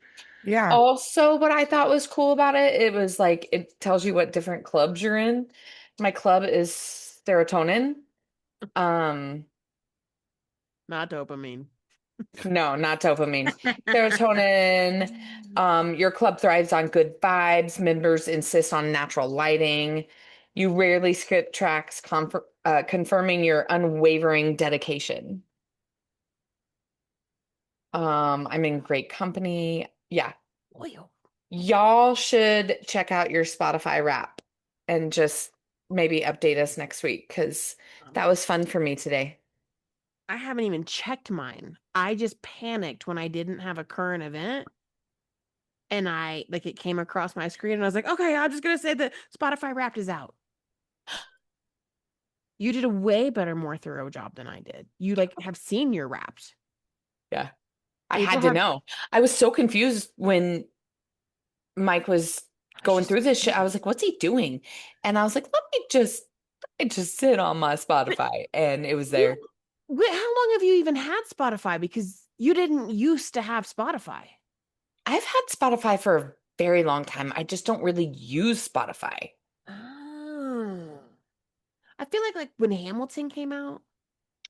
Speaker 1: Yeah.
Speaker 3: Also, what I thought was cool about it, it was like it tells you what different clubs you're in. My club is serotonin.
Speaker 2: not dopamine.
Speaker 3: No, not dopamine. Serotonin. Your club thrives on good vibes. Members insist on natural lighting. You rarely skip tracks, confirming your unwavering dedication. I'm in great company. Yeah.
Speaker 2: Oil.
Speaker 3: Y'all should check out your Spotify Wrap and just maybe update us next week because that was fun for me today.
Speaker 2: I haven't even checked mine. I just panicked when I didn't have a current event. And it came across my screen and I was like, okay, I'm just gonna say that Spotify Wrapped is out. You did a way better, more thorough job than I did. You have seen your Wrapped.
Speaker 3: Yeah. I
Speaker 2: April
Speaker 3: had to
Speaker 2: had-
Speaker 3: know. I was so confused when Mike was going through this shit. I was like, what's he doing? And I was like, let me just sit on my Spotify. And it was there.
Speaker 2: How long have you even had Spotify? Because you didn't used to have Spotify.
Speaker 3: I've had Spotify for a very long time. I just don't really use Spotify.
Speaker 2: Oh. I feel like when Hamilton came out.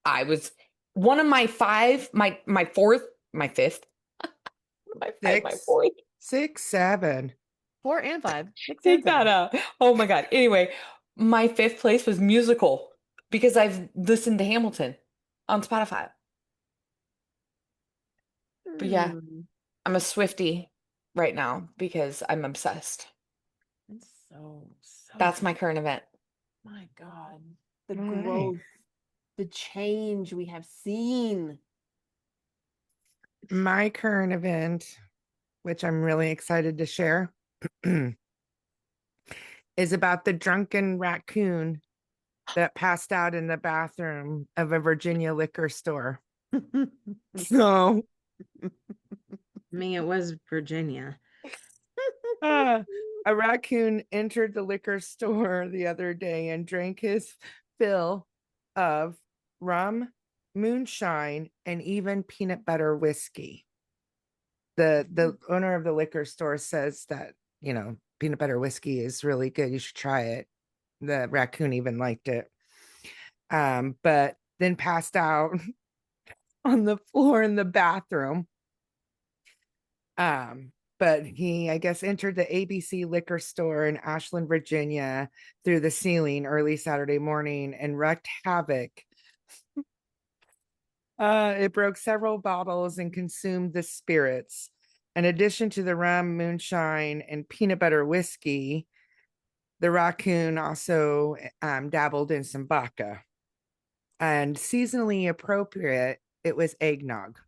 Speaker 3: I was one of my five, my fourth, my fifth, my five, my fourth.
Speaker 1: 6, 7.
Speaker 2: 4 and 5.
Speaker 3: Take that out. Oh my God. Anyway, my fifth place was musical because I've listened to Hamilton on Spotify. But yeah, I'm a Swiftie right now because I'm obsessed.
Speaker 2: It's so
Speaker 3: That's my current event.
Speaker 2: My God. The
Speaker 1: All right.
Speaker 2: growth, the change we have seen.
Speaker 1: My current event, which I'm really excited to share, is about the drunken raccoon that passed out in the bathroom of a Virginia liquor store. So,
Speaker 4: I mean, it was Virginia.
Speaker 1: a raccoon entered the liquor store the other day and drank his fill of rum, moonshine, and even peanut butter whiskey. The owner of the liquor store says that, peanut butter whiskey is really good. You should try it. The raccoon even liked it. But then passed out on the floor in the bathroom. But he, I guess, entered the ABC liquor store in Ashland, Virginia through the ceiling early Saturday morning and wreaked havoc. It broke several bottles and consumed the spirits. In addition to the rum, moonshine, and peanut butter whiskey, the raccoon also dabbled in some vodka. And seasonally appropriate, it was eggnog.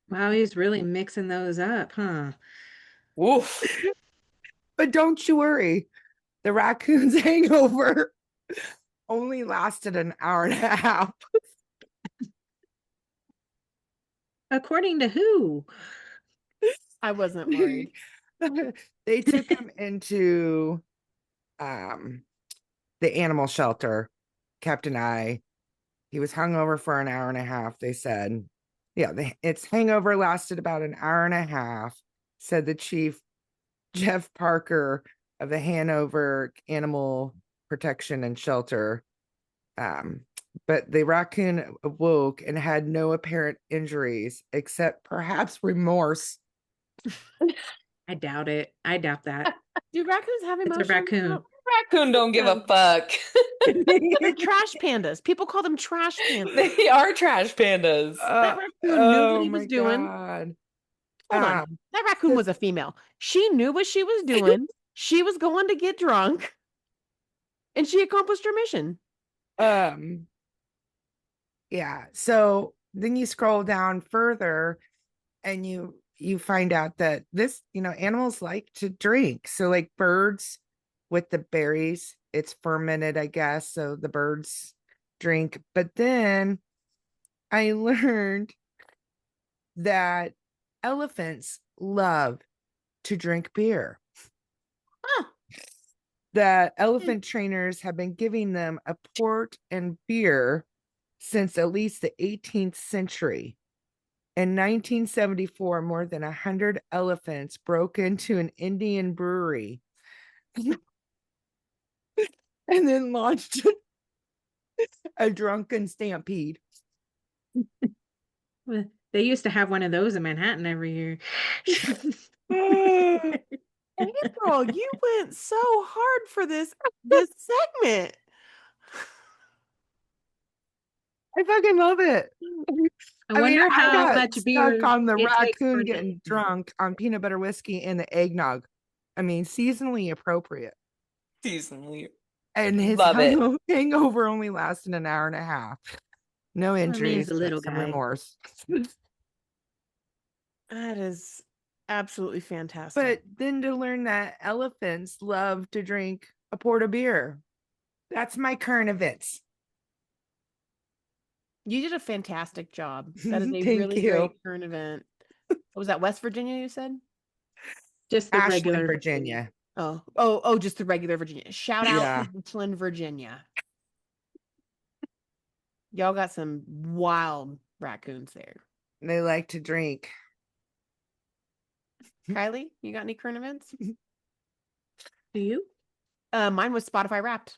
Speaker 4: Wow, he's really mixing those up, huh?
Speaker 3: Woof.
Speaker 1: But don't you worry, the raccoon's hangover only lasted an hour and a half.
Speaker 4: According to who?
Speaker 2: I wasn't worried.
Speaker 1: They took him into the animal shelter, kept an eye. He was hungover for an hour and a half, they said. Yeah, its hangover lasted about an hour and a half, said the chief, Jeff Parker of the Hanover Animal Protection and Shelter. But the raccoon awoke and had no apparent injuries except perhaps remorse.
Speaker 4: I doubt it. I doubt that.
Speaker 2: Do raccoons have
Speaker 4: It's
Speaker 2: emotions?
Speaker 4: a raccoon.
Speaker 3: Raccoon don't give a fuck.
Speaker 2: They're trash pandas. People call them trash pandas.
Speaker 3: They are trash pandas.
Speaker 2: That raccoon knew what he was doing.
Speaker 1: God.
Speaker 2: Hold on. That raccoon was a female. She knew what she was doing. She was going to get drunk. And she accomplished her mission.
Speaker 1: Yeah. So then you scroll down further and you find out that this, animals like to drink. So like birds with the berries, it's fermented, I guess. So the birds drink. But then I learned that elephants love to drink beer.
Speaker 2: Huh.
Speaker 1: That elephant trainers have been giving them a port and beer since at least the 18th century. In 1974, more than 100 elephants broke into an Indian brewery and then launched a drunken stampede.
Speaker 4: They used to have one of those in Manhattan every year.
Speaker 2: April, you went so hard for this segment.
Speaker 1: I fucking love it.
Speaker 4: I wonder
Speaker 1: I
Speaker 4: how
Speaker 1: got
Speaker 4: much
Speaker 1: stuck
Speaker 4: beer
Speaker 1: on the
Speaker 4: it takes for
Speaker 1: raccoon
Speaker 4: a day.
Speaker 1: getting drunk on peanut butter whiskey and the eggnog. I mean, seasonally appropriate.
Speaker 3: Seasonally.
Speaker 1: And his
Speaker 3: Love it.
Speaker 1: hangover only lasted an hour and a half. No
Speaker 4: Well, I mean,
Speaker 1: injuries,
Speaker 4: he's a little
Speaker 1: but some
Speaker 4: guy.
Speaker 1: remorse.
Speaker 2: That is absolutely fantastic.
Speaker 1: But then to learn that elephants love to drink a quart of beer. That's my current events.
Speaker 2: You did a fantastic job. That is a
Speaker 1: Thank
Speaker 2: really
Speaker 1: you.
Speaker 2: great current event. Was that West Virginia, you said?
Speaker 4: Just the
Speaker 1: Ashland,
Speaker 4: regular
Speaker 1: Virginia.
Speaker 2: Oh, just the regular Virginia. Shout out
Speaker 1: Yeah.
Speaker 2: to Richland, Virginia. Y'all got some wild raccoons there.
Speaker 1: They like to drink.
Speaker 2: Kylie, you got any current events?
Speaker 4: Do you?
Speaker 2: Mine was Spotify Wrapped.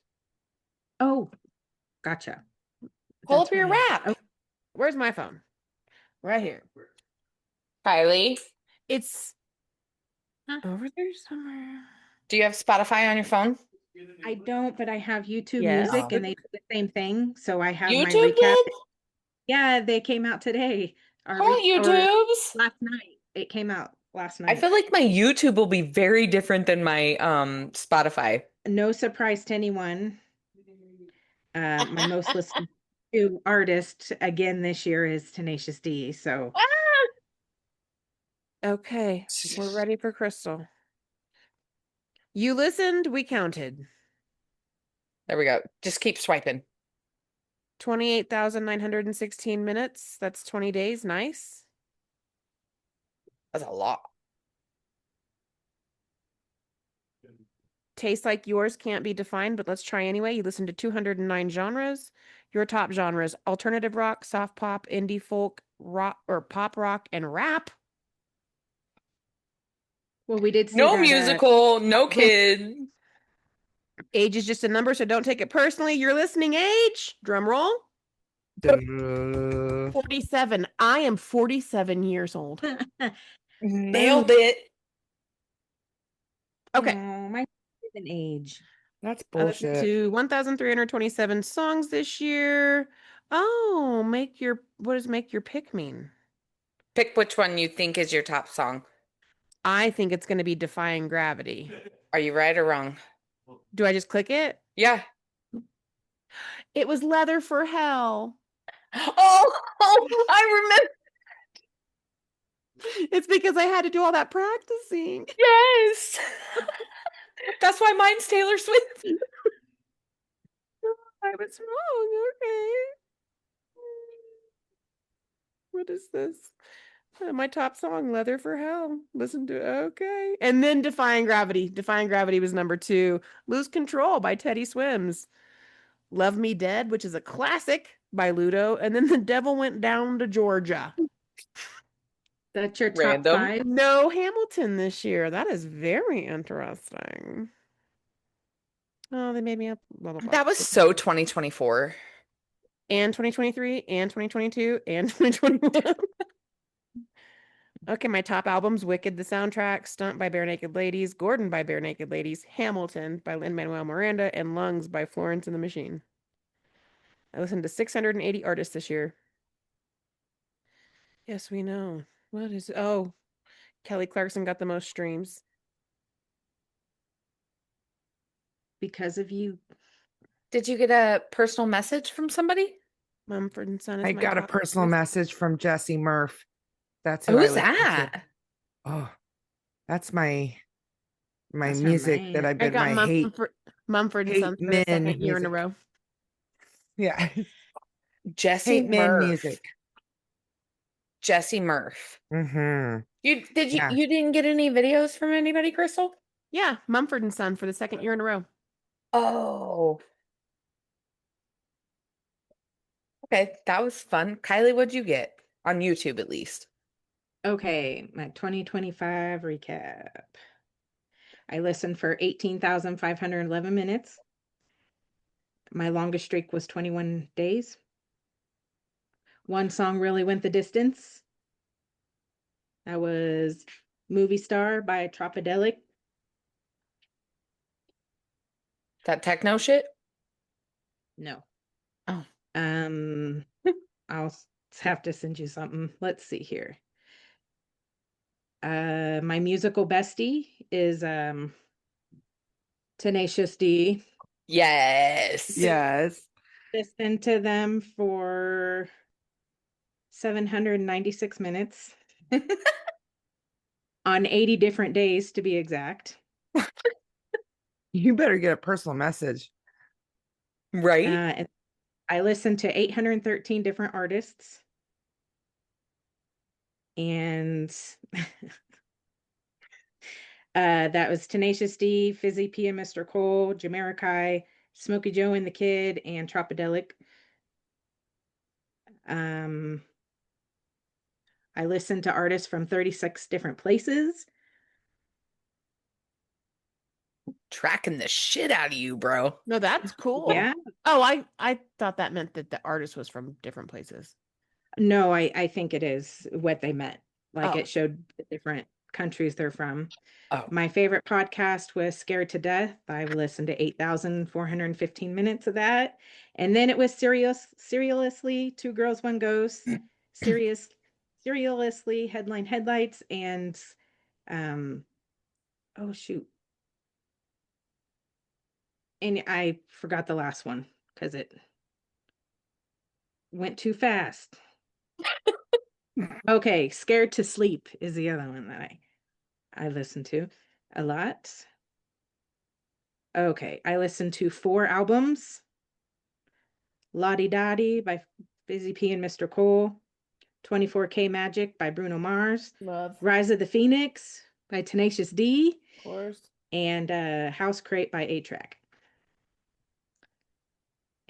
Speaker 4: Oh, gotcha.
Speaker 3: Pull
Speaker 4: That's
Speaker 3: up your
Speaker 4: right.
Speaker 3: wrap.
Speaker 4: Oh,
Speaker 2: Where's my phone? Right here.
Speaker 3: Kylie,
Speaker 2: It's
Speaker 4: Huh?
Speaker 2: over there somewhere.
Speaker 3: do you have Spotify on your phone?
Speaker 4: I don't, but I have YouTube
Speaker 2: Yes.
Speaker 4: Music,
Speaker 3: Oh.
Speaker 4: and they do the same thing. So I have my
Speaker 3: YouTube
Speaker 4: recap.
Speaker 3: did?
Speaker 4: Yeah, they came out today. Or
Speaker 3: Come on, YouTubes.
Speaker 4: last night. It came out last
Speaker 3: I
Speaker 4: night.
Speaker 3: feel like my YouTube will be very different than my Spotify.
Speaker 4: No surprise to anyone. My most listened to artist again this year is Tenacious D. So
Speaker 2: Okay, we're ready for Crystal. You listened, we counted.
Speaker 3: There we go. Just keep swiping.
Speaker 2: 28,916 minutes. That's 20 days. Nice.
Speaker 3: That's a lot.
Speaker 2: Tastes like yours can't be defined, but let's try anyway. You listened to 209 genres. Your top genres: alternative rock, soft pop, indie folk, rock or pop rock, and rap.
Speaker 4: well, we did see
Speaker 3: No
Speaker 4: that
Speaker 3: musical, no kid.
Speaker 2: Age is just a number, so don't take it personally. Your listening age, drum roll,
Speaker 1: Duh.
Speaker 2: 47. I am 47 years old.
Speaker 3: Nailed it.
Speaker 2: Okay.
Speaker 4: Oh, my an age.
Speaker 1: That's
Speaker 2: I listened
Speaker 1: bullshit.
Speaker 2: to 1,327 songs this year. Oh, what does make your pick mean?
Speaker 3: Pick which one you think is your top song.
Speaker 2: I think it's going to be Defying Gravity.
Speaker 3: Are you right or wrong?
Speaker 2: Do I just click it?
Speaker 3: Yeah.
Speaker 2: It was Leather for Hell.
Speaker 3: Oh, I remember.
Speaker 2: It's because I had to do all that practicing.
Speaker 3: Yes. That's why mine's Taylor Swift.
Speaker 2: I was wrong. Okay. What is this? My top song, Leather for Hell. Listen to it. Okay. And then Defying Gravity. Defying Gravity was number 2. Lose Control by Teddy Swims. Love Me Dead, which is a classic by Ludo. And then The Devil Went Down to Georgia.
Speaker 4: That's your top
Speaker 3: Random.
Speaker 4: 5.
Speaker 2: No Hamilton this year. That is very interesting. Oh, they made me up. Blah, blah, blah.
Speaker 3: That was so 2024.
Speaker 2: And 2023 and 2022 and 2021. Okay, my top albums: Wicked, the soundtrack; Stunt by Bare Naked Ladies; Gordon by Bare Naked Ladies; Hamilton by Lin-Manuel Miranda; and Lungs by Florence and the Machine. I listened to 680 artists this year. Yes, we know. What is it? Oh, Kelly Clarkson got the most streams.
Speaker 4: Because of you.
Speaker 3: Did you get a personal message from somebody?
Speaker 2: Mumford and Son is
Speaker 1: I
Speaker 2: my
Speaker 1: got a
Speaker 2: top
Speaker 1: personal
Speaker 2: artist.
Speaker 1: message from Jesse Murph. That's who I
Speaker 3: Who's
Speaker 1: listen to.
Speaker 3: that?
Speaker 1: Oh, that's my
Speaker 4: That's her
Speaker 1: music
Speaker 4: man.
Speaker 1: that I've
Speaker 2: I
Speaker 1: been
Speaker 2: got
Speaker 1: my
Speaker 2: Mumford and
Speaker 1: hate
Speaker 2: Son for the
Speaker 1: men
Speaker 2: second year in a
Speaker 1: music.
Speaker 2: row.
Speaker 1: Yeah.
Speaker 3: Jesse
Speaker 1: Hate men
Speaker 3: Murph.
Speaker 1: music.
Speaker 3: Jesse Murph.
Speaker 1: Mm-hmm.
Speaker 3: You
Speaker 1: Yeah.
Speaker 3: didn't get any videos from anybody, Crystal?
Speaker 2: Yeah, Mumford and Son for the second year in a row.
Speaker 3: Oh. Okay, that was fun. Kylie, what'd you get? On YouTube, at least.
Speaker 4: Okay, my 2025 recap. I listened for 18,511 minutes. My longest streak was 21 days. One song really went the distance. That was Movie Star by Tropodelic.
Speaker 3: That techno shit?
Speaker 4: No.
Speaker 3: Oh.
Speaker 4: I'll have to send you something. Let's see here. My musical bestie is Tenacious D.
Speaker 3: Yes.
Speaker 1: Yes.
Speaker 4: Listened to them for 796 minutes on 80 different days, to be exact.
Speaker 1: You better get a personal message.
Speaker 3: Right?
Speaker 4: And I listened to 813 different artists. And that was Tenacious D, Fizzy P and Mr. Cole, Jamaica, Smokey Joe and the Kid, and Tropodelic. I listened to artists from 36 different places.
Speaker 3: Tracking the shit out of you, bro.
Speaker 2: No, that's cool.
Speaker 4: Yeah.
Speaker 2: Oh, I thought that meant that the artist was from different places.
Speaker 4: No, I think it is what they meant. Like
Speaker 2: Oh.
Speaker 4: it showed the different countries they're from.
Speaker 3: Oh.
Speaker 4: My favorite podcast was Scared to Death. I've listened to 8,415 minutes of that. And then it was Seriously, Two Girls, One Ghost, Seriously, Headline Headlights, and oh shoot. And I forgot the last one because it went too fast. Okay, Scared to Sleep is the other one that I listen to a lot. Okay, I listened to 4 albums. Lottie Dottie by Fizzy P and Mr. Cole, 24K Magic by Bruno Mars,
Speaker 2: Love.
Speaker 4: Rise of the Phoenix by Tenacious D,
Speaker 2: Of course.
Speaker 4: and House Crate by A-Track.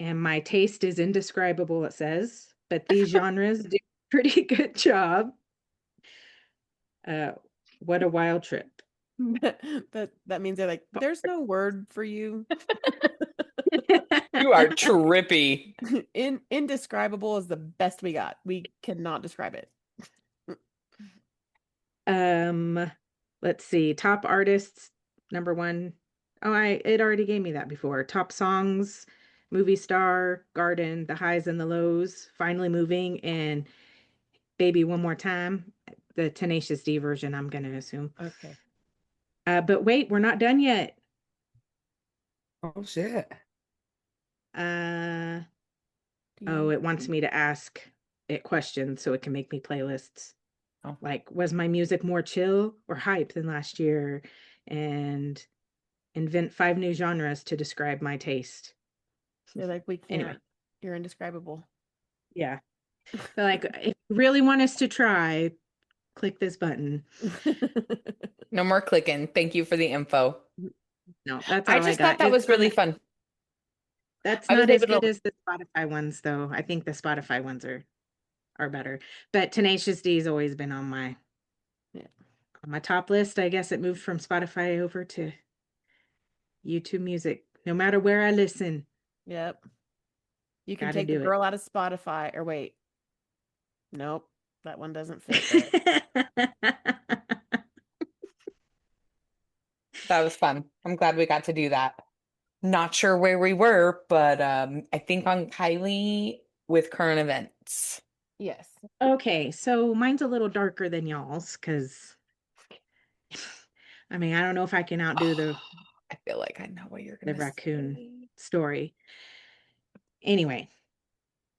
Speaker 4: And my taste is indescribable, it says, but these genres do a pretty good job. What a wild trip.
Speaker 2: that means they're like, there's no word for you.
Speaker 3: You are trippy.
Speaker 2: Indescribable is the best we got. We cannot describe it.
Speaker 4: Let's see. Top artists, number 1. Oh, it already gave me that before. Top songs, Movie Star, Garden, The Highs and the Lows, Finally Moving, and Baby One More Time. The Tenacious D version, I'm gonna assume.
Speaker 2: Okay.
Speaker 4: But wait, we're not done yet.
Speaker 1: Oh shit.
Speaker 4: Oh, it wants me to ask it questions so it can make me playlists.
Speaker 3: Oh.
Speaker 4: Like, was my music more chill or hype than last year? And invent 5 new genres to describe my taste.
Speaker 2: They're like, we can't.
Speaker 4: Anyway.
Speaker 2: You're indescribable.
Speaker 4: Yeah. They're like, if you really want us to try, click this button.
Speaker 3: No more clicking. Thank you for the info.
Speaker 4: No, that's all
Speaker 3: I just
Speaker 4: got.
Speaker 3: thought that was really fun.
Speaker 4: That's
Speaker 3: I was
Speaker 4: not as
Speaker 3: able to-
Speaker 4: good as the Spotify ones, though. I think the Spotify ones are better. But Tenacious D has always been on my top list. I guess it moved from Spotify over to YouTube Music. No matter where I listen.
Speaker 2: Yep. You can
Speaker 4: Gotta
Speaker 2: take the
Speaker 4: do it.
Speaker 2: girl out of Spotify, or wait. Nope. That one doesn't fit there.
Speaker 3: That was fun. I'm glad we got to do that. Not sure where we were, but I think on Kylie with current events.
Speaker 2: Yes.
Speaker 4: Okay, so mine's a little darker than y'all's because I mean, I don't know if I can outdo the
Speaker 3: I feel like I know what you're gonna
Speaker 4: raccoon
Speaker 3: say.
Speaker 4: story. Anyway,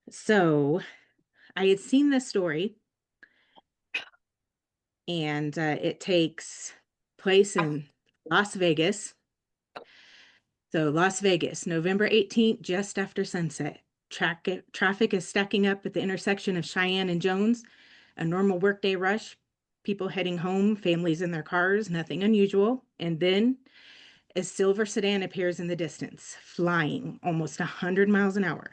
Speaker 4: so I had seen this story, and it takes place in Las Vegas. So Las Vegas, November 18th, just after sunset. Traffic is stacking up at the intersection of Cheyenne and Jones. A normal workday rush, people heading home, families in their cars, nothing unusual. And then a silver sedan appears in the distance, flying almost 100 miles an hour.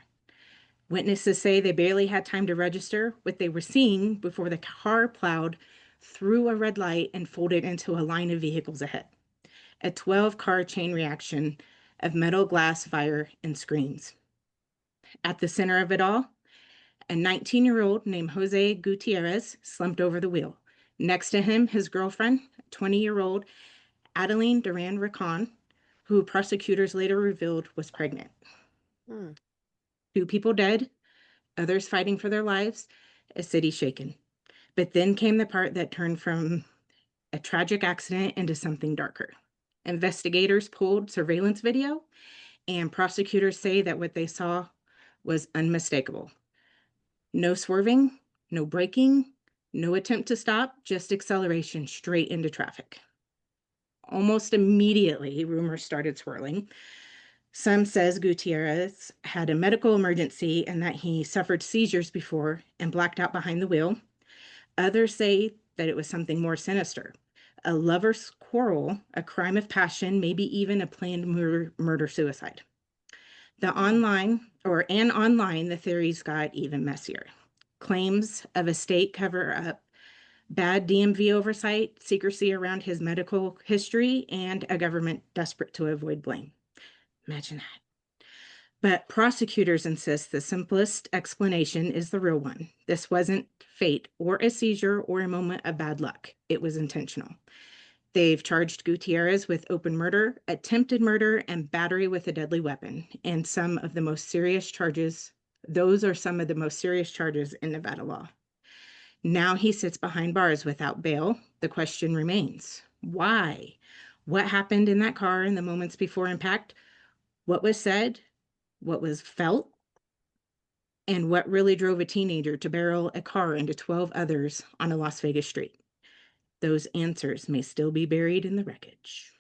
Speaker 4: Witnesses say they barely had time to register what they were seeing before the car plowed through a red light and folded into a line of vehicles ahead. A 12-car chain reaction of metal, glass, fire, and screams. At the center of it all, a 19-year-old named Jose Gutierrez slumped over the wheel. Next to him, his girlfriend, 20-year-old Adeline Duran Ricon, who prosecutors later revealed was pregnant.
Speaker 2: Hmm.
Speaker 4: 2 people dead, others fighting for their lives, a city shaken. But then came the part that turned from a tragic accident into something darker. Investigators pulled surveillance video, and prosecutors say that what they saw was unmistakable. No swerving, no braking, no attempt to stop, just acceleration straight into traffic. Almost immediately, rumors started swirling. Some says Gutierrez had a medical emergency and that he suffered seizures before and blacked out behind the wheel. Others say that it was something more sinister, a lover's quarrel, a crime of passion, maybe even a planned murder-suicide. Online, the theories got even messier. Claims of a state cover-up, bad DMV oversight, secrecy around his medical history, and a government desperate to avoid blame. Imagine that. But prosecutors insist the simplest explanation is the real one. This wasn't fate or a seizure or a moment of bad luck. It was intentional. They've charged Gutierrez with open murder, attempted murder, and battery with a deadly weapon. And some of the most serious charges, those are some of the most serious charges in Nevada law. Now he sits behind bars without bail. The question remains, why? What happened in that car in the moments before impact? What was said? What was felt? And what really drove a teenager to barrel a car into 12 others on a Las Vegas street? Those answers may still be buried in the wreckage.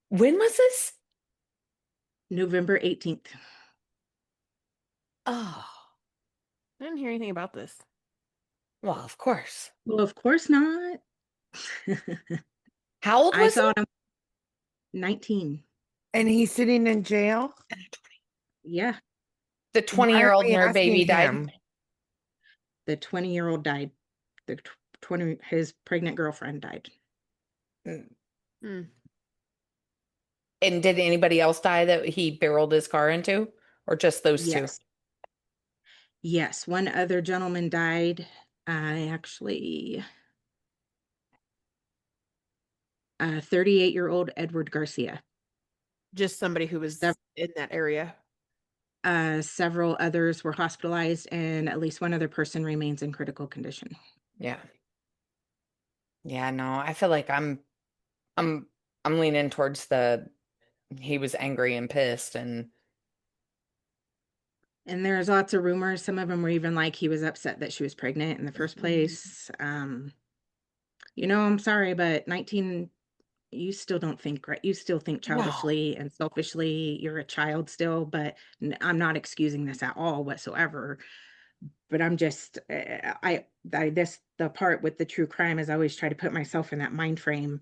Speaker 3: When was this?
Speaker 4: November 18th.
Speaker 3: Oh,
Speaker 2: I didn't hear anything about this.
Speaker 3: well, of course.
Speaker 4: Well, of course not.
Speaker 3: How old
Speaker 4: I
Speaker 3: was
Speaker 4: saw him 19.
Speaker 1: And he's sitting in jail.
Speaker 4: Yeah,
Speaker 3: the
Speaker 1: Why aren't
Speaker 3: 20-year-old
Speaker 1: we
Speaker 3: and her baby
Speaker 1: asking
Speaker 3: died?
Speaker 1: him?
Speaker 4: the 20-year-old died. His pregnant girlfriend died.
Speaker 2: Hmm.
Speaker 3: And did anybody else die that he barreled his car into? Or just those two?
Speaker 4: Yes. Yes, one other gentleman died. Actually, 38-year-old Edward Garcia.
Speaker 2: Just somebody who was
Speaker 4: Sev-
Speaker 2: in that area.
Speaker 4: Several others were hospitalized, and at least one other person remains in critical condition.
Speaker 3: Yeah. Yeah, no, I feel like I'm leaning towards he was angry and pissed and
Speaker 4: And there's lots of rumors. Some of them were even like he was upset that she was pregnant in the first place. I'm sorry, but 19, you still don't think right. You still think
Speaker 3: no.
Speaker 4: childishly and selfishly. You're a child still, but I'm not excusing this at all whatsoever. But I'm just, the part with the true crime is I always try to put myself in that mind frame,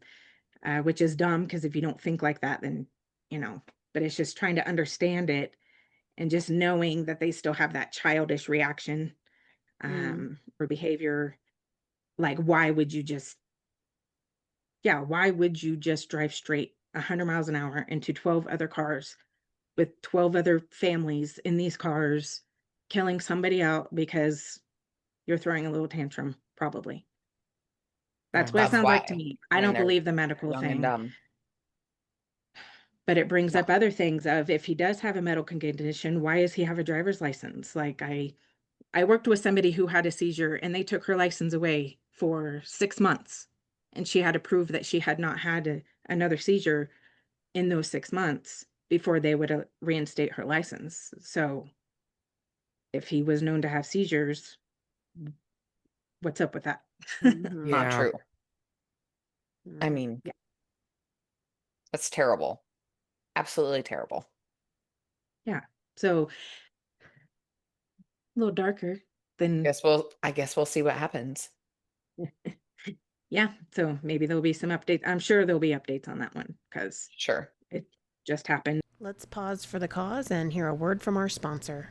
Speaker 4: which is dumb because if you don't think like that, then, but it's just trying to understand it and just knowing that they still have that childish reaction or behavior. Like, why would you just drive straight 100 miles an hour into 12 other cars with 12 other families in these cars, killing somebody out because you're throwing a little tantrum, probably. That's what it
Speaker 3: That's
Speaker 4: sounds like to
Speaker 3: why.
Speaker 4: me.
Speaker 3: I
Speaker 4: I
Speaker 3: mean,
Speaker 4: don't
Speaker 3: they're
Speaker 4: believe the medical
Speaker 3: young and
Speaker 4: thing,
Speaker 3: dumb.
Speaker 4: but it brings
Speaker 3: No.
Speaker 4: up other things of if he does have a medical condition, why does he have a driver's license? Like I worked with somebody who had a seizure and they took her license away for 6 months. And she had to prove that she had not had another seizure in those 6 months before they would reinstate her license. So if he was known to have seizures, what's up with that?
Speaker 2: Mhm.
Speaker 3: Not
Speaker 1: Yeah.
Speaker 3: true. I
Speaker 2: Mhm.
Speaker 3: mean,
Speaker 4: Yeah.
Speaker 3: that's terrible. Absolutely terrible.
Speaker 4: Yeah. So a little darker than,
Speaker 3: I guess we'll see what happens.
Speaker 4: yeah. So maybe there'll be some updates. I'm sure there'll be updates on that one because
Speaker 3: Sure.
Speaker 4: it just happened.
Speaker 2: Let's pause for the cause and hear a word from our sponsor.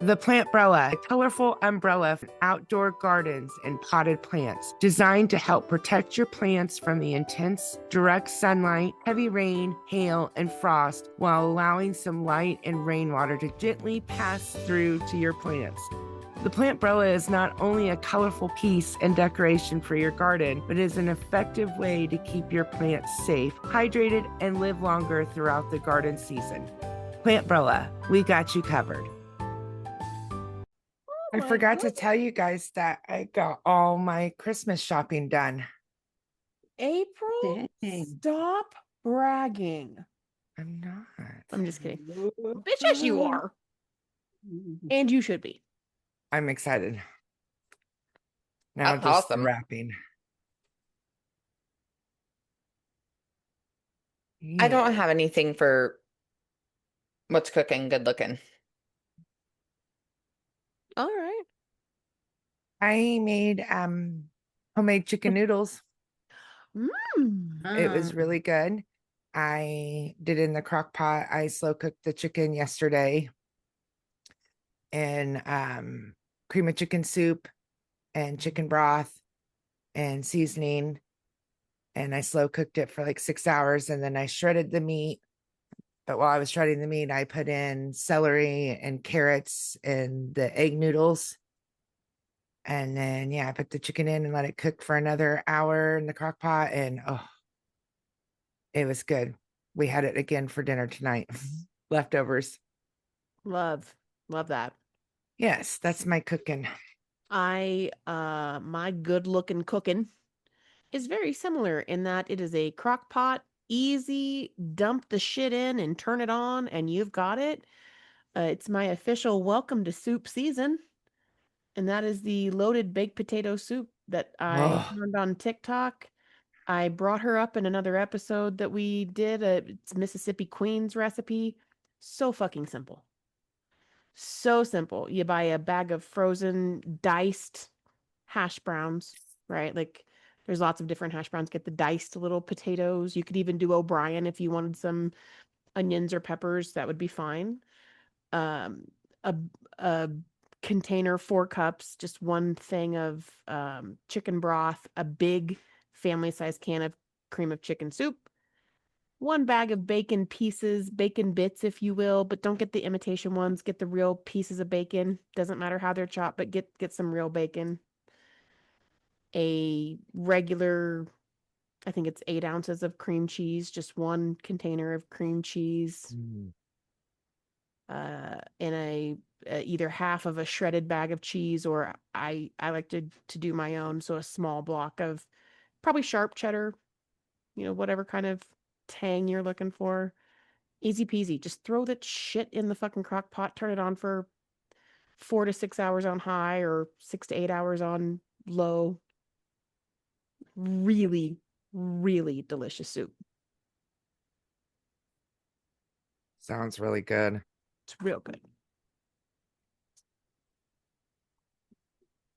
Speaker 1: The Plantbrella, a colorful umbrella for outdoor gardens and potted plants, designed to help protect your plants from the intense, direct sunlight, heavy rain, hail, and frost, while allowing some light and rainwater to gently pass through to your plants. The Plantbrella is not only a colorful piece and decoration for your garden, but is an effective way to keep your plants safe, hydrated, and live longer throughout the garden season. Plantbrella, we got you covered. I
Speaker 2: my
Speaker 1: forgot to
Speaker 2: goodness.
Speaker 1: tell you guys that I got all my Christmas shopping done.
Speaker 2: April,
Speaker 4: Dang.
Speaker 2: stop bragging.
Speaker 1: I'm not.
Speaker 2: I'm just kidding. Bitch, yes, you are. And you should be.
Speaker 1: I'm excited. Now
Speaker 3: That's
Speaker 1: just the
Speaker 3: awesome.
Speaker 1: wrapping.
Speaker 3: I don't
Speaker 1: Yeah.
Speaker 3: have anything for what's cooking, good looking.
Speaker 2: All right.
Speaker 1: I made homemade chicken noodles. It was really good. I did it in the crock pot. I slow cooked the chicken yesterday in cream of chicken soup and chicken broth and seasoning. And I slow cooked it for like 6 hours, and then I shredded the meat. But while I was shredding the meat, I put in celery and carrots and the egg noodles. And then, yeah, I put the chicken in and let it cook for another hour in the crock pot. And oh, it was good. We had it again for dinner tonight. Leftovers.
Speaker 2: Love that.
Speaker 1: Yes, that's my cooking.
Speaker 2: My good looking cooking is very similar in that it is a crock pot, easy, dump the shit in and turn it on, and you've got it. It's my official welcome to soup season, and that is the loaded baked potato soup that I
Speaker 1: Oh,
Speaker 2: learned on TikTok. I brought her up in another episode that we did. It's Mississippi Queen's recipe. So fucking simple. So simple. You buy a bag of frozen diced hash browns, right? Like there's lots of different hash browns. Get the diced little potatoes. You could even do O'Brien if you wanted some onions or peppers. That would be fine. Um, a a container, 4 cups, just one thing of chicken broth, a big family-sized can of cream of chicken soup, 1 bag of bacon pieces, bacon bits, if you will, but don't get the imitation ones. Get the real pieces of bacon. Doesn't matter how they're chopped, but get some real bacon. A regular, I think it's 8 ounces of cream cheese, just 1 container of cream cheese. In a either half of a shredded bag of cheese, or I like to do my own, so a small block of probably sharp cheddar, whatever kind of tang you're looking for. Easy peasy. Just throw that shit in the fucking crock pot, turn it on for 4 to 6 hours on high or 6 to 8 hours on low. Really, really delicious soup.
Speaker 1: sounds really good.
Speaker 2: It's real good.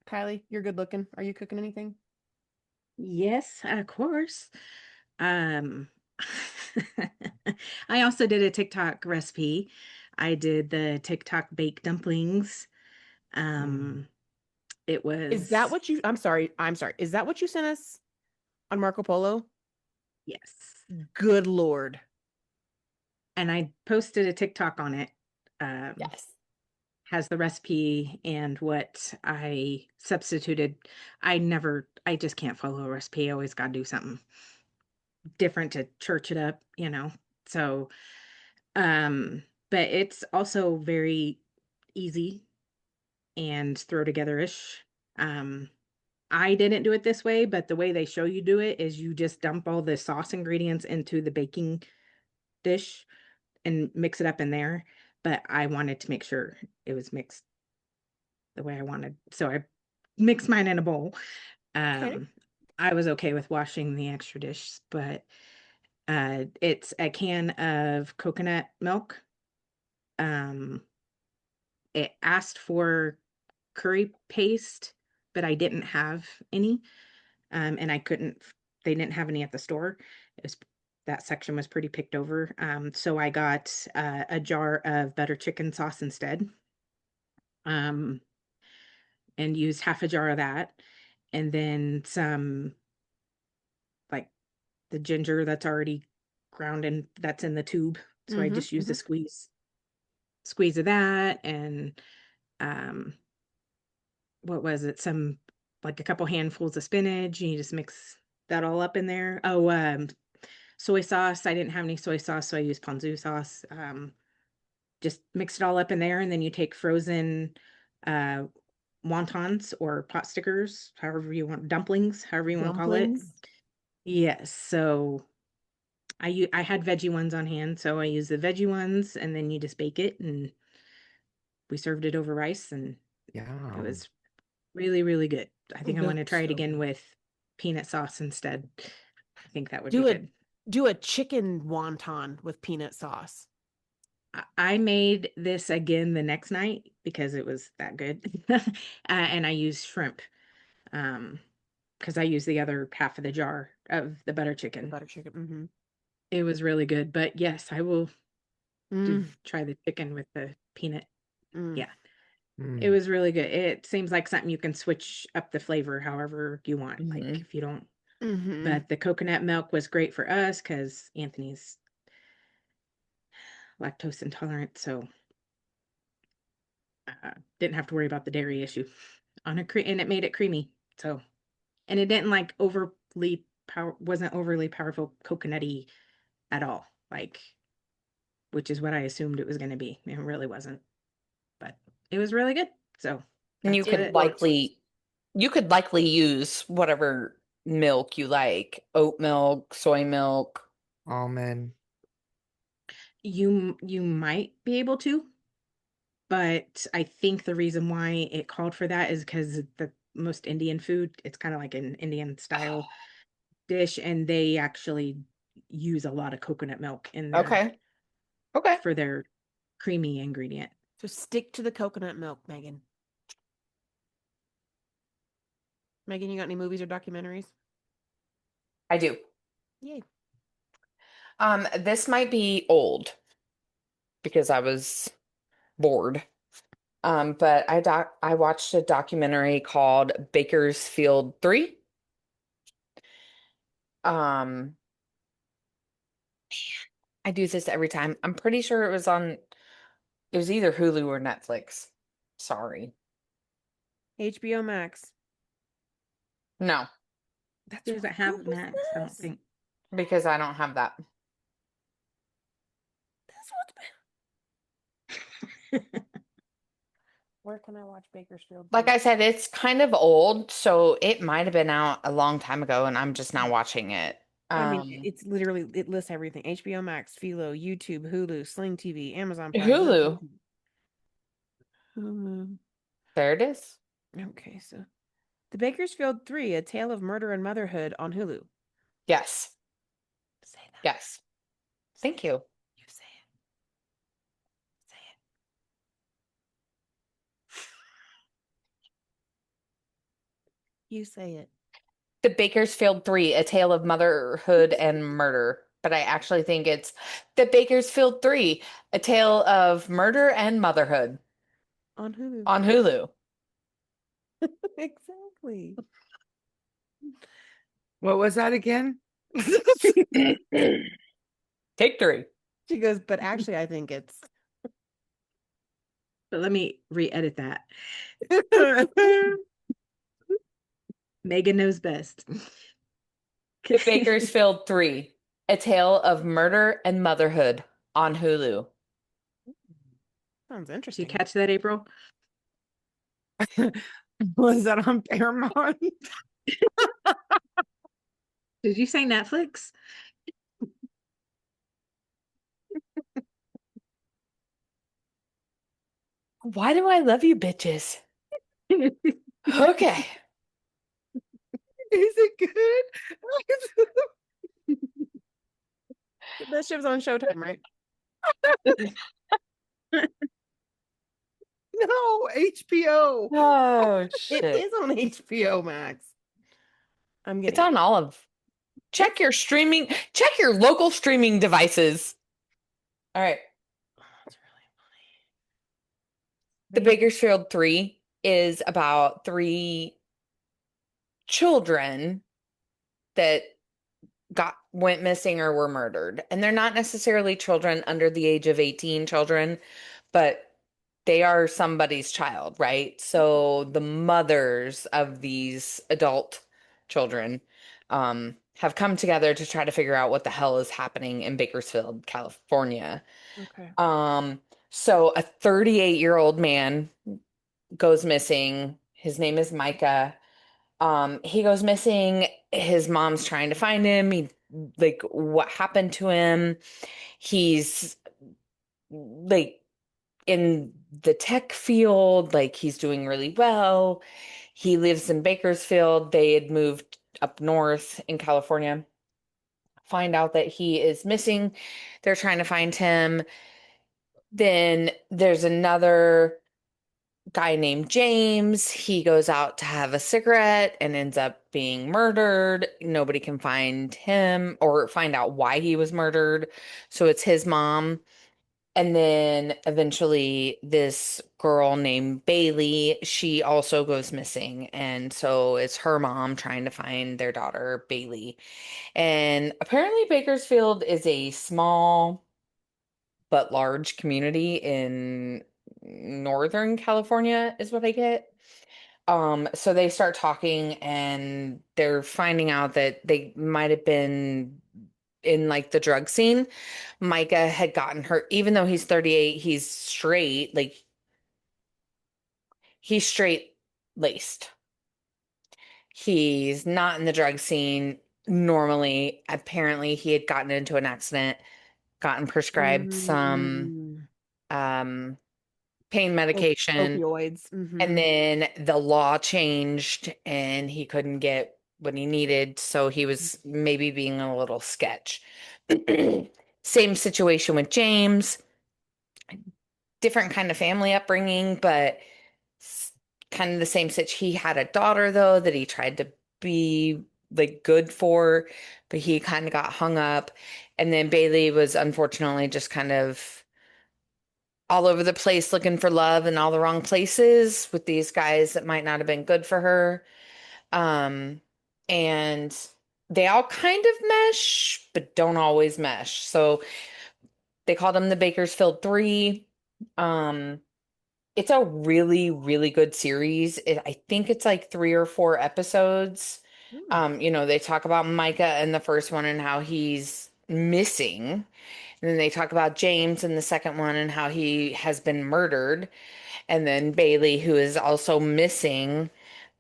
Speaker 2: Kylie, you're good looking. Are you cooking anything?
Speaker 4: Yes, of course. Um, I also did a TikTok recipe. I did the TikTok baked dumplings. It
Speaker 2: Is that
Speaker 4: was,
Speaker 2: what you, I'm sorry. Is that what you sent us on Marco Polo?
Speaker 4: yes.
Speaker 2: Good Lord.
Speaker 4: And I posted a TikTok on it.
Speaker 3: Yes.
Speaker 4: Has the recipe and what I substituted. I just can't follow a recipe. I always got to do something different to church it up, So, but it's also very easy and throw together-ish. I didn't do it this way, but the way they show you do it is you just dump all the sauce ingredients into the baking dish and mix it up in there. But I wanted to make sure it was mixed the way I wanted. So I mixed mine in a bowl.
Speaker 2: Okay.
Speaker 4: I was okay with washing the extra dish, but it's a can of coconut milk. It asked for curry paste, but I didn't have any. And they didn't have any at the store. That section was pretty picked over. So I got a jar of butter chicken sauce instead. And used half a jar of that. And then some, like, the ginger that's already ground and that's in the tube. So I just used a squeeze of that, and what was it? Some like a couple handfuls of spinach, and you just mix that all up in there. Oh, soy sauce. I didn't have any soy sauce, so I used ponzu sauce. Just mix it all up in there, and then you take frozen uh wontons or pot stickers, however you want, dumplings, however you want to call it.
Speaker 2: Dumplings.
Speaker 4: Yes. So I had veggie ones on hand, so I used the veggie ones, and then you just bake it, and we served it over rice, and it
Speaker 1: Yeah.
Speaker 4: was really, really good. I think I'm going to
Speaker 2: Looks
Speaker 4: try it
Speaker 2: so
Speaker 4: again
Speaker 2: good.
Speaker 4: with peanut sauce instead. I think that would be
Speaker 2: Do a
Speaker 4: good.
Speaker 2: do a chicken wonton with peanut sauce.
Speaker 4: I made this again the next night because it was that good. And I used shrimp. Because I used the other half of the jar of the butter
Speaker 2: The
Speaker 4: chicken.
Speaker 2: butter chicken.
Speaker 4: It was really good. But yes, I will
Speaker 2: Mm-hmm.
Speaker 4: try the chicken with the peanut.
Speaker 2: Mm.
Speaker 4: Yeah. It
Speaker 1: Mm.
Speaker 4: was really good. It seems like something you can switch up the flavor however you want. Like
Speaker 3: Mhm.
Speaker 4: if you don't.
Speaker 2: Mm-hmm.
Speaker 4: But the coconut milk was great for us because Anthony's lactose intolerant, so didn't have to worry about the dairy issue on and it made it creamy. So, and it didn't like wasn't overly powerful coconutty at all. Like, which is what I assumed it was going to be. It really wasn't, but it was really good. So
Speaker 3: And
Speaker 4: that's what
Speaker 3: you could likely use whatever milk you like, oat milk, soy milk.
Speaker 1: Almond.
Speaker 4: you might be able to, but I think the reason why it called for that is because the most Indian food, it's kind of like an Indian style dish, and they actually use a lot of coconut milk in their
Speaker 3: Okay. Okay.
Speaker 4: for their creamy ingredient.
Speaker 2: So stick to the coconut milk, Megan. Megan, you got any movies or documentaries?
Speaker 3: I do.
Speaker 2: Yay.
Speaker 3: This might be old because I was bored. But I watched a documentary called Bakersfield 3. Um, I do this every time. I'm pretty sure it was either Hulu or Netflix. Sorry.
Speaker 2: HBO Max.
Speaker 3: No,
Speaker 4: That doesn't have
Speaker 2: Who is
Speaker 4: Max, I don't
Speaker 2: this?
Speaker 4: think.
Speaker 3: because I don't have that.
Speaker 2: That's what's Where can I watch Bakersfield?
Speaker 3: Like I said, it's kind of old, so it might have been out a long time ago, and I'm just now watching it.
Speaker 2: I mean, it's literally, it lists everything. HBO Max, Philo, YouTube, Hulu, Sling TV, Amazon Prime.
Speaker 3: Hulu.
Speaker 2: Hulu.
Speaker 3: There it is.
Speaker 2: Okay, so The Bakersfield 3, A Tale of Murder and Motherhood on Hulu.
Speaker 3: Yes.
Speaker 2: Say that.
Speaker 3: Yes. Thank you.
Speaker 2: You say it. Say it. You say it.
Speaker 3: The Bakersfield 3, A Tale of Motherhood and Murder. But I actually think it's The Bakersfield 3, A Tale of Murder and Motherhood
Speaker 2: On Hulu.
Speaker 3: on Hulu.
Speaker 2: Exactly.
Speaker 1: What was that again?
Speaker 3: Take 3.
Speaker 2: She goes, but actually, I think it's.
Speaker 4: But let me re-edit that. Megan knows best.
Speaker 3: The Bakersfield 3, A Tale of Murder and Motherhood on Hulu.
Speaker 2: Sounds
Speaker 4: Did you
Speaker 2: interesting.
Speaker 4: catch that, April?
Speaker 1: Was that on Paramount?
Speaker 4: Did you say Netflix?
Speaker 3: Why do I love you, bitches? Okay.
Speaker 1: Is it good?
Speaker 2: That show's on Showtime, right?
Speaker 1: No, HBO.
Speaker 3: Oh,
Speaker 2: It
Speaker 3: shit.
Speaker 2: is on HBO Max. I'm getting
Speaker 3: It's on all of. Check your local streaming devices. All right.
Speaker 2: That's really
Speaker 3: The
Speaker 2: funny.
Speaker 3: Bakersfield 3 is about 3 children that went missing or were murdered. And they're not necessarily children under the age of 18 children, but they are somebody's child, right? So the mothers of these adult children have come together to try to figure out what the hell is happening in Bakersfield, California.
Speaker 2: Okay.
Speaker 3: Um, so a 38-year-old man goes missing. His name is Micah. He goes missing. His mom's trying to find him. Like, what happened to him? He's like in the tech field, like he's doing really well. He lives in Bakersfield. They had moved up north in California. Find out that he is missing. They're trying to find him. Then there's another guy named James. He goes out to have a cigarette and ends up being murdered. Nobody can find him or find out why he was murdered. So it's his mom. And then eventually this girl named Bailey, she also goes missing. And so it's her mom trying to find their daughter, Bailey. And apparently Bakersfield is a small but large community in Northern California, is what I get. So they start talking and they're finding out that they might have been in like the drug scene. Micah had gotten hurt, even though he's 38, he's straight, like he's straight laced. He's not in the drug scene normally. Apparently, he had gotten into an accident, gotten prescribed some
Speaker 2: Mm.
Speaker 3: um pain medication,
Speaker 2: Opioids.
Speaker 3: and then the law changed and he couldn't get what he needed, so he was maybe being a little sketch. Same situation with James, different kind of family upbringing, but kind of the same situation. He had a daughter though that he tried to be like good for, but he kind of got hung up. And then Bailey was unfortunately just kind of all over the place looking for love in all the wrong places with these guys that might not have been good for her. Um, and they all kind of mesh, but don't always mesh. So they called them the Bakersfield Three. Um, it's a really, really good series. I think it's like 3 or 4 episodes.
Speaker 2: Mm.
Speaker 3: They talk about Micah in the first one and how he's missing. And then they talk about James in the second one and how he has been murdered. And then Bailey, who is also missing,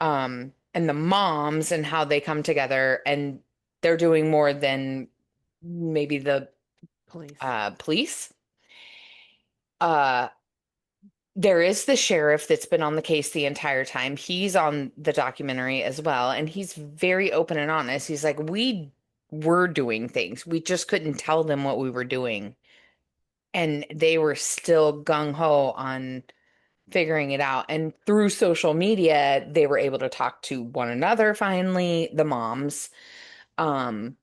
Speaker 3: and the moms and how they come together and they're doing more than maybe the
Speaker 2: Police.
Speaker 3: police. Uh, there is the sheriff that's been on the case the entire time. He's on the documentary as well, and he's very open and honest. He's like, we were doing things. We just couldn't tell them what we were doing. And they were still gung ho on figuring it out. And through social media, they were able to talk to one another finally, the moms, um,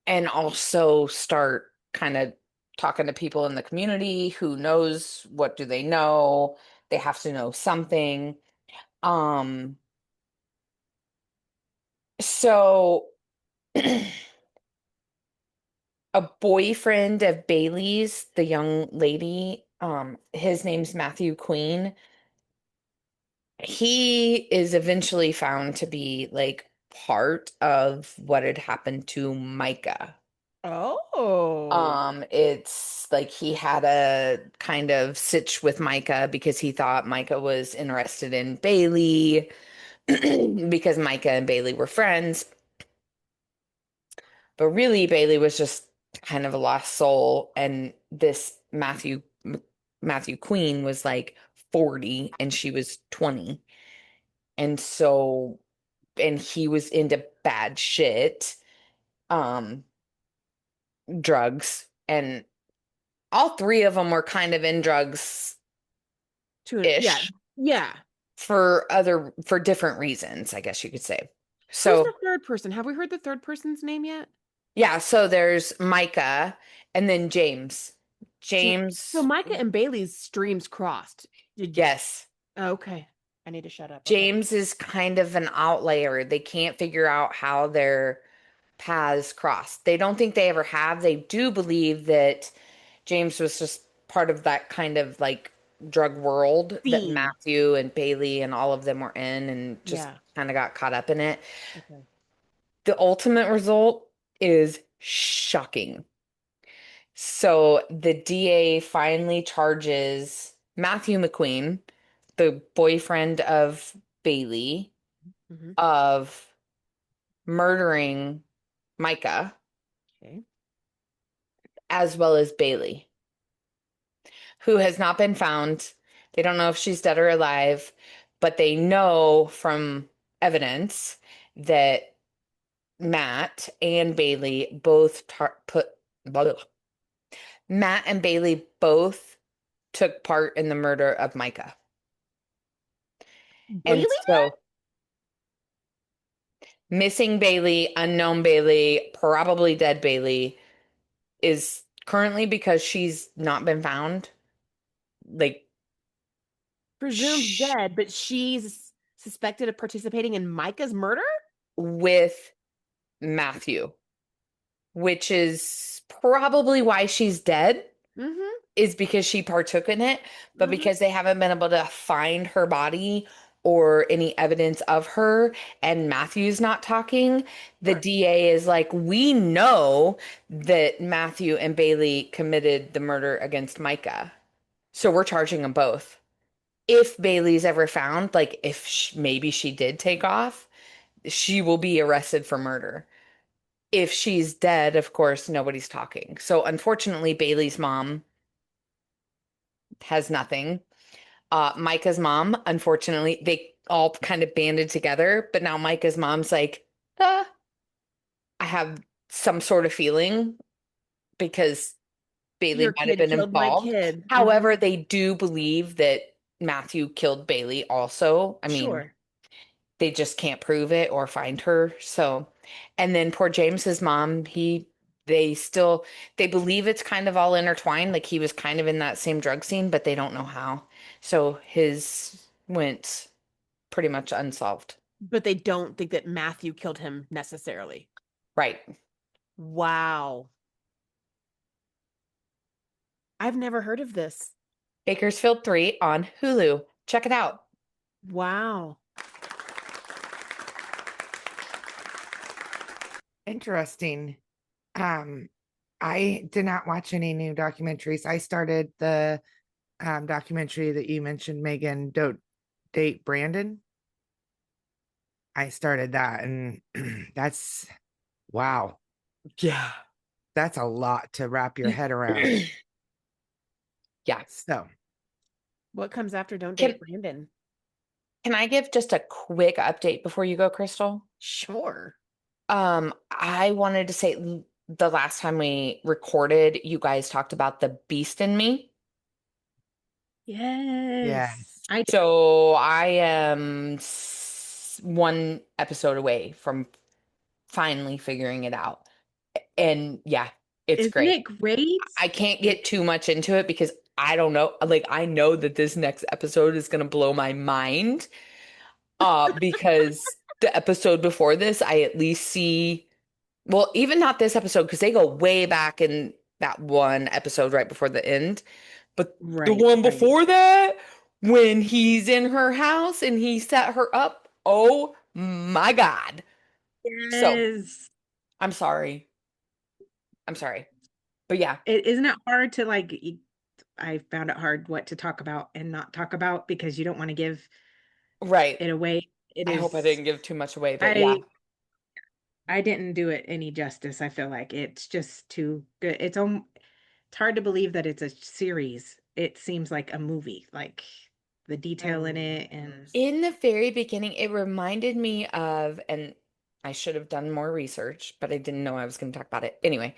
Speaker 3: and also start kind of talking to people in the community who knows what do they know. They have to know something. Um, so a boyfriend of Bailey's, the young lady, his name's Matthew Queen. He is eventually found to be like part of what had happened to Micah.
Speaker 2: Oh.
Speaker 3: It's like he had a kind of sitch with Micah because he thought Micah was interested in Bailey because Micah and Bailey were friends. But really, Bailey was just kind of a lost soul, and this Matthew Queen was like 40 and she was 20. And so, and he was into bad shit, um, drugs, and all three of them were kind of in drugs
Speaker 2: Yeah.
Speaker 3: ish
Speaker 2: Yeah.
Speaker 3: for different reasons, I guess you could say.
Speaker 2: Who's
Speaker 3: So,
Speaker 2: the third person? Have we heard the third person's name yet?
Speaker 3: yeah, so there's Micah and then James.
Speaker 2: So
Speaker 3: James,
Speaker 2: Micah and Bailey's streams crossed.
Speaker 3: yes.
Speaker 2: Okay. I need to shut up. Okay.
Speaker 3: James is kind of an outlier. They can't figure out how their paths cross. They don't think they ever have. They do believe that James was just part of that kind of like drug world that
Speaker 2: Scene.
Speaker 3: Matthew and Bailey and all of them were in and just
Speaker 2: Yeah.
Speaker 3: kind of got caught up in it.
Speaker 2: Okay.
Speaker 3: The ultimate result is shocking. So the DA finally charges Matthew McQueen, the boyfriend of Bailey,
Speaker 2: Mhm.
Speaker 3: of murdering Micah,
Speaker 2: Okay.
Speaker 3: as well as Bailey, who has not been found. They don't know if she's dead or alive, but they know from evidence that Matt and Bailey both Matt and Bailey both took part in the murder of Micah.
Speaker 2: Bailey
Speaker 3: And
Speaker 2: did?
Speaker 3: so missing Bailey, unknown Bailey, probably dead Bailey is currently, because she's not been found, like
Speaker 2: Presumed dead, but she's suspected of participating in Micah's murder?
Speaker 3: with Matthew, which is probably why she's dead,
Speaker 2: Mm-hmm.
Speaker 3: is because she partook in it, but
Speaker 2: Mhm.
Speaker 3: because they haven't been able to find her body or any evidence of her, and Matthew's not talking, the
Speaker 2: Sure.
Speaker 3: DA is like, we know that Matthew and Bailey committed the murder against Micah, so we're charging them both. If Bailey's ever found, like if maybe she did take off, she will be arrested for murder. If she's dead, of course, nobody's talking. So unfortunately, Bailey's mom has nothing. Micah's mom, unfortunately, they all kind of banded together, but now Micah's mom's like, I have some sort of feeling because Bailey
Speaker 2: Your
Speaker 3: might have
Speaker 2: kid
Speaker 3: been
Speaker 2: killed my
Speaker 3: involved.
Speaker 2: kid.
Speaker 3: However, they do believe that Matthew killed Bailey also. I mean,
Speaker 2: Sure.
Speaker 3: they just can't prove it or find her. So, and then poor James's mom, they still, they believe it's kind of all intertwined. Like he was kind of in that same drug scene, but they don't know how. So his went pretty much unsolved.
Speaker 2: But they don't think that Matthew killed him necessarily.
Speaker 3: Right.
Speaker 2: Wow. I've never heard of this.
Speaker 3: Bakersfield 3 on Hulu. Check it out.
Speaker 2: Wow.
Speaker 1: Interesting. I did not watch any new documentaries. I started the documentary that you mentioned, Megan, Don't Date Brandon. I started that, and that's wow.
Speaker 3: Yeah.
Speaker 1: That's a lot to wrap your head around.
Speaker 3: Yeah.
Speaker 1: So,
Speaker 2: What comes after Don't
Speaker 3: Can
Speaker 2: Date Brandon?
Speaker 3: can I give just a quick update before you go, Crystal?
Speaker 2: Sure.
Speaker 3: I wanted to say the last time we recorded, you guys talked about the Beast in Me.
Speaker 2: Yes.
Speaker 1: yes.
Speaker 3: So I am one episode away from finally figuring it out. And yeah, it's
Speaker 4: Isn't
Speaker 3: great.
Speaker 4: it great?
Speaker 3: I can't get too much into it because I don't know. Like I know that this next episode is gonna blow my mind. Because the episode before this, I at least see, well, even not this episode, because they go way back in that one episode right before the end. But the
Speaker 4: Right,
Speaker 3: one
Speaker 4: right.
Speaker 3: before that, when he's in her house and he set her up, oh my God. So
Speaker 4: Yes.
Speaker 3: I'm sorry. I'm sorry. But yeah,
Speaker 4: Isn't it hard to like I found it hard what to talk about and not talk about because you don't want to give
Speaker 3: right.
Speaker 4: it away. It
Speaker 3: I hope I
Speaker 4: is
Speaker 3: didn't give too much away, but yeah.
Speaker 4: I didn't do it any justice. I feel like it's just too good. It's hard to believe that it's a series. It seems like a movie, like the detail in it and
Speaker 3: In the very beginning, it reminded me of, and I should have done more research, but I didn't know I was going to talk about it. Anyway,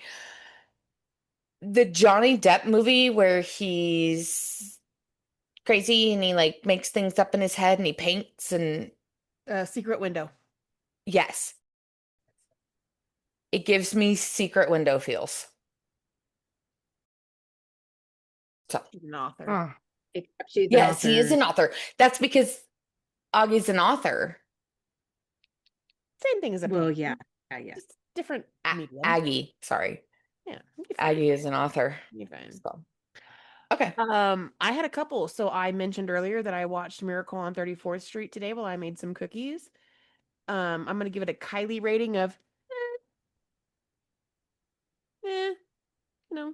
Speaker 3: the Johnny Depp movie where he's crazy and he like makes things up in his head and he paints and
Speaker 2: Secret Window.
Speaker 3: yes, it gives me Secret Window feels. So,
Speaker 2: She's an author.
Speaker 1: Huh.
Speaker 4: she's an
Speaker 3: yes, he is
Speaker 4: author.
Speaker 3: an author. That's because Augie's an author.
Speaker 2: Same thing as a
Speaker 4: Well,
Speaker 2: painter.
Speaker 4: yeah. Yeah.
Speaker 2: Just different medium.
Speaker 3: Aggie, sorry.
Speaker 2: Yeah. You're fine.
Speaker 3: Aggie is an author.
Speaker 2: You're fine.
Speaker 3: So. Okay.
Speaker 2: I had a couple. So I mentioned earlier that I watched Miracle on 34th Street today while I made some cookies. I'm gonna give it a Kylie rating of eh, you know,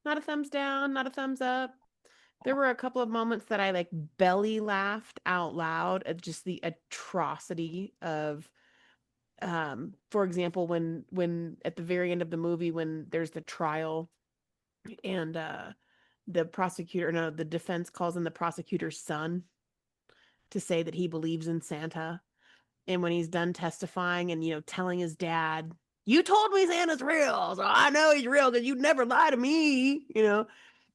Speaker 2: not a thumbs down, not a thumbs up. There were a couple of moments that I like belly laughed out loud at just the atrocity of for example when at the very end of the movie when there's the trial and the prosecutor no the defense calls in the prosecutor's son to say that he believes in Santa. And when he's done testifying and, telling his dad, you told me Santa's real, so I know he's real because you never lie to me.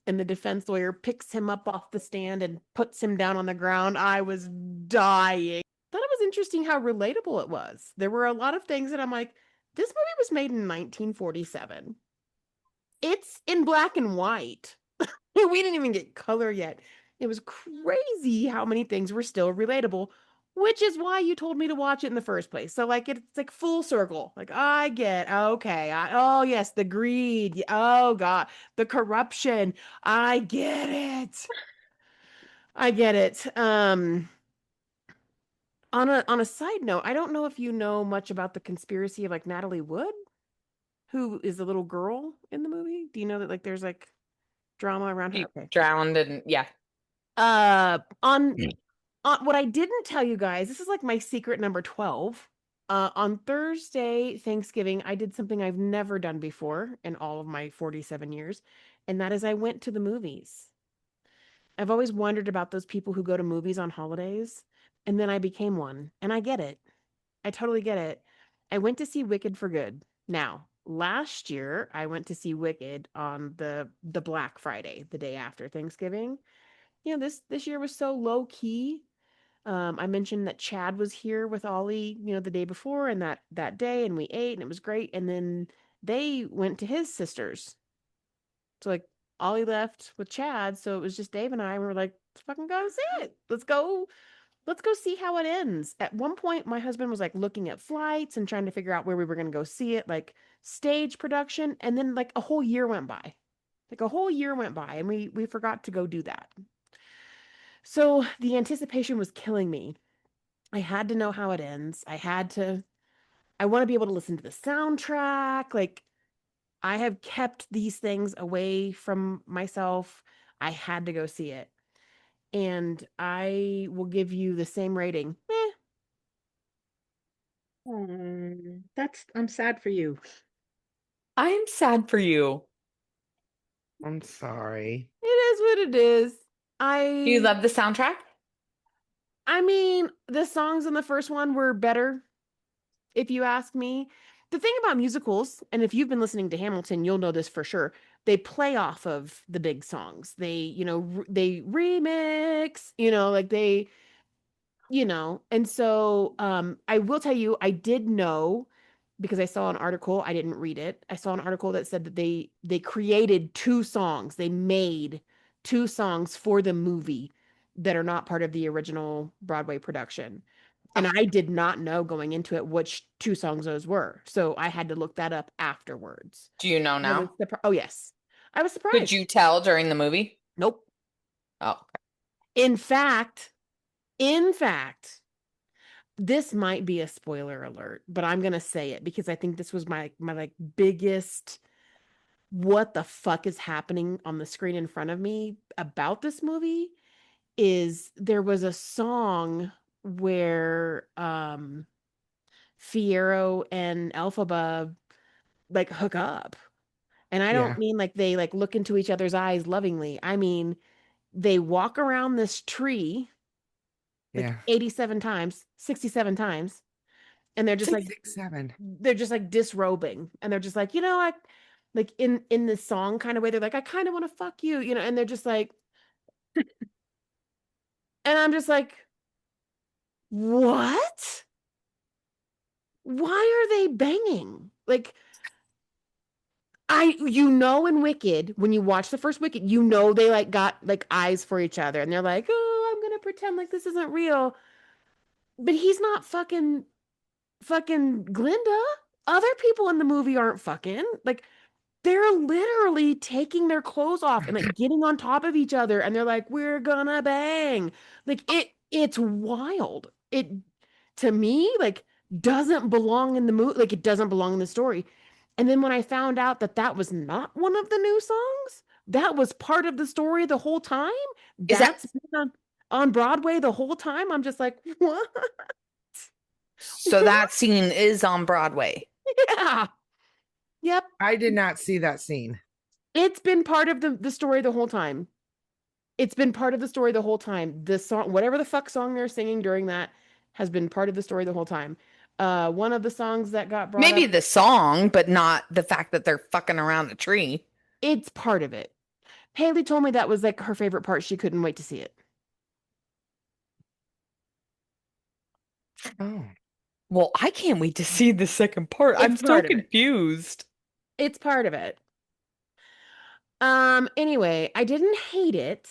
Speaker 2: And the defense lawyer picks him up off the stand and puts him down on the ground. I was dying. Thought it was interesting how relatable it was. There were a lot of things that I'm like, this movie was made in 1947. It's in black and white. We didn't even get color yet. It was crazy how many things were still relatable, which is why you told me to watch it in the first place. So like it's like full circle. Like I get okay. Oh yes, the greed. Oh God, the corruption. I get it. I get it. On a side note, I don't know if you know much about the conspiracy of like Natalie Wood, who is the little girl in the movie. Do you know that like there's like drama around her?
Speaker 3: She
Speaker 2: Okay.
Speaker 3: drowned and yeah.
Speaker 2: On what I didn't tell you guys, this is like my secret number 12. On Thursday, Thanksgiving, I did something I've never done before in all of my 47 years, and that is I went to the movies. I've always wondered about those people who go to movies on holidays, and then I became one, and I get it. I totally get it. I went to see Wicked for Good. Now, last year, I went to see Wicked on the Black Friday, the day after Thanksgiving. This year was so low key. I mentioned that Chad was here with Ollie, the day before and that day, and we ate and it was great. And then they went to his sister's. So like Ollie left with Chad, so it was just Dave and I. And we were like, let's fucking go see it. Let's go see how it ends. At one point, my husband was like looking at flights and trying to figure out where we were gonna go see it, like stage production, and then like a whole year went by. Like a whole year went by, and we forgot to go do that. So the anticipation was killing me. I had to know how it ends. I want to be able to listen to the soundtrack. Like, I have kept these things away from myself. I had to go see it. And I will give you the same rating.
Speaker 4: I'm sad for you.
Speaker 3: I'm sad for you.
Speaker 1: I'm sorry.
Speaker 2: It is what it is.
Speaker 3: Do you love the soundtrack?
Speaker 2: I mean, the songs in the first one were better, if you ask me. The thing about musicals, and if you've been listening to Hamilton, you'll know this for sure. They play off of the big songs. They remix, like and so I will tell you, I did know because I saw an article, I didn't read it. I saw an article that said that they created two songs. They made two songs for the movie that are not part of the original Broadway production. And
Speaker 3: Oh,
Speaker 2: I did not know going into it which two songs those were. So I had to look that up afterwards.
Speaker 3: do you know
Speaker 2: I was
Speaker 3: now?
Speaker 2: oh yes. I was
Speaker 3: Could
Speaker 2: surprised.
Speaker 3: you tell during the movie?
Speaker 2: Nope.
Speaker 3: Oh,
Speaker 2: In fact, in fact, this might be a spoiler alert, but I'm gonna say it because I think this was my like biggest what the fuck is happening on the screen in front of me about this movie is there was a song where Fiero and Elphaba like hook up. And I don't
Speaker 1: Yeah.
Speaker 2: mean like they like look into each other's eyes lovingly. I mean they walk around this tree like
Speaker 1: Yeah.
Speaker 2: 87 times, 67 times, and
Speaker 1: Six, 7.
Speaker 2: they're just like disrobing and they're just like, I like in this song kind of way, they're like, I kind of want to fuck you, and they're just like, and I'm just like, what? Why are they banging? Like in Wicked, when you watch the first Wicked, they like got like eyes for each other and they're like, oh, I'm gonna pretend like this isn't real. But he's not fucking Glinda. Other people in the movie aren't fucking. Like they're literally taking their clothes off and like getting on top of each other, and they're like, we're gonna bang. Like it's wild. It, to me, like, doesn't belong in the movie, like it doesn't belong in the story. And then when I found out that that was not one of the new songs, that was part of the story the whole time,
Speaker 3: Is that
Speaker 2: that's been on Broadway the whole time, I'm just like, what?
Speaker 3: so? That scene is on Broadway.
Speaker 2: Yeah. Yep.
Speaker 1: I did not see that scene.
Speaker 2: It's been part of the story the whole time. It's been part of the story the whole time. The song, whatever the fuck song they're singing during that, has been part of the story the whole time. One of the songs that got brought
Speaker 3: Maybe
Speaker 2: up,
Speaker 3: the song, but not the fact that they're fucking around the tree.
Speaker 2: it's part of it. Haley told me that was like her favorite part. She couldn't wait to see it.
Speaker 1: Oh.
Speaker 3: Well, I can't wait to see the second part. I'm
Speaker 2: It's
Speaker 3: so
Speaker 2: part of it.
Speaker 3: confused.
Speaker 2: It's part of it. Anyway, I didn't hate it.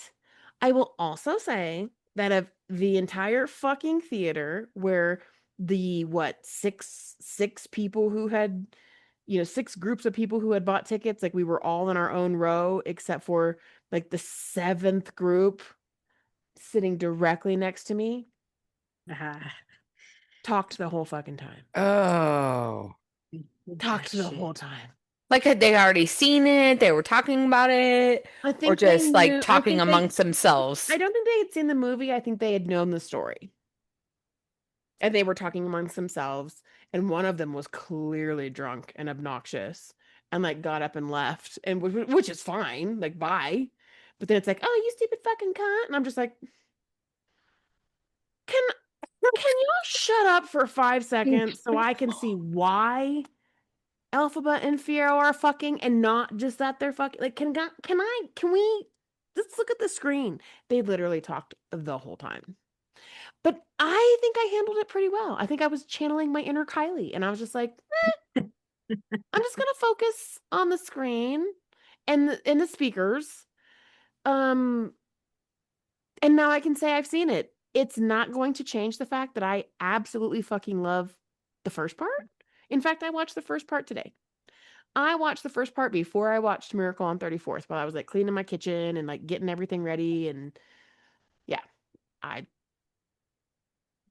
Speaker 2: I will also say that of the entire fucking theater, where the what, six people who had, six groups of people who had bought tickets, like we were all in our own row except for like the seventh group sitting directly next to me, talked the whole fucking time.
Speaker 1: Oh.
Speaker 2: Talked the whole time.
Speaker 3: Like, had they already seen it? They were talking about it?
Speaker 2: I
Speaker 3: Or
Speaker 2: think they
Speaker 3: just like
Speaker 2: knew.
Speaker 3: talking amongst themselves?
Speaker 2: I don't think they had seen the movie. I think they had known the story. And they were talking amongst themselves. And one of them was clearly drunk and obnoxious and like got up and left. And which is fine. Like, bye. But then it's like, oh, you stupid fucking cunt. And I'm just like, can you shut up for 5 seconds so I can see why Elphaba and Fiero are fucking, and not just that they're fucking? Like, can we just look at the screen? They literally talked the whole time. But I think I handled it pretty well. I think I was channeling my inner Kylie, and I was just like, I'm just gonna focus on the screen and the speakers. And now I can say I've seen it. It's not going to change the fact that I absolutely fucking love the first part. In fact, I watched the first part today. I watched the first part before I watched Miracle on 34th, while I was like cleaning my kitchen and like getting everything ready. And yeah,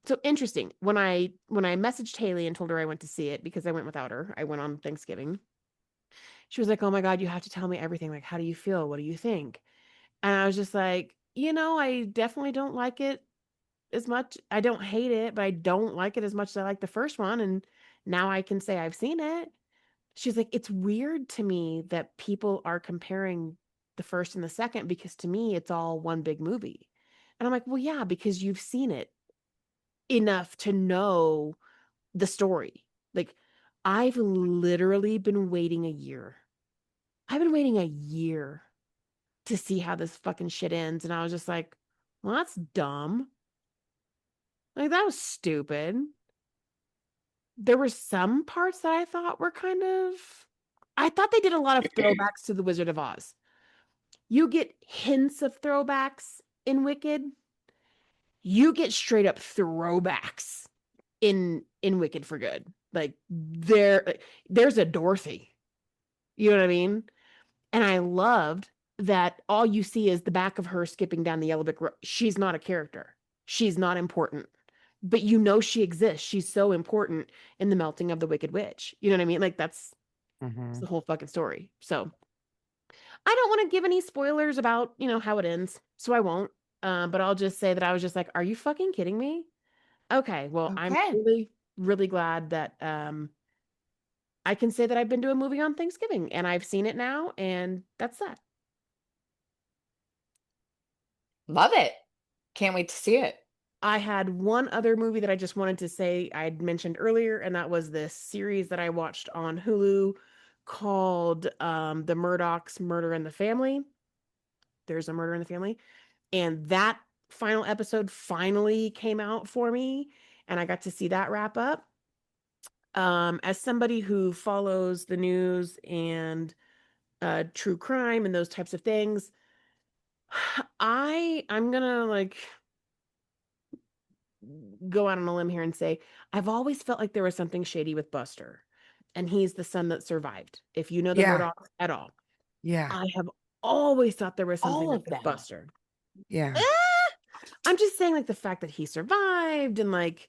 Speaker 2: so interesting. When I messaged Haley and told her I went to see it, because I went without her, I went on Thanksgiving. She was like, "Oh my God, you have to tell me everything. Like, how do you feel? What do you think?" And I was just like, I definitely don't like it as much. I don't hate it, but I don't like it as much as I like the first one. And now I can say I've seen it. She's like, it's weird to me that people are comparing the first and the second, because to me, it's all one big movie. And I'm like, well, yeah, because you've seen it enough to know the story. Like, I've literally been waiting a year. I've been waiting a year to see how this fucking shit ends. And I was just like, well, that's dumb. Like, that was stupid. There were some parts that I thought were I thought they did a lot of throwbacks to The Wizard of Oz. You get hints of throwbacks in Wicked. You get straight up throwbacks in Wicked for Good. Like, there's a Dorothy. You know what I mean? And I loved that all you see is the back of her skipping down the yellow brick road. She's not a character. She's not important. But she exists. She's so important in the melting of the Wicked Witch. You know what I mean? Like, that's the whole fucking story. So I don't want to give any spoilers about, how it ends. So I won't. But I'll just say that I was just like, are you fucking kidding me? Okay, well, I'm really, really glad that I can say that I've been to a movie on Thanksgiving and I've seen it now, and that's that.
Speaker 3: Love it. Can't wait to see it.
Speaker 2: I had one other movie that I just wanted to say I'd mentioned earlier, and that was this series that I watched on Hulu called The Murdochs Murder in the Family. There's a Murder in the Family. And that final episode finally came out for me, and I got to see that wrap up. As somebody who follows the news and true crime and those types of things, I'm gonna like go out on a limb here and say I've always felt like there was something shady with Buster. and he's the son that survived. If you know the
Speaker 1: Yeah.
Speaker 2: Murdochs at all,
Speaker 1: Yeah.
Speaker 2: I have always thought there was something
Speaker 3: All
Speaker 2: up
Speaker 3: of
Speaker 2: with
Speaker 3: them.
Speaker 2: Buster.
Speaker 1: Yeah.
Speaker 2: I'm just saying, like, the fact that he survived, and like,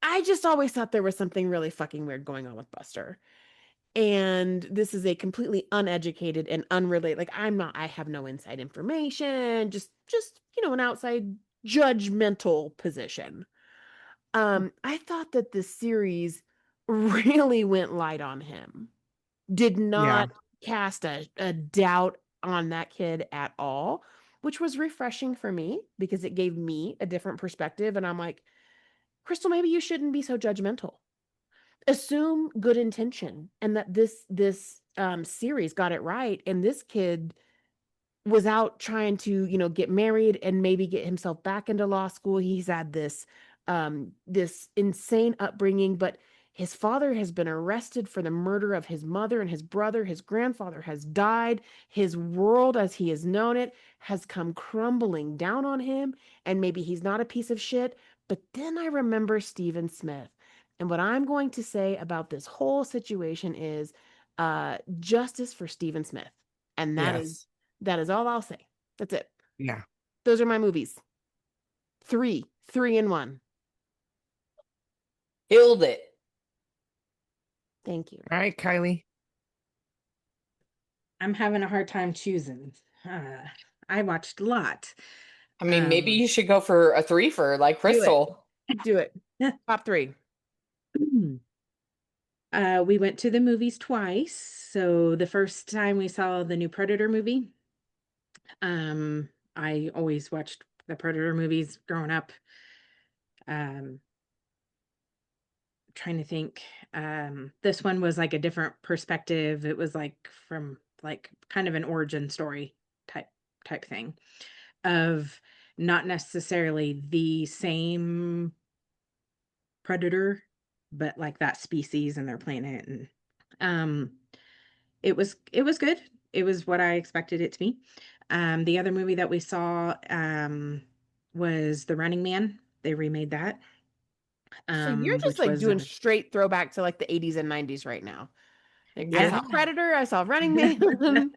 Speaker 2: I just always thought there was something really fucking weird going on with Buster. And this is a completely uneducated and unrelated, like, I have no inside information, just, an outside judgmental position. I thought that this series really went light on him. Did
Speaker 1: Yeah.
Speaker 2: not cast a doubt on that kid at all, which was refreshing for me because it gave me a different perspective. And I'm like, Crystal, maybe you shouldn't be so judgmental. Assume good intention, and that this series got it right, and this kid was out trying to, get married and maybe get himself back into law school. He's had this insane upbringing, but his father has been arrested for the murder of his mother and his brother. His grandfather has died. His world as he has known it has come crumbling down on him, and maybe he's not a piece of shit. But then I remember Stephen Smith. And what I'm going to say about this whole situation is justice for Stephen Smith. And
Speaker 1: Yes.
Speaker 2: that is all I'll say. That's it.
Speaker 1: Yeah.
Speaker 2: Those are my movies. Three in one.
Speaker 3: Killed it.
Speaker 2: Thank you.
Speaker 1: All right, Kylie.
Speaker 4: I'm having a hard time choosing. I watched a lot.
Speaker 3: I mean, maybe
Speaker 4: Um,
Speaker 3: you should go for a 3 for like Crystal.
Speaker 2: Do it. Top 3.
Speaker 4: We went to the movies twice. So the first time we saw the new Predator movie. I always watched the Predator movies growing up. Trying to think. This one was like a different perspective. It was like from like kind of an origin story type thing of not necessarily the same predator, but like that species and their planet. And it was good. It was what I expected it to be. The other movie that we saw was The Running Man. They remade that.
Speaker 2: So you're just
Speaker 4: Which
Speaker 2: like
Speaker 4: was
Speaker 2: doing straight throwback to like the 80s and 90s right now. Like, I saw
Speaker 4: yeah.
Speaker 2: Predator, I saw Running Man.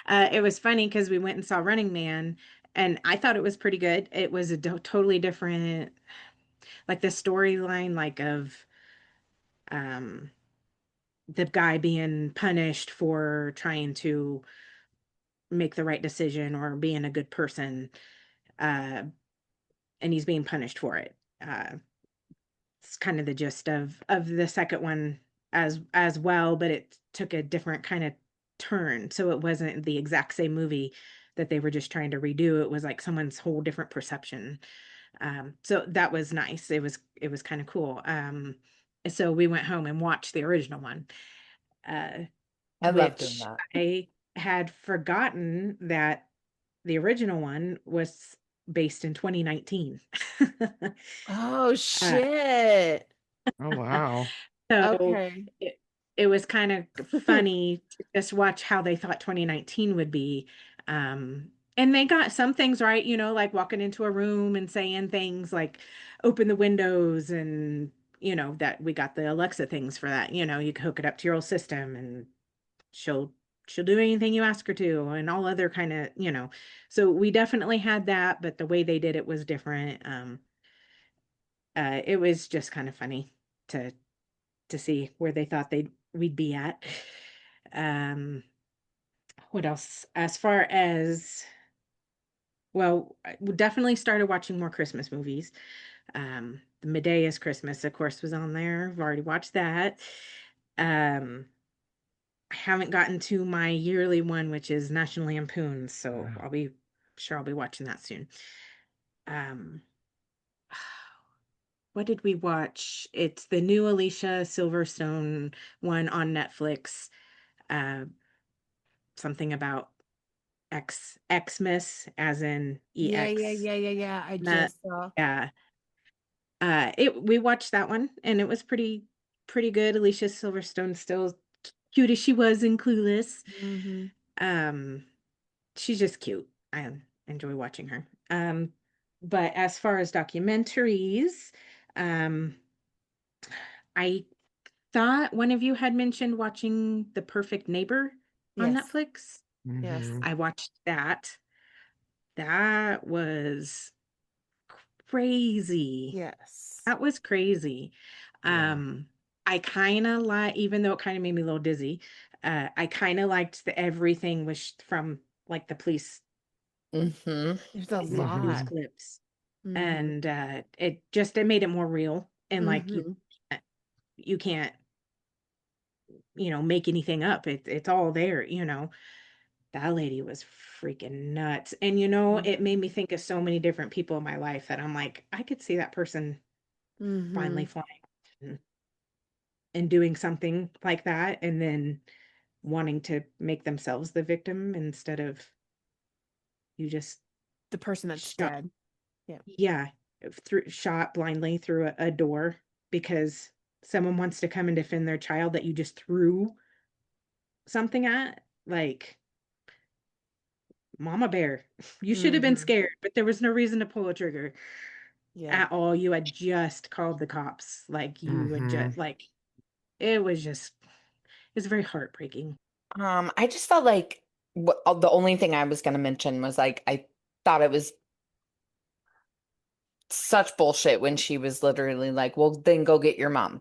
Speaker 4: It was funny because we went and saw Running Man, and I thought it was pretty good. It was a totally different, like the storyline, like of um the guy being punished for trying to make the right decision or being a good person, uh, and he's being punished for it. It's kind of the gist of the second one as well, but it took a different kind of turn. So it wasn't the exact same movie that they were just trying to redo. It was like someone's whole different perception. So that was nice. It was kind of cool. So we went home and watched the original one, uh,
Speaker 3: I love doing
Speaker 4: which
Speaker 3: that.
Speaker 4: I had forgotten that the original one was based in 2019.
Speaker 2: Oh
Speaker 4: uh,
Speaker 2: shit.
Speaker 1: Oh wow.
Speaker 4: So
Speaker 2: Okay.
Speaker 4: it was kind of funny to just watch how they thought 2019 would be. And they got some things right, like walking into a room and saying things like open the windows, and that we got the Alexa things for that. You can hook it up to your old system and she'll do anything you ask her to, and all other kind of, so we definitely had that, but the way they did it was different. It was just kind of funny to see where they thought we'd be at. Um, what else? As far as, well, we definitely started watching more Christmas movies. The Medea's Christmas, of course, was on there. I've already watched that. Um, I haven't gotten to my yearly one, which is National Lampoons, so
Speaker 1: Wow.
Speaker 4: I'll be watching that soon. Um, what did we watch? It's the new Alicia Silverstone one on Netflix. Uh, Something about Xmas, as in
Speaker 2: Yeah, yeah,
Speaker 4: EX.
Speaker 2: yeah, yeah, yeah. I
Speaker 4: That,
Speaker 2: just saw.
Speaker 4: yeah. We watched that one, and it was pretty good. Alicia Silverstone still cute as she was in Clueless.
Speaker 2: Mm-hmm.
Speaker 4: Um, she's just cute. I enjoy watching her. But as far as documentaries, um, I thought one of you had mentioned watching The Perfect Neighbor on
Speaker 2: Yes.
Speaker 4: Netflix.
Speaker 2: Yes.
Speaker 1: Mhm.
Speaker 4: I watched that. That was crazy.
Speaker 2: Yes.
Speaker 4: That was crazy.
Speaker 1: Yeah.
Speaker 4: I kind of like, even though it kind of made me a little dizzy, I kind of liked the everything was from like the police
Speaker 3: Mm-hmm.
Speaker 2: There's a
Speaker 4: news
Speaker 2: lot.
Speaker 1: Mhm.
Speaker 4: clips,
Speaker 2: Mm-hmm.
Speaker 4: and it made it more real. And like
Speaker 2: Mm-hmm.
Speaker 4: you can't make anything up. It's all there. That lady was freaking nuts. And it made me think of so many different people in my life that I'm like, I could see that person
Speaker 2: Mm-hmm.
Speaker 4: finally flying and doing something like that, and then wanting to make themselves the victim instead of you just
Speaker 2: The person that's
Speaker 4: shot,
Speaker 2: dead. Yeah.
Speaker 4: yeah, shot blindly through a door because someone wants to come and defend their child that you just threw something at. Like, mama bear, you should have been
Speaker 2: Mm-hmm.
Speaker 4: scared, but there was no reason to pull a trigger
Speaker 2: Yeah.
Speaker 4: at all. You had just called the cops. Like, you had
Speaker 1: Mhm.
Speaker 4: just, like, it was just, it's very heartbreaking.
Speaker 3: I just felt like the only thing I was going to mention was like I thought it was such bullshit when she was literally like, "Well, then go get your mom."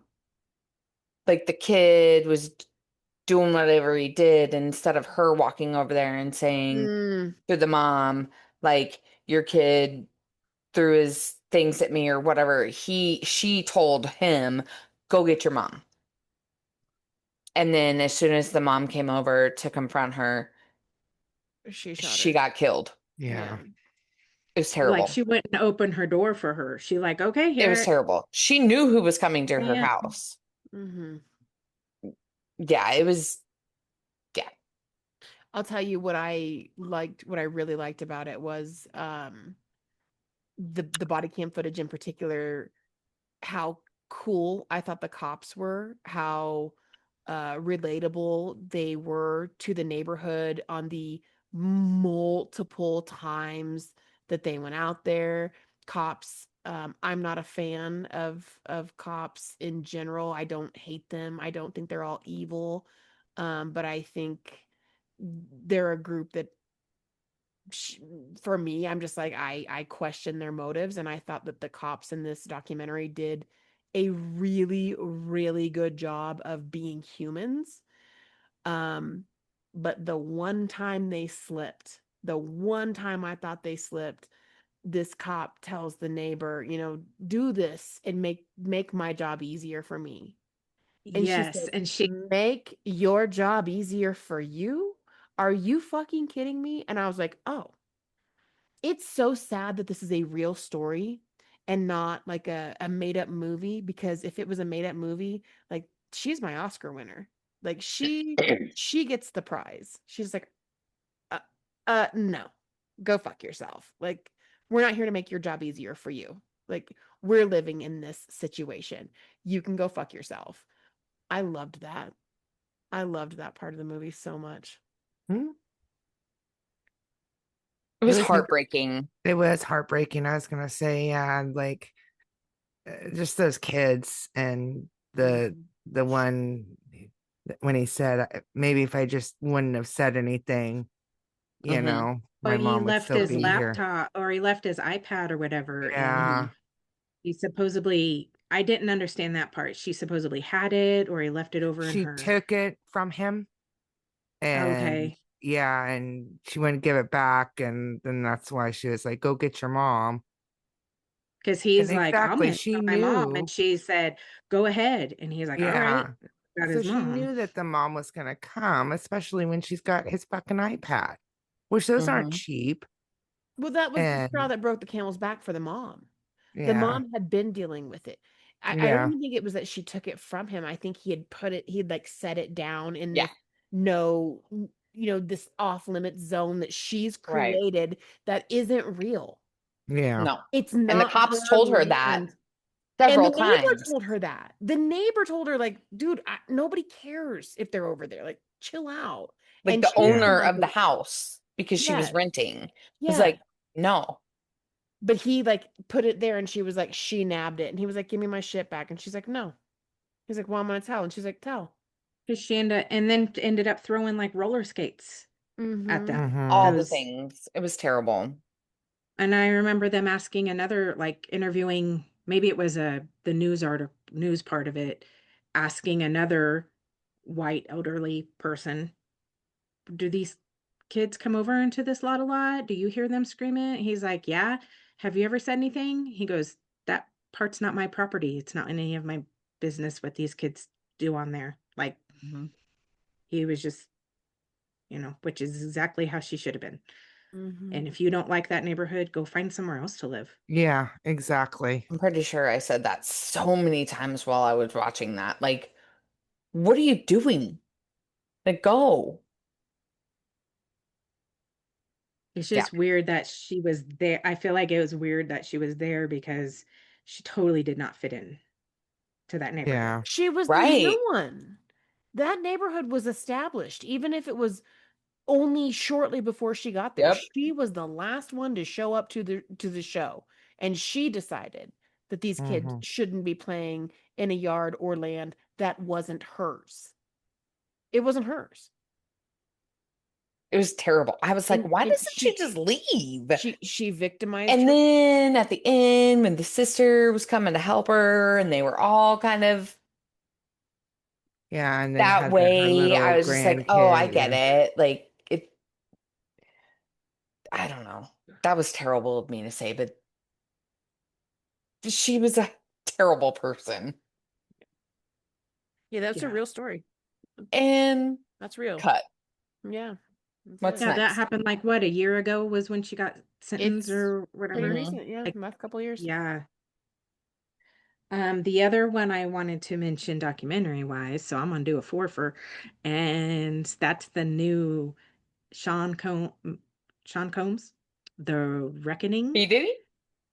Speaker 3: Like the kid was doing whatever he did, and instead of her walking over there and saying
Speaker 2: Mm.
Speaker 3: to the mom, like, "Your kid threw his things at me," or whatever, she told him, "Go get your mom." And then as soon as the mom came over to confront her,
Speaker 2: She shot
Speaker 3: she
Speaker 2: her.
Speaker 3: got killed.
Speaker 2: Yeah.
Speaker 1: Yeah.
Speaker 3: It was
Speaker 4: Like,
Speaker 3: terrible.
Speaker 4: she wouldn't open her door for her. She like, okay,
Speaker 3: It was
Speaker 4: here.
Speaker 3: terrible. She knew who was coming to her
Speaker 4: Yeah.
Speaker 3: house.
Speaker 2: Mm-hmm.
Speaker 3: Yeah, it was, yeah.
Speaker 2: I'll tell you what I liked, what I really liked about it was the body cam footage in particular, how cool I thought the cops were, how relatable they were to the neighborhood on the multiple times that they went out there. Cops, I'm not a fan of cops in general. I don't hate them. I don't think they're all evil. But I think they're a group that for me, I'm just like I question their motives, and I thought that the cops in this documentary did a really really good job of being humans. um but the one time they slipped, the one time I thought they slipped, this cop tells the neighbor, do this and make my job easier for me. And she
Speaker 4: Yes.
Speaker 2: said,
Speaker 4: And she,
Speaker 2: make your job easier for you? Are you fucking kidding me? And I was like, oh, it's so sad that this is a real story and not like a made up movie, because if it was a made up movie, like, she's my Oscar winner. Like, she gets the prize. She's like, uh, no, go fuck yourself. Like, we're not here to make your job easier for you. Like, we're living in this situation. You can go fuck yourself. I loved that. I loved that part of the movie so much.
Speaker 1: Hmm?
Speaker 3: It
Speaker 1: It
Speaker 3: was
Speaker 1: was
Speaker 3: heartbreaking.
Speaker 1: it was heartbreaking. I was gonna say, yeah, like just those kids and the
Speaker 2: Mhm.
Speaker 1: the one when he said maybe if I just wouldn't have said anything,
Speaker 3: Mm-hmm.
Speaker 4: or
Speaker 1: my
Speaker 4: he
Speaker 1: mom would
Speaker 4: left
Speaker 1: still
Speaker 4: his
Speaker 1: be here.
Speaker 4: laptop, or he left his iPad or whatever, and
Speaker 3: Mm-hmm.
Speaker 1: Yeah.
Speaker 4: he supposedly, I didn't understand that part. She supposedly had it, or he left it over in
Speaker 1: She
Speaker 4: her.
Speaker 1: took it from him and
Speaker 4: Okay.
Speaker 1: yeah, and she wouldn't give it back, and then that's why she was like, go get your mom.
Speaker 4: Because
Speaker 1: And
Speaker 4: he's like, I'm
Speaker 1: exactly,
Speaker 4: gonna
Speaker 1: she
Speaker 4: tell my mom, and
Speaker 1: knew.
Speaker 4: she said, go ahead, and he's like, all right,
Speaker 1: Yeah.
Speaker 4: got
Speaker 1: So
Speaker 4: his
Speaker 1: she
Speaker 4: mom.
Speaker 1: knew that the mom was gonna come, especially when she's got his fucking iPad, which those aren't
Speaker 3: Mm-hmm.
Speaker 1: cheap.
Speaker 2: Well, that was the straw
Speaker 1: And
Speaker 2: that broke the camel's back for the mom. The
Speaker 1: yeah,
Speaker 2: mom had been dealing with it. I don't
Speaker 1: yeah,
Speaker 2: even think it was that she took it from him. I think he'd like set it down in
Speaker 3: Yeah,
Speaker 2: this no, this off limit zone that she's
Speaker 3: right.
Speaker 2: created that isn't real.
Speaker 1: yeah,
Speaker 3: No.
Speaker 2: It's
Speaker 3: And the
Speaker 2: not
Speaker 3: cops
Speaker 2: her
Speaker 3: told her that
Speaker 2: land. And the
Speaker 3: several
Speaker 2: neighbor
Speaker 3: times.
Speaker 2: told her that. The neighbor told her, like, dude, nobody cares if they're over there. Like, chill out.
Speaker 3: Like
Speaker 2: And
Speaker 3: the
Speaker 2: she's
Speaker 1: yeah.
Speaker 2: been
Speaker 3: owner
Speaker 2: like,
Speaker 3: of the house, because she was
Speaker 2: yes,
Speaker 3: renting, was
Speaker 2: yeah.
Speaker 3: like, no.
Speaker 2: But he like put it there, and she was like, she nabbed it. And he was like, give me my shit back. And she's like, no. He's like, well, I'm gonna tell. And she's like, tell.
Speaker 4: Because she ended up throwing like roller skates at them.
Speaker 3: All
Speaker 1: Mhm.
Speaker 3: the
Speaker 4: Those,
Speaker 3: things. It was terrible.
Speaker 4: and I remember them asking another, like interviewing, maybe it was the news part of it, asking another white elderly person, do these kids come over into this lot a lot? Do you hear them screaming? He's like, yeah. Have you ever said anything? He goes, that part's not my property. It's not any of my business what these kids do on there. Like,
Speaker 3: Mhm.
Speaker 4: he was just, which is exactly how she should have been.
Speaker 2: Mm-hmm.
Speaker 4: And if you don't like that neighborhood, go find somewhere else to live.
Speaker 1: Yeah, exactly.
Speaker 3: I'm pretty sure I said that so many times while I was watching that. Like, what are you doing? Like, go.
Speaker 4: It's
Speaker 3: Yeah.
Speaker 4: just weird that she was there. I feel like it was weird that she was there because she totally did not fit in to that neighborhood.
Speaker 1: Yeah.
Speaker 2: She was the
Speaker 3: Right.
Speaker 2: new one. That neighborhood was established, even if it was only shortly before she got there.
Speaker 3: Yep.
Speaker 2: She was the last one to show up to the show, and she decided that these kids
Speaker 1: Mhm.
Speaker 2: shouldn't be playing in a yard or land that wasn't hers. It wasn't hers.
Speaker 3: It was terrible. I was like, why
Speaker 2: And
Speaker 3: doesn't she just leave?
Speaker 2: she victimized
Speaker 3: And
Speaker 2: her.
Speaker 3: then at the end, when the sister was coming to help her, and they were all kind of
Speaker 1: Yeah, and then
Speaker 3: that
Speaker 1: had her
Speaker 3: way, I
Speaker 1: little
Speaker 3: was just like, oh, I
Speaker 1: grandkid.
Speaker 3: get
Speaker 1: Yeah.
Speaker 3: it. Like, I don't know. That was terrible of me to say, but she was a terrible person.
Speaker 2: Yeah, that's a
Speaker 4: Yeah.
Speaker 2: real story.
Speaker 3: And
Speaker 2: That's real.
Speaker 3: cut.
Speaker 2: Yeah. That's
Speaker 3: What's
Speaker 2: it.
Speaker 4: Yeah, that
Speaker 3: next?
Speaker 4: happened like what, a year ago was when she got sentenced
Speaker 2: It's
Speaker 4: or
Speaker 2: pretty
Speaker 4: whatever.
Speaker 3: Mhm.
Speaker 2: recent. Yeah,
Speaker 4: Like,
Speaker 2: last couple of years.
Speaker 4: yeah. The other one I wanted to mention documentary wise, so I'm gonna do a forfer, and that's the new Sean Com Sean Combs, The Reckoning.
Speaker 3: He did he?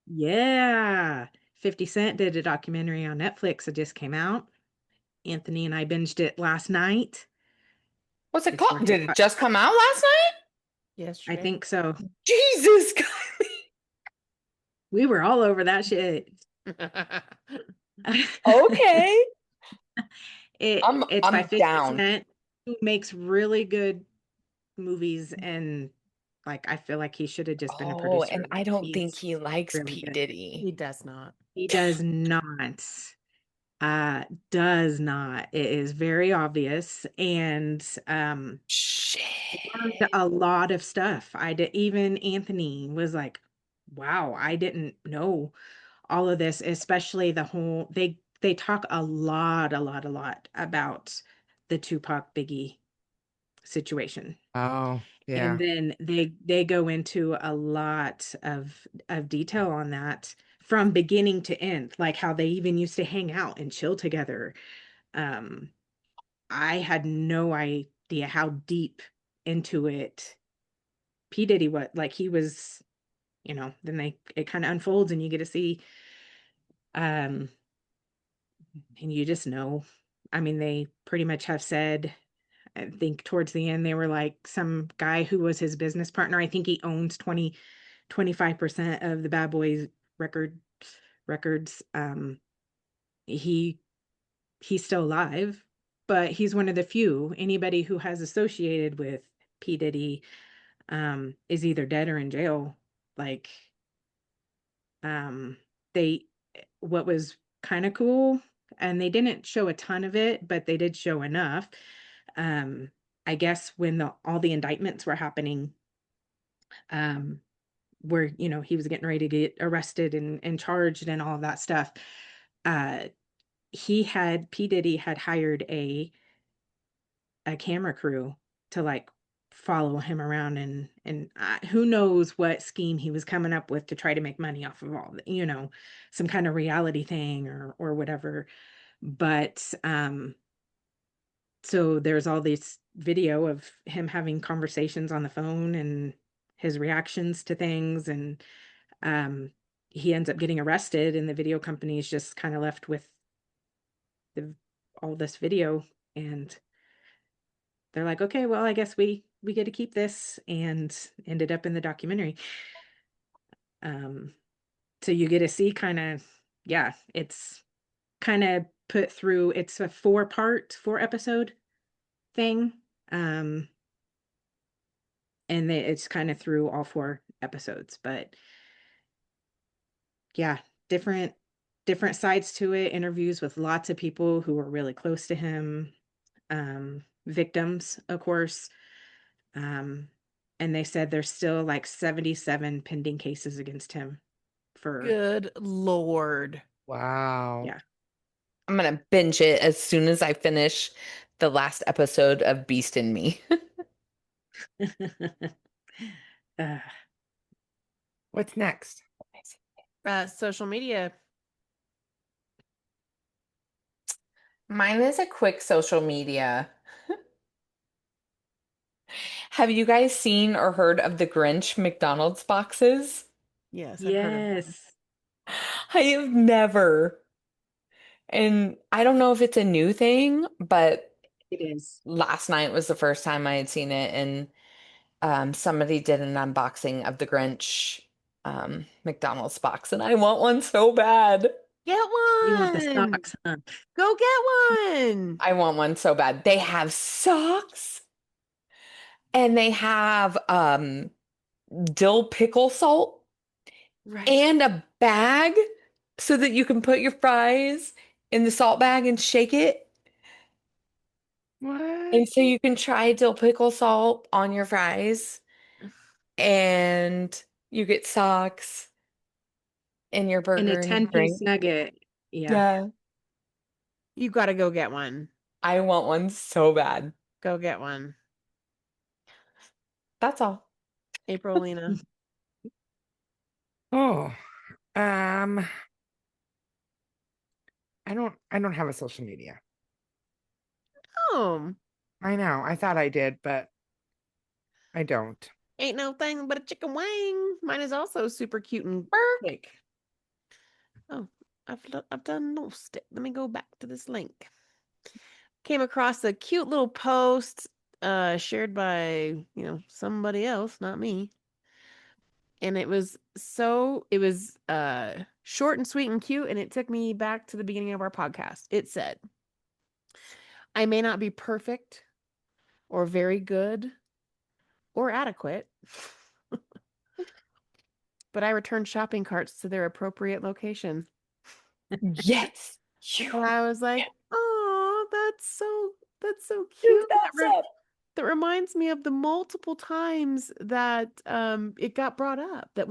Speaker 4: Yeah. 50 Cent did a documentary on Netflix. It just came out. Anthony and I binged it last night.
Speaker 3: What's it
Speaker 4: It's
Speaker 3: called?
Speaker 4: worth a
Speaker 3: Did it
Speaker 4: watch.
Speaker 3: just come out last night?
Speaker 4: I
Speaker 2: Yesterday.
Speaker 4: think so.
Speaker 3: Jesus.
Speaker 4: We were all over that shit.
Speaker 3: Okay.
Speaker 4: It's by
Speaker 3: I'm
Speaker 4: 50
Speaker 3: down.
Speaker 4: Cent, who makes really good movies, and like I feel like he should have just been a
Speaker 3: Oh, and
Speaker 4: producer.
Speaker 3: I don't think
Speaker 4: He's
Speaker 3: he likes
Speaker 4: really
Speaker 3: P.
Speaker 4: good.
Speaker 3: Diddy.
Speaker 2: He does not.
Speaker 4: He does not. Does not. It is very obvious, and learned
Speaker 3: Shit.
Speaker 4: a lot of stuff. I did. Even Anthony was like, "Wow, I didn't know all of this." Especially the whole they talk a lot about the Tupac Biggie situation.
Speaker 1: Oh,
Speaker 4: And
Speaker 1: yeah.
Speaker 4: then they go into a lot of detail on that from beginning to end, like how they even used to hang out and chill together. Um, I had no idea how deep into it P. Diddy was. Like he was, then it kind of unfolds and you get to see, um, and you just know. I mean, they pretty much have said, I think towards the end, they were like some guy who was his business partner. I think he owns 25% of the Bad Boys records. He he's still alive, but he's one of the few. Anybody who has associated with P. Diddy is either dead or in jail. Like, um, they, what was kind of cool, and they didn't show a ton of it, but they did show enough. Um, I guess when all the indictments were happening, um, where he was getting ready to get arrested and charged and all of that stuff, uh, P. Diddy had hired a camera crew to like follow him around, and who knows what scheme he was coming up with to try to make money off of all some kind of reality thing or whatever. But so there's all this video of him having conversations on the phone and his reactions to things, and um he ends up getting arrested, and the video company is just kind of left with the all this video, and they're like, okay, well, I guess we get to keep this, and ended up in the documentary. Um, so you get to see kind of, yeah, it's kind of put through, it's a 4 episode thing. And it's kind of through all 4 episodes, but yeah, different sides to it, interviews with lots of people who were really close to him, victims, of course. And they said there's still like 77 pending cases against him for,
Speaker 2: Good Lord.
Speaker 1: Wow.
Speaker 4: yeah.
Speaker 3: I'm gonna binge it as soon as I finish the last episode of Beast in Me.
Speaker 4: Uh,
Speaker 1: What's next?
Speaker 2: Social media.
Speaker 3: Mine is a quick social media. Have you guys seen or heard of the Grinch McDonald's boxes?
Speaker 2: Yes, I've heard of them.
Speaker 4: yes.
Speaker 3: I have never. And I don't know if it's a new thing, but
Speaker 4: It is.
Speaker 3: last night was the first time I had seen it, and somebody did an unboxing of the Grinch McDonald's box, and I want one so bad.
Speaker 2: Get
Speaker 4: You want the
Speaker 2: one.
Speaker 4: socks, huh?
Speaker 2: Go get one.
Speaker 3: I want one so bad. They have socks and they have dill pickle salt
Speaker 2: Right.
Speaker 3: and a bag so that you can put your fries in the salt bag and shake it.
Speaker 1: What?
Speaker 3: And so you can try dill pickle salt on your fries, and you get socks in your
Speaker 4: And a
Speaker 3: burger and your
Speaker 4: 10-piece
Speaker 3: drink.
Speaker 4: nugget. Yeah.
Speaker 3: Yeah.
Speaker 2: You got to go get one.
Speaker 3: I want one so bad.
Speaker 2: Go get one.
Speaker 3: That's all.
Speaker 2: April, Lena.
Speaker 1: Oh, I don't have a social media.
Speaker 2: Oh,
Speaker 1: I know. I thought I did, but I don't.
Speaker 2: ain't no thing but a chicken wing. Mine is also super cute and quick. Oh, I've done lost it. Let me go back to this link. Came across a cute little post shared by, somebody else, not me. And it was short and sweet and cute, and it took me back to the beginning of our podcast. It said, I may not be perfect or very good or adequate, but I return shopping carts to their appropriate location.
Speaker 3: Yes.
Speaker 2: And I was like, oh, that's so
Speaker 3: You
Speaker 2: cute.
Speaker 3: thumbs up.
Speaker 2: That reminds me of the multiple times that it got brought up, that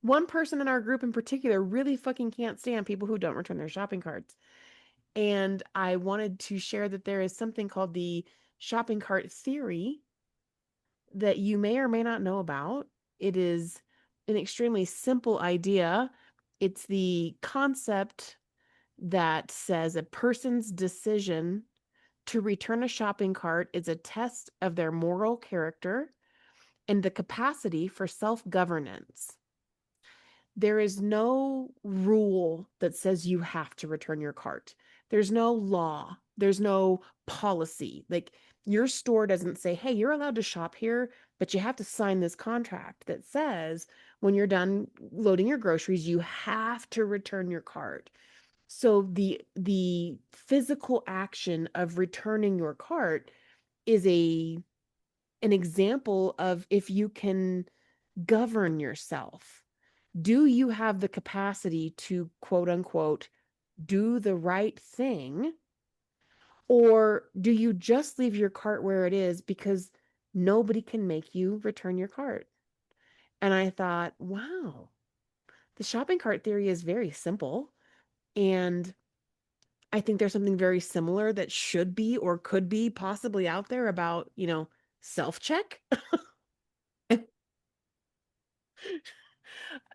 Speaker 2: one person in our group in particular really fucking can't stand people who don't return their shopping carts. And I wanted to share that there is something called the shopping cart theory that you may or may not know about. It is an extremely simple idea. It's the concept that says a person's decision to return a shopping cart is a test of their moral character and the capacity for self-governance. There is no rule that says you have to return your cart. There's no law. There's no policy. Like, your store doesn't say, hey, you're allowed to shop here, but you have to sign this contract that says when you're done loading your groceries, you have to return your cart. So the physical action of returning your cart is an example of if you can govern yourself. Do you have the capacity to, quote unquote, do the right thing? Or do you just leave your cart where it is because nobody can make you return your cart? And I thought, wow, the shopping cart theory is very simple. And I think there's something very similar that should be or could be possibly out there about, self-check.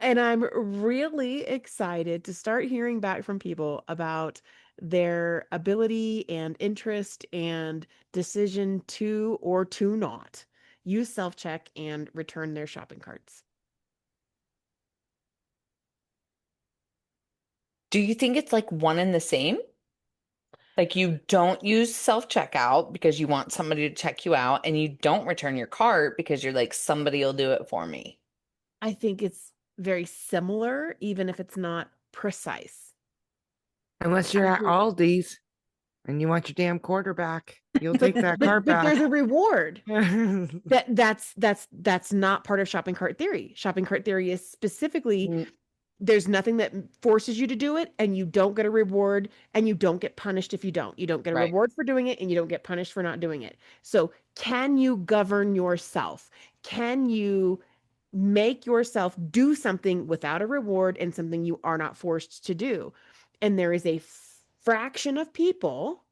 Speaker 2: And I'm really excited to start hearing back from people about their ability and interest and decision to or to not use self-check and return their shopping carts.
Speaker 3: Do you think it's like one and the same? Like, you don't use self-checkout because you want somebody to check you out, and you don't return your cart because you're like, somebody will do it for me.
Speaker 2: I think it's very similar, even if it's not precise.
Speaker 1: Unless you're at Aldi's and you want your damn quarterback, you'll take that cart
Speaker 2: But there's
Speaker 1: back.
Speaker 2: a reward. That's not part of shopping cart theory. Shopping cart theory is specifically there's nothing that forces you to do it, and you don't get a reward, and you don't get punished if you don't. You don't get a
Speaker 3: Right.
Speaker 2: reward for doing it, and you don't get punished for not doing it. So can you govern yourself? Can you make yourself do something without a reward and something you are not forced to do? And there is a fraction of people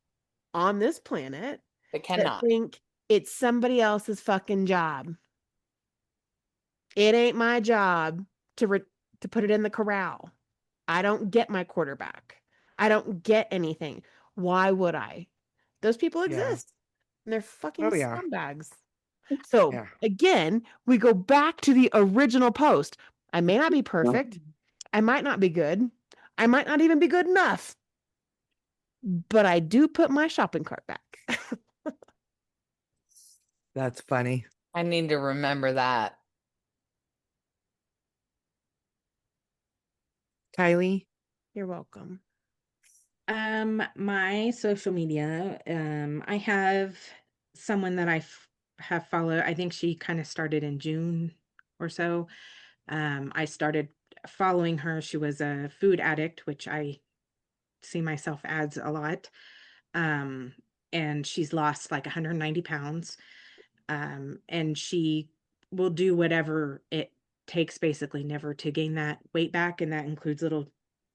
Speaker 2: on this planet
Speaker 3: But
Speaker 2: that
Speaker 3: cannot.
Speaker 2: think it's somebody else's fucking job. It ain't my job to put it in the corral. I don't get my quarterback. I don't get anything. Why would I? Those people
Speaker 1: Yeah.
Speaker 2: exist. And they're fucking
Speaker 1: Oh, yeah.
Speaker 2: scumbags. So
Speaker 1: Yeah.
Speaker 2: again, we go back to the original post. I may not be perfect. I might not be good. I might not even be good enough. But I do put my shopping cart back.
Speaker 1: That's funny.
Speaker 3: I need to remember that.
Speaker 1: Kylie?
Speaker 2: You're welcome.
Speaker 4: My social media, I have someone that have followed. I think she kind of started in June or so. I started following her. She was a food addict, which I see myself as a lot. And she's lost like 190 pounds. And she will do whatever it takes, basically, never to gain that weight back. And that includes little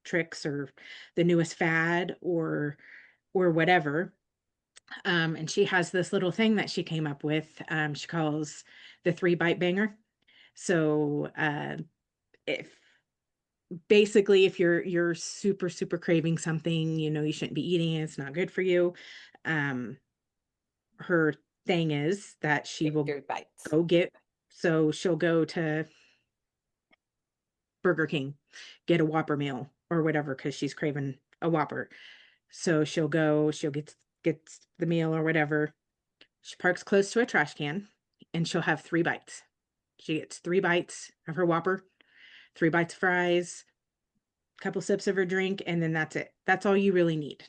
Speaker 4: tricks or the newest fad or whatever. And she has this little thing that she came up with. She calls the 3-bite banger. So if basically if you're super craving something, you shouldn't be eating it, it's not good for you. Her thing is that she will
Speaker 3: 3 bites.
Speaker 4: so she'll go to Burger King, get a Whopper meal or whatever, because she's craving a Whopper. So she'll get the meal or whatever. She parks close to a trash can and she'll have 3 bites. She gets 3 bites of her Whopper, 3 bites of fries, a couple sips of her drink, and then that's it. That's all you really need.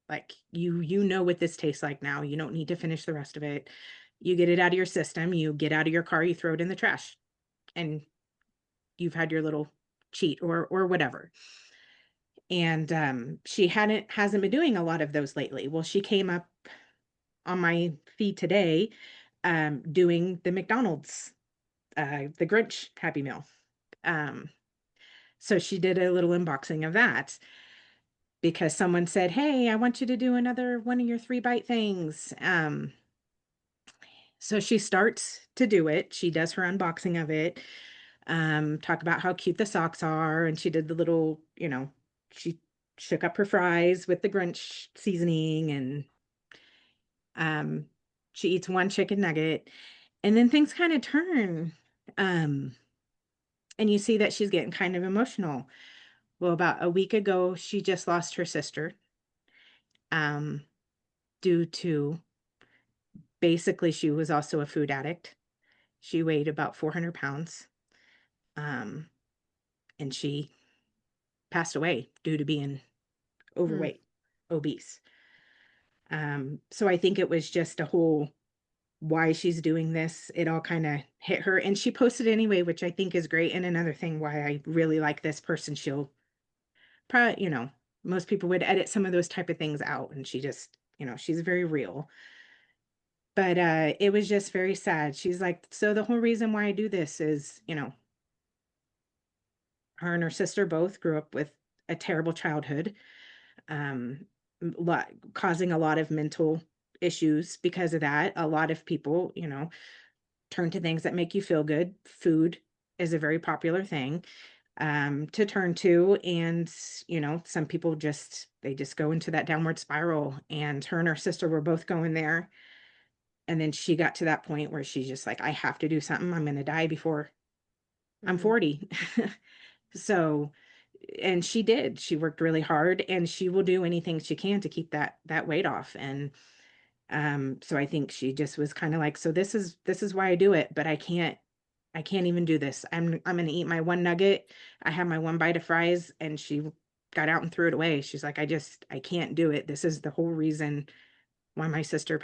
Speaker 4: Like, you know what this tastes like now. You don't need to finish the rest of it. You get it out of your system, you get out of your car, you throw it in the trash, and you've had your little cheat or whatever. And she hasn't been doing a lot of those lately. Well, she came up on my feed today doing the McDonald's the Grinch Happy Meal. So she did a little unboxing of that because someone said, "Hey, I want you to do another one of your 3-bite things." So she starts to do it. She does her unboxing of it. Talk about how cute the socks are, and she did the little, she shook up her fries with the Grinch seasoning, and she eats 1 chicken nugget, and then things kind of turn. And you see that she's getting kind of emotional. Well, about a week ago, she just lost her sister, due to basically she was also a food addict. She weighed about 400 pounds, and she passed away due to being overweight, obese. So I think it was just a whole why she's doing this. It all kind of hit her, and she posted anyway, which I think is great. And another thing why I really like this person, she'll probably, most people would edit some of those type of things out, and she just, she's very real. But it was just very sad. She's like, so the whole reason why I do this is, her and her sister both grew up with a terrible childhood, causing a lot of mental issues because of that. A lot of people, turn to things that make you feel good. Food is a very popular thing to turn to. And, some people they just go into that downward spiral. And her and her sister were both going there. And then she got to that point where she's just like, I have to do something. I'm going to die before I'm 40. So, and she did. She worked really hard, and she will do anything she can to keep that weight off. And so I think she just was kind of like, so this is why I do it, but I can't even do this. I'm going to eat my 1 nugget. I have my 1 bite of fries, and she got out and threw it away. She's like, I can't do it. This is the whole reason why my sister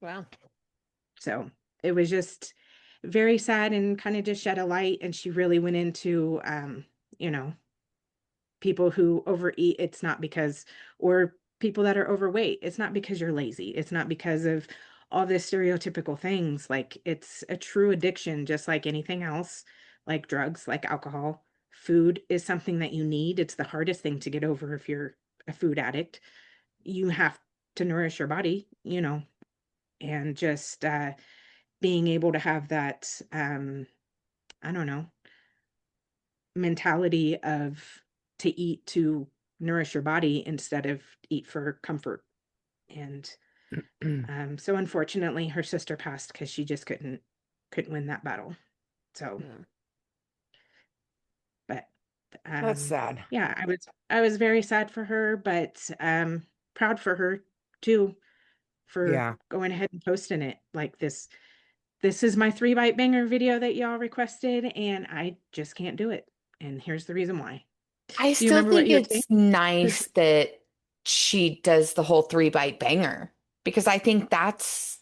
Speaker 2: Wow.
Speaker 4: So it was just very sad and kind of just shed a light. And she really went into, you know, people who overeat. It's not because, or people that are overweight. It's not because you're lazy. It's not because of all this stereotypical things. Like, it's a true addiction, just like anything else, like drugs, like alcohol. Food is something that you need. It's the hardest thing to get over if you're a food addict. You have to nourish your body, and just being able to have that, I don't know, mentality of to eat to nourish your body instead of eat for comfort. And so unfortunately her sister passed because she just couldn't win that battle. So
Speaker 2: Yeah.
Speaker 4: but
Speaker 1: That's sad.
Speaker 4: yeah, I was very sad for her, but proud for her too, for
Speaker 1: Yeah.
Speaker 4: going ahead and posting it like this. This is my 3-bite banger video that y'all requested, and I just can't do it. And here's the reason why.
Speaker 3: I
Speaker 4: Do you
Speaker 3: still
Speaker 4: remember what
Speaker 3: think
Speaker 4: you were saying?
Speaker 3: it's nice that she does the whole 3-bite banger because I think that's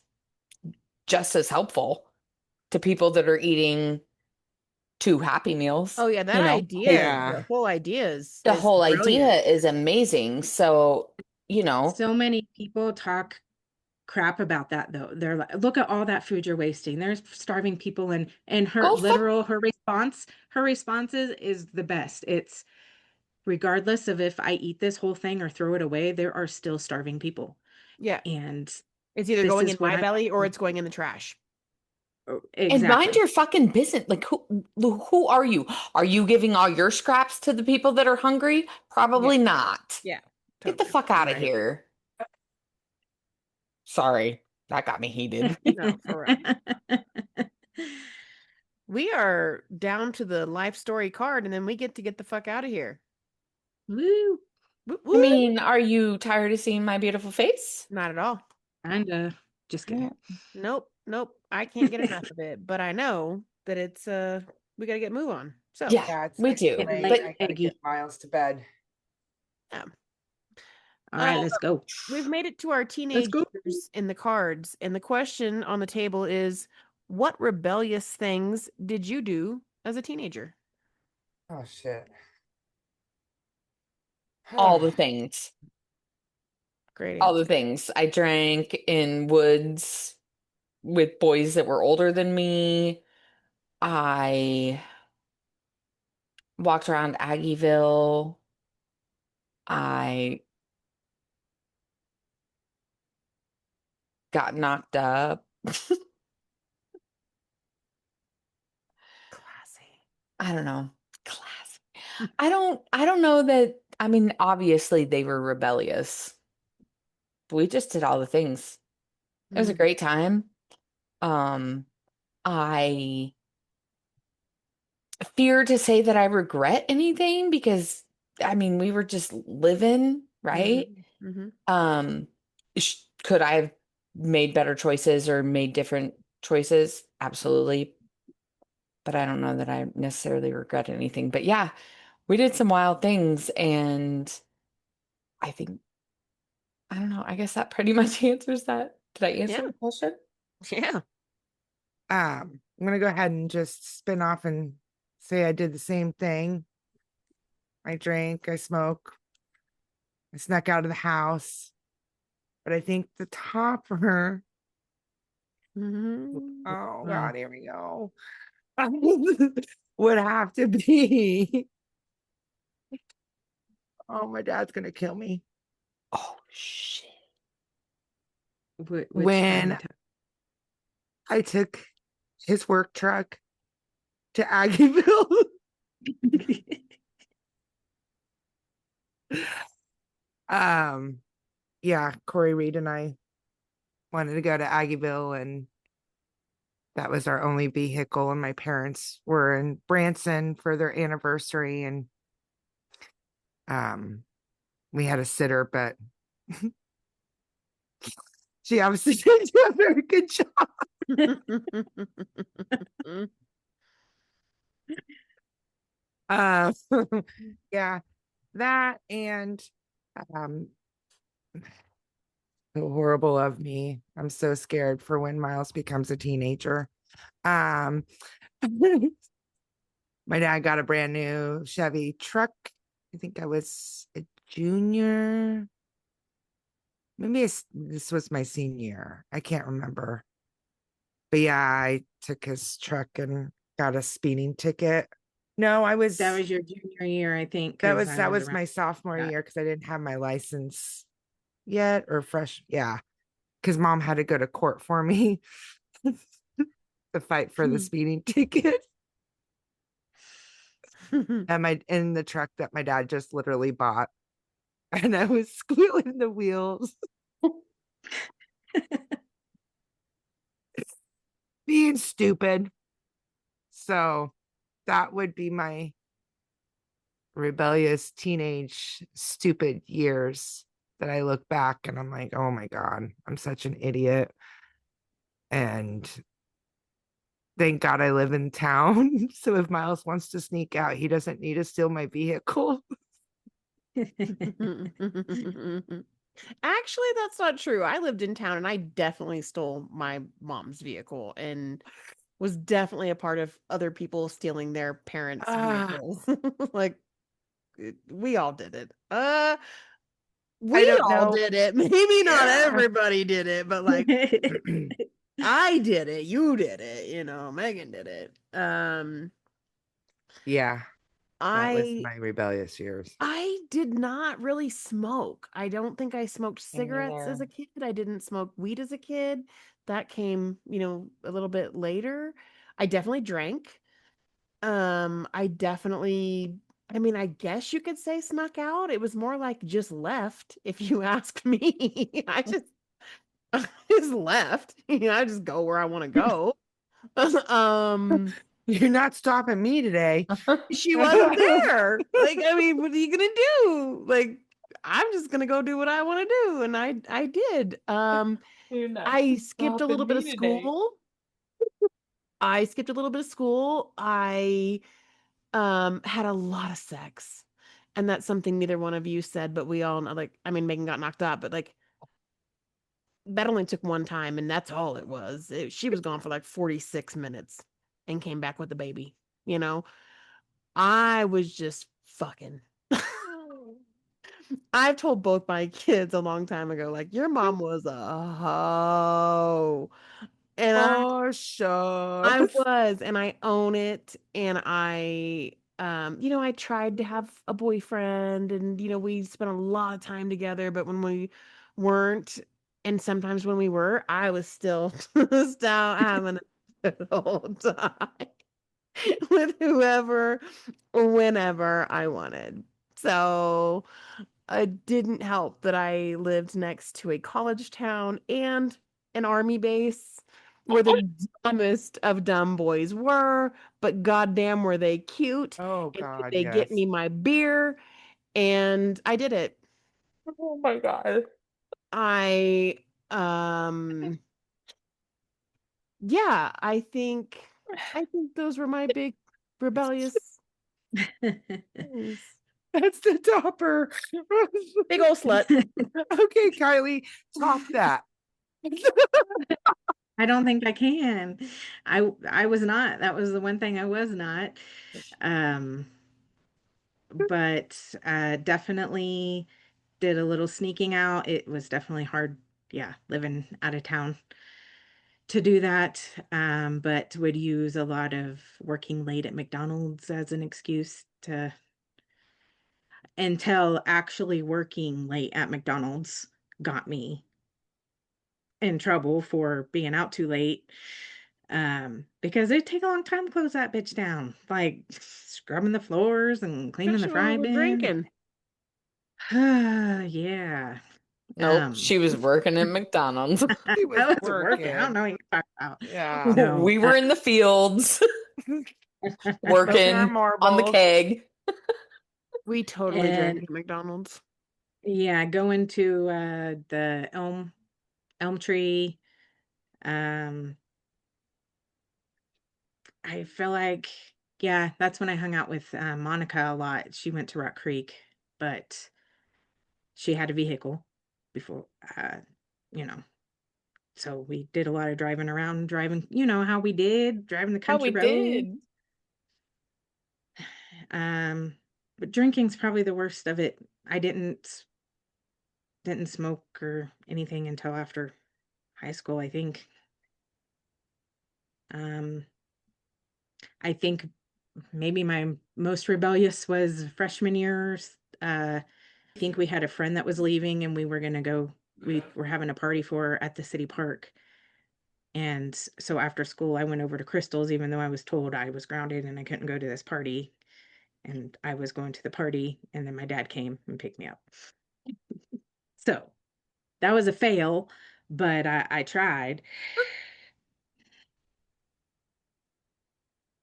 Speaker 3: just as helpful to people that are eating 2 Happy Meals.
Speaker 2: Oh yeah, that
Speaker 3: You know,
Speaker 2: idea,
Speaker 1: Yeah.
Speaker 2: the whole idea
Speaker 3: the
Speaker 2: is
Speaker 3: whole idea
Speaker 2: brilliant.
Speaker 3: is amazing. So,
Speaker 4: So many people talk crap about that though. They're like, look at all that food you're wasting. There's starving people, and
Speaker 3: go fuck.
Speaker 4: her response is the best. It's regardless of if I eat this whole thing or throw it away, there are still starving people.
Speaker 2: Yeah.
Speaker 4: And
Speaker 2: It's either
Speaker 4: this
Speaker 2: going in
Speaker 4: is what
Speaker 2: my
Speaker 4: I
Speaker 2: belly or it's going in the trash.
Speaker 3: And mind
Speaker 4: exactly.
Speaker 3: your fucking business. Like, who are you? Are you giving all your scraps to the people that are hungry? Probably not.
Speaker 2: Yeah.
Speaker 3: Get the
Speaker 2: Totally.
Speaker 3: fuck out of
Speaker 4: Right.
Speaker 3: here. Sorry, that got me heated.
Speaker 2: No, for real. We are down to the life story card, and then we get to get the fuck out of here.
Speaker 4: Woo.
Speaker 2: Woo,
Speaker 3: I
Speaker 2: woo.
Speaker 3: mean, are you tired of seeing my beautiful face?
Speaker 2: Not at all.
Speaker 4: Kinda. Just kidding.
Speaker 2: Nope. Nope. I can't get enough of it, but I know that it's we gotta get move on. So
Speaker 3: Yeah,
Speaker 1: Yeah, it's
Speaker 3: we
Speaker 1: getting
Speaker 3: do.
Speaker 4: Getting
Speaker 1: late.
Speaker 4: late,
Speaker 3: But
Speaker 1: I gotta
Speaker 4: Eggy.
Speaker 1: get Miles to bed.
Speaker 2: yeah.
Speaker 4: All right, let's go.
Speaker 2: We've made it to our
Speaker 4: Let's go.
Speaker 2: teenagers in the cards, and the question on the table is, what rebellious things did you do as a teenager?
Speaker 1: Oh shit.
Speaker 3: all the things.
Speaker 2: Great
Speaker 3: All the
Speaker 2: answer.
Speaker 3: things. I drank in woods with boys that were older than me. I walked around Aggieville. I got knocked up.
Speaker 2: Classy.
Speaker 3: I don't know. Class. I don't know that, I mean, obviously they were rebellious. We just did all the things. It was a great time. I fear to say that I regret anything because I mean, we were just living, right?
Speaker 2: Mm-hmm.
Speaker 3: Could I have made better choices or made different choices? Absolutely. But I don't know that I necessarily regret anything. But yeah, we did some wild things and I think I don't know. I guess that pretty much answers that. Did I answer
Speaker 2: Yeah.
Speaker 3: the question?
Speaker 2: Yeah.
Speaker 1: I'm gonna go ahead and just spin off and say I did the same thing. I drank, I smoke, I snuck out of the house. But I think the topper,
Speaker 2: Mm-hmm.
Speaker 1: oh
Speaker 4: Wow.
Speaker 1: god, here we go. Would have to be. Oh, my dad's gonna kill me.
Speaker 3: Oh shit.
Speaker 4: Which
Speaker 1: When
Speaker 4: time?
Speaker 1: I took his work truck to Aggieville. Yeah, Corey Reed and I wanted to go to Aggieville, and that was our only vehicle. And my parents were in Branson for their anniversary, and we had a sitter, but she obviously didn't do a very good job. Yeah, that and um horrible of me. I'm so scared for when Miles becomes a teenager. Um my dad got a brand new Chevy truck. I think I was a junior. Maybe this was my senior year. I can't remember. But yeah, I took his truck and got a speeding ticket. No,
Speaker 4: That was your junior year, I think, because I
Speaker 1: that
Speaker 4: was
Speaker 1: was
Speaker 4: around
Speaker 1: my sophomore
Speaker 4: that.
Speaker 1: year because I didn't have my license yet or fresh. Yeah, because mom had to go to court for me to fight for the speeding ticket. And my in the truck that my dad just literally bought. And I was squealing the wheels. Being stupid. So that would be my rebellious teenage stupid years that I look back and I'm like, oh my God, I'm such an idiot. And thank God I live in town. So if Miles wants to sneak out, he doesn't need to steal my vehicle.
Speaker 2: Actually, that's not true. I lived in town and I definitely stole my mom's vehicle and was definitely a part of other people stealing their parents' vehicles. Like we all did it.
Speaker 1: I
Speaker 2: We
Speaker 1: don't
Speaker 2: all
Speaker 1: know.
Speaker 2: did it. Maybe not
Speaker 1: Yeah.
Speaker 2: everybody did it, but like I did it, you did it, you know, Megan did it.
Speaker 1: Yeah, that was
Speaker 2: I
Speaker 1: my rebellious years.
Speaker 2: I did not really smoke. I don't think I smoked
Speaker 3: Me
Speaker 2: cigarettes as
Speaker 3: neither.
Speaker 2: a kid. I didn't smoke weed as a kid. That came, a little bit later. I definitely drank. I definitely, I mean, I guess you could say snuck out. It was more like just left, if you ask me. I just left. I just go where I want to go. Um,
Speaker 1: You're not stopping me today.
Speaker 2: she wasn't there. Like, I mean, what are you gonna do? Like, I'm just gonna go do what I want to do, and I did.
Speaker 3: You're not
Speaker 2: I skipped a little
Speaker 3: stopping
Speaker 2: bit
Speaker 3: me
Speaker 2: of
Speaker 3: today.
Speaker 2: school. I skipped a little bit of school. I had a lot of sex. And that's something neither one of you said, but we all know, like, I mean, Megan got knocked up, but like that only took one time, and that's all it was. She was gone for like 46 minutes and came back with a baby, you know? I was just fucking. I've told both my kids a long time ago, like, your mom was a hoe. And
Speaker 1: Oh,
Speaker 2: I
Speaker 1: shucks.
Speaker 2: was, and I own it. And I tried to have a boyfriend and, we spent a lot of time together, but when we weren't, and sometimes when we were, I was still, still having a good old time with whoever, whenever I wanted. So it didn't help that I lived next to a college town and an army base where the dumbest of dumb boys were, but goddamn were they cute.
Speaker 1: Oh
Speaker 2: And could
Speaker 1: God,
Speaker 2: they get
Speaker 1: yes.
Speaker 2: me my beer? And I did it.
Speaker 3: Oh my God.
Speaker 2: I yeah, I think those were my big rebellious things.
Speaker 1: That's the topper.
Speaker 2: Big old slut.
Speaker 1: Okay, Kylie, top that.
Speaker 4: I don't think I can. I was not. That was the one thing I was not. Um, but definitely did a little sneaking out. It was definitely hard, yeah, living out of town to do that. But would use a lot of working late at McDonald's as an excuse to until actually working late at McDonald's got me in trouble for being out too late. Because it take a long time to close that bitch down. Like scrubbing the floors and cleaning the
Speaker 2: Especially when we
Speaker 4: fry
Speaker 2: were
Speaker 4: bin.
Speaker 2: drinking.
Speaker 4: Yeah.
Speaker 3: Nope, she was working at McDonald's.
Speaker 1: He
Speaker 4: I
Speaker 1: was
Speaker 4: was working. I don't
Speaker 1: working.
Speaker 4: know what you're talking
Speaker 1: Yeah.
Speaker 4: about. No.
Speaker 3: We were in the fields
Speaker 1: Smoking our
Speaker 3: working on the
Speaker 1: marbles.
Speaker 3: keg.
Speaker 2: We totally drank
Speaker 4: And
Speaker 2: at McDonald's.
Speaker 4: yeah, going to the elm tree. Um, I feel like, yeah, that's when I hung out with Monica a lot. She went to Rock Creek. but she had a vehicle before, so we did a lot of driving around, driving, how we did, driving the
Speaker 3: How
Speaker 4: country
Speaker 3: we
Speaker 4: road.
Speaker 3: did.
Speaker 4: But drinking's probably the worst of it. I didn't smoke or anything until after high school, I think. I think maybe my most rebellious was freshman year. I think we had a friend that was leaving and we were having a party for her at the city park. And so after school, I went over to Crystal's, even though I was told I was grounded and I couldn't go to this party. And I was going to the party, and then my dad came and picked me up. So that was a fail, but I tried.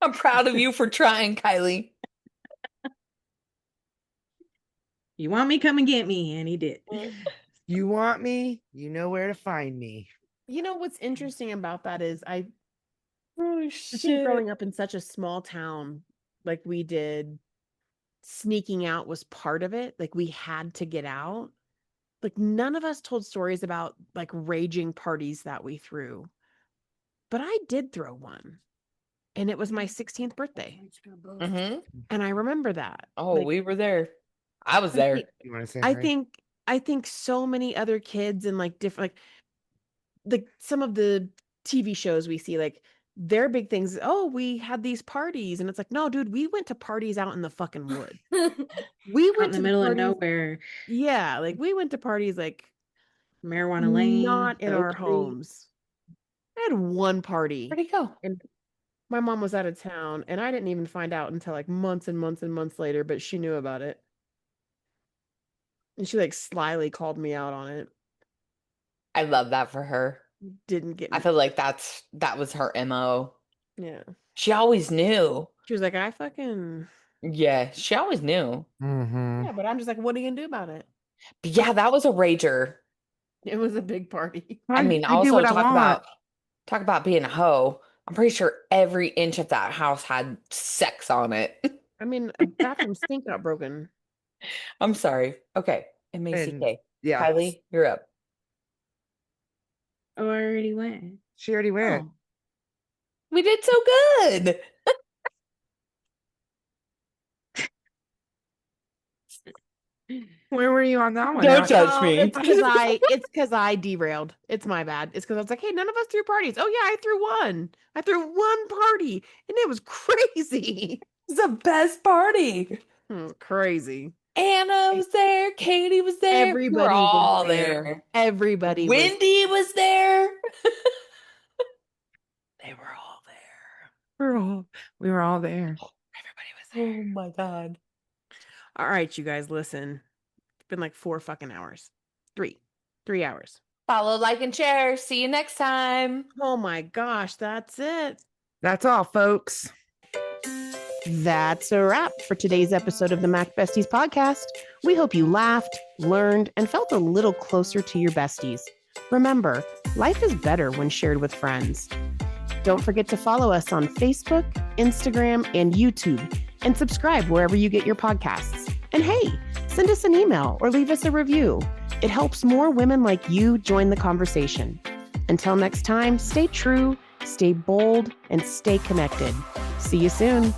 Speaker 3: I'm proud of you for trying, Kylie.
Speaker 4: You want me? Come and get me. And he did.
Speaker 1: You want me? You know where to find me.
Speaker 2: You know what's interesting about that is I
Speaker 3: Oh,
Speaker 2: think
Speaker 3: shit.
Speaker 2: growing up in such a small town like we did, sneaking out was part of it. Like we had to get out. Like none of us told stories about like raging parties that we threw. But I did throw one. And it was my 16th birthday.
Speaker 3: Mm-hmm.
Speaker 2: And I remember that.
Speaker 3: Oh,
Speaker 2: Like,
Speaker 3: we were there. I was there.
Speaker 1: You want to say
Speaker 2: I
Speaker 1: hi?
Speaker 2: think so many other kids and like different like some of the TV shows we see, like their big things, oh, we had these parties. And it's like, no, dude, we went to parties out in the fucking woods. We
Speaker 4: Out
Speaker 2: went
Speaker 4: in the
Speaker 2: to
Speaker 4: middle of
Speaker 2: parties,
Speaker 4: nowhere,
Speaker 2: yeah, like we went to parties like
Speaker 4: Marijuana Lane,
Speaker 2: not in
Speaker 4: the
Speaker 2: our
Speaker 4: Oak Tree.
Speaker 2: homes. I had one party
Speaker 3: Where'd he go?
Speaker 2: and my mom was out of town and I didn't even find out until like months and months and months later, but she knew about it. And she like slyly called me out on it.
Speaker 3: I love that for her.
Speaker 2: Didn't get
Speaker 3: I
Speaker 2: me.
Speaker 3: feel like that was her MO.
Speaker 2: Yeah.
Speaker 3: She always knew.
Speaker 2: She was like, I fucking,
Speaker 3: Yeah, she always knew.
Speaker 1: Mm-hmm.
Speaker 2: yeah, but I'm just like, what are you gonna do about it?
Speaker 3: But yeah, that was a rager.
Speaker 2: It was a big party.
Speaker 3: I mean,
Speaker 1: I do
Speaker 3: also
Speaker 1: what I
Speaker 3: talk
Speaker 1: want.
Speaker 3: about being a hoe. I'm pretty sure every inch of that house had sex on it.
Speaker 2: I mean, a bathroom sink got broken.
Speaker 3: I'm sorry. Okay. Macy
Speaker 1: And
Speaker 3: K.
Speaker 1: yeah,
Speaker 3: Kylie, you're up.
Speaker 4: Oh, I already went.
Speaker 1: she already went.
Speaker 2: Oh,
Speaker 3: We did so good.
Speaker 1: Where were you on that one?
Speaker 3: Don't touch me.
Speaker 2: it's because I derailed. It's my bad. It's because I was like, hey, none of us threw parties. Oh yeah, I threw one. I threw one party, and it was crazy.
Speaker 3: It's the best party.
Speaker 2: It was crazy.
Speaker 3: Anna was there. Katie was there.
Speaker 2: Everybody
Speaker 3: We're all
Speaker 2: was there. Everybody was.
Speaker 3: Wendy was there. They were all there.
Speaker 1: We were all there.
Speaker 3: Everybody was there. Oh my God.
Speaker 2: All right, you guys, listen. It's been like 4 fucking hours. 3 hours.
Speaker 3: Follow, like, and share. See you next time.
Speaker 2: Oh my gosh, that's it.
Speaker 1: That's all, folks.
Speaker 2: That's a wrap for today's episode of the Mac Besties podcast. We hope you laughed, learned, and felt a little closer to your besties. Remember, life is better when shared with friends. Don't forget to follow us on Facebook, Instagram, and YouTube, and subscribe wherever you get your podcasts. And hey, send us an email or leave us a review. It helps more women like you join the conversation. Until next time, stay true, stay bold, and stay connected. See you soon.